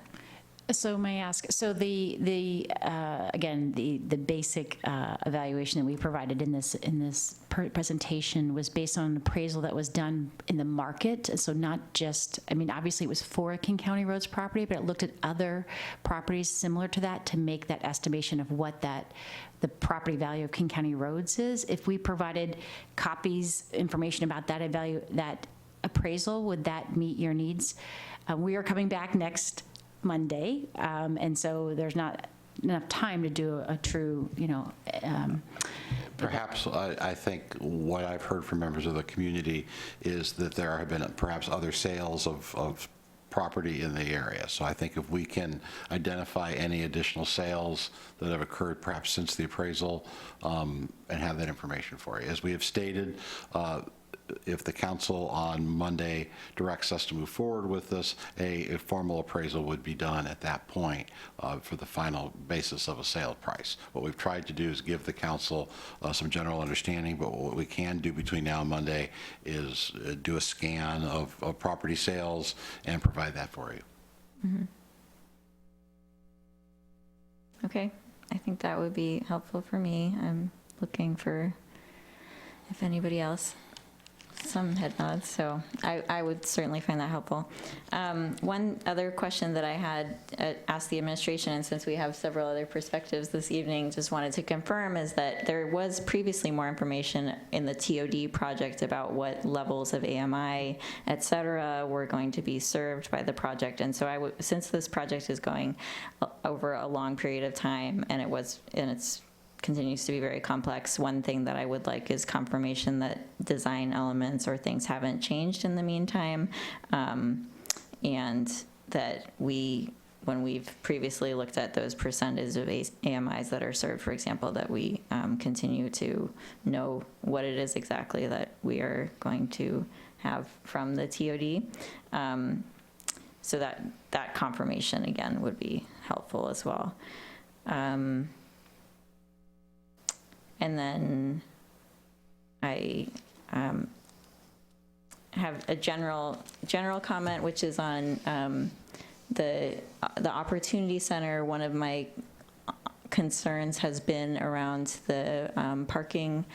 So may I ask, so again, the basic evaluation that we provided in this presentation was based on an appraisal that was done in the market. And so not just, I mean, obviously it was for a King County Roads property, but it looked at other properties similar to that to make that estimation of what the property value of King County Roads is. If we provided copies, information about that appraisal, would that meet your needs? We are coming back next Monday, and so there's not enough time to do a true, Perhaps, I think what I've heard from members of the community is that there have been perhaps other sales of property in the area. So I think if we can identify any additional sales that have occurred perhaps since the appraisal, and have that information for you. As we have stated, if the council on Monday directs us to move forward with this, a formal appraisal would be done at that point for the final basis of a sale price. What we've tried to do is give the council some general understanding, but what we can do between now and Monday is do a scan of property sales and provide that for you. Mm-hmm. Okay, I think that would be helpful for me. I'm looking for if anybody else. Some head nods, so I would certainly find that helpful. One other question that I had asked the administration, and since we have several other perspectives this evening, just wanted to confirm, is that there was previously more information in the TOD project about what levels of AMI, et cetera, were going to be served by the project. And so since this project is going over a long period of time, and it's continues to be very complex, one thing that I would like is confirmation that design elements or things haven't changed in the meantime, and that when we've previously looked at those percentages of AMIs that are served, for example, that we continue to know what it is exactly that we are going to have from the TOD. So that confirmation, again, would be helpful as well. And then I have a general comment, which is on the Opportunity Center. One of my concerns has been around the parking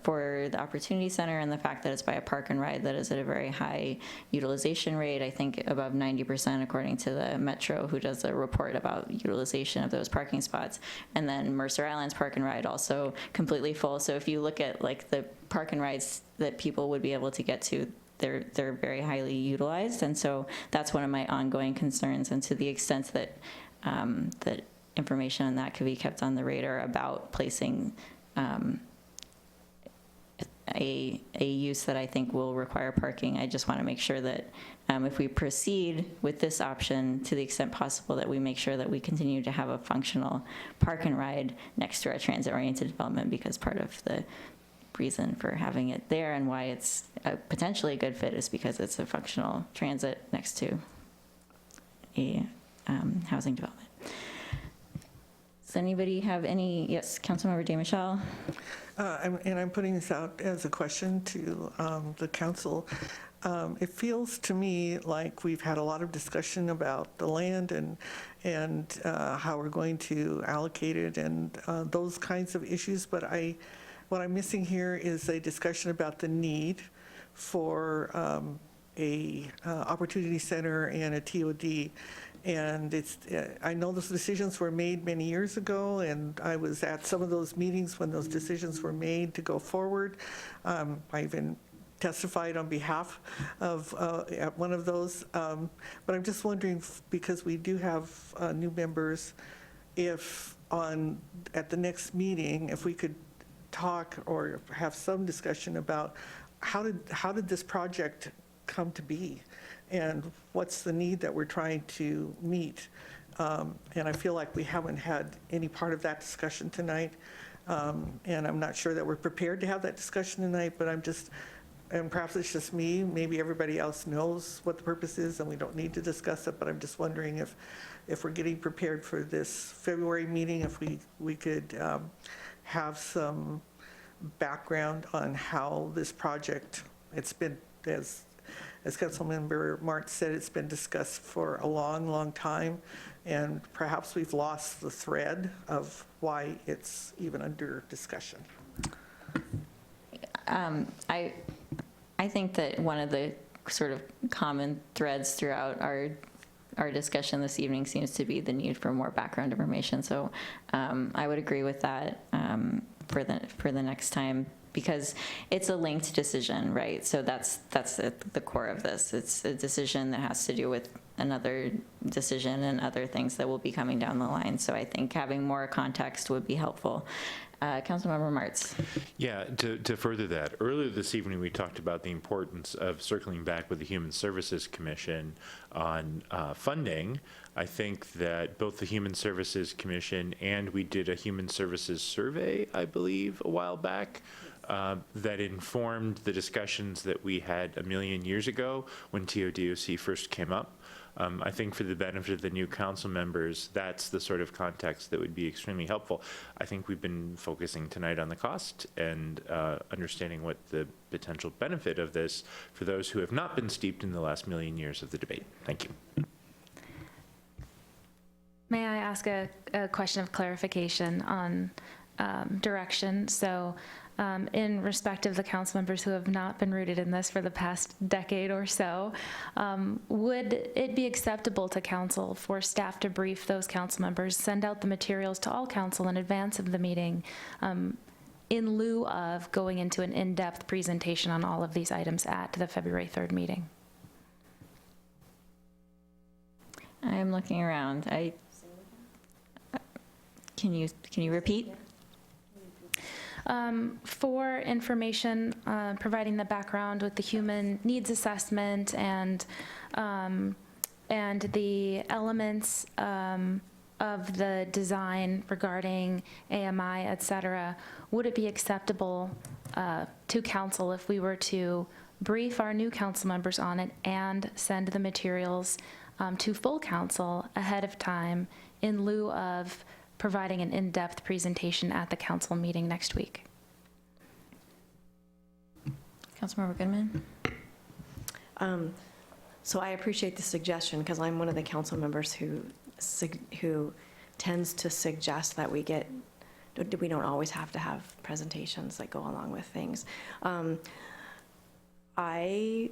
for the Opportunity Center and the fact that it's by a park and ride that is at a very high utilization rate, I think above 90% according to the Metro, who does a report about utilization of those parking spots. And then Mercer Island's park and ride also completely full. So if you look at like the park and rides that people would be able to get to, they're very highly utilized. And so that's one of my ongoing concerns. And to the extent that that information on that could be kept on the radar about placing a use that I think will require parking. I just want to make sure that if we proceed with this option, to the extent possible, that we make sure that we continue to have a functional park and ride next to our transit-oriented development, because part of the reason for having it there and why it's potentially a good fit is because it's a functional transit next to a housing development. Does anybody have any? Yes, Councilmember DeMichelle. I'm putting this out as a question to the council. It feels to me like we've had a lot of discussion about the land and how we're going to allocate it and those kinds of issues, but what I'm missing here is a discussion about the need for a opportunity center and a TOD. And I know those decisions were made many years ago, and I was at some of those meetings when those decisions were made to go forward. I even testified on behalf of at one of those. But I'm just wondering, because we do have new members, if at the next meeting, if we could talk or have some discussion about how did this project come to be? And what's the need that we're trying to meet? And I feel like we haven't had any part of that discussion tonight. And I'm not sure that we're prepared to have that discussion tonight, but and perhaps it's just me, maybe everybody else knows what the purpose is and we don't need to discuss it, but I'm just wondering if we're getting prepared for this February meeting, if we could have some background on how this project, it's been, as Councilmember Martz said, it's been discussed for a long, long time, and perhaps we've lost the thread of why it's even under discussion. I think that one of the sort of common threads throughout our discussion this evening seems to be the need for more background information. So I would agree with that for the next time, because it's a linked decision, right? So that's at the core of this. It's a decision that has to do with another decision and other things that will be coming down the line. So I think having more context would be helpful. Councilmember Martz. Yeah, to further that, earlier this evening, we talked about the importance of circling back with the Human Services Commission on funding. I think that both the Human Services Commission and we did a Human Services Survey, I believe, a while back, that informed the discussions that we had a million years ago when TODOC first came up. I think for the benefit of the new council members, that's the sort of context that would be extremely helpful. I think we've been focusing tonight on the cost and understanding what the potential benefit of this for those who have not been steeped in the last million years of the debate. Thank you. May I ask a question of clarification on direction? So in respect of the council members who have not been rooted in this for the past decade or so, would it be acceptable to council for staff to brief those council members, send out the materials to all council in advance of the meeting, in lieu of going into an in-depth presentation on all of these items at the February 3rd meeting? I'm looking around. Can you repeat? For information, providing the background with the human needs assessment and the elements of the design regarding AMI, et cetera, would it be acceptable to council if we were to brief our new council members on it and send the materials to full council ahead of time in lieu of providing an in-depth presentation at the council meeting next week? Councilmember Goodman? So I appreciate the suggestion because I'm one of the council members who tends to suggest that we don't always have to have presentations that go along with things. I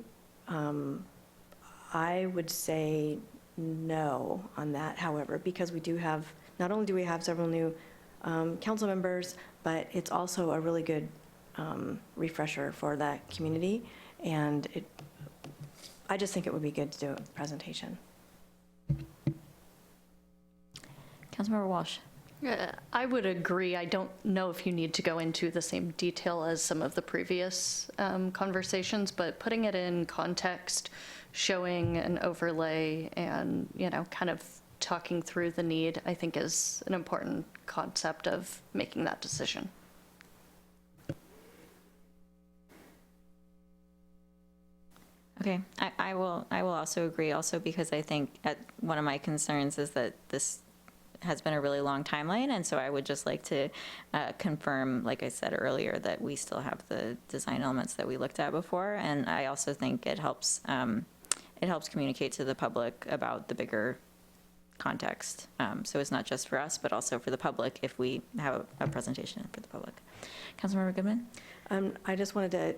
would say no on that, however, because we do have, not only do we have several new council members, but it's also a really good refresher for that community. And I just think it would be good to do a presentation. Councilmember Walsh. I would agree. I don't know if you need to go into the same detail as some of the previous conversations, but putting it in context, showing an overlay and, kind of talking through the need, I think is an important concept of making that decision. Okay, I will also agree also because I think one of my concerns is that this has been a really long timeline, and so I would just like to confirm, like I said earlier, that we still have the design elements that we looked at before, and I also think it helps communicate to the public about the bigger context. So it's not just for us, but also for the public if we have a presentation for the public. Councilmember Goodman? I just wanted to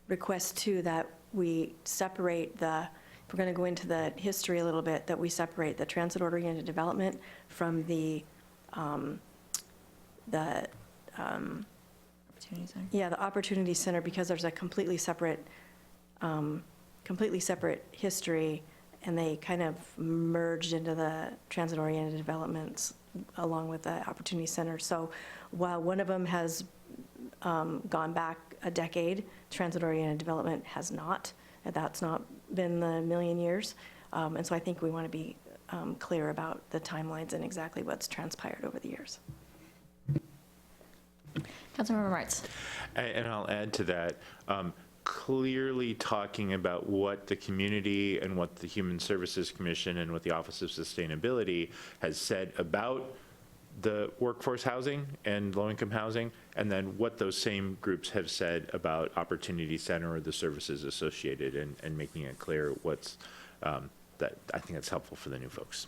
request too that we separate if we're going to go into the history a little bit, that we separate the transit-oriented development from the Opportunity Center? Yeah, the Opportunity Center, because there's a completely separate history, and they kind of merged into the transit-oriented developments along with the Opportunity Center. So while one of them has gone back a decade, transit-oriented development has not, and that's not been the million years. And so I think we want to be clear about the timelines and exactly what's transpired over the years. Councilmember Martz. And I'll add to that, clearly talking about what the community and what the Human Services Commission and what the Office of Sustainability has said about the workforce housing and low-income housing, and then what those same groups have said about Opportunity Center or the services associated, and making it clear what's, that I think that's helpful for the new folks.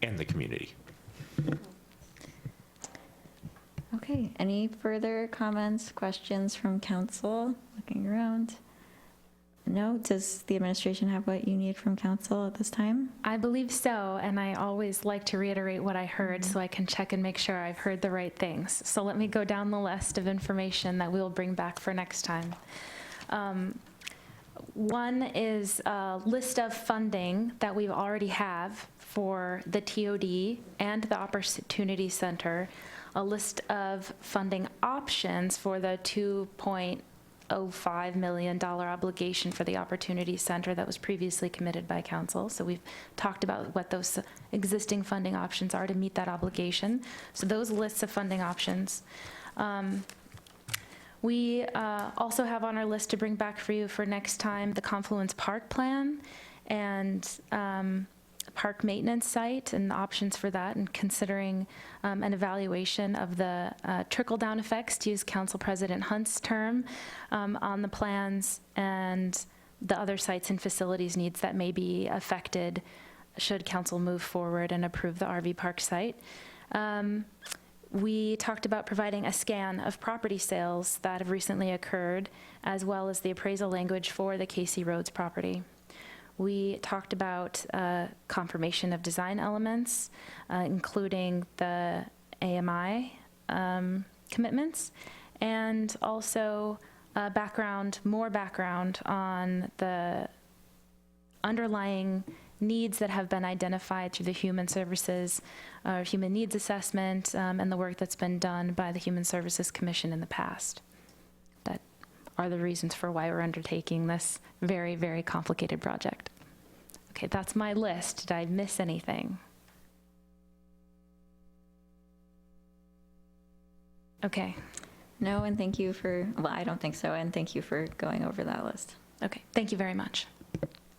And the community. Okay, any further comments, questions from council? Looking around. No? Does the administration have what you need from council at this time? I believe so, and I always like to reiterate what I heard so I can check and make sure I've heard the right things. So let me go down the list of information that we'll bring back for next time. One is a list of funding that we already have for the TOD and the Opportunity Center, a list of funding options for the $2.05 million obligation for the Opportunity Center that was previously committed by council. So we've talked about what those existing funding options are to meet that obligation. So those lists of funding options. We also have on our list to bring back for you for next time the Confluence Park Plan and park maintenance site and the options for that, and considering an evaluation of the trickle-down effects, to use Council President Hunt's term, on the plans and the other sites and facilities needs that may be affected should council move forward and approve the RV park site. We talked about providing a scan of property sales that have recently occurred, as well as the appraisal language for the Casey Roads property. We talked about confirmation of design elements, including the AMI commitments, and also more background on the underlying needs that have been identified through the Human Services Human Needs Assessment and the work that's been done by the Human Services Commission in the past. That are the reasons for why we're undertaking this very, very complicated project. Okay, that's my list. Did I miss anything? Okay. No, and thank you for, well, I don't think so, and thank you for going over that list. Okay, thank you very much.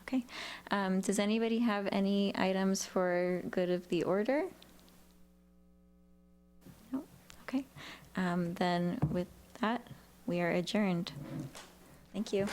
Okay. Does anybody have any items for good of the order? No? Okay. Then with that, we are adjourned. Thank you.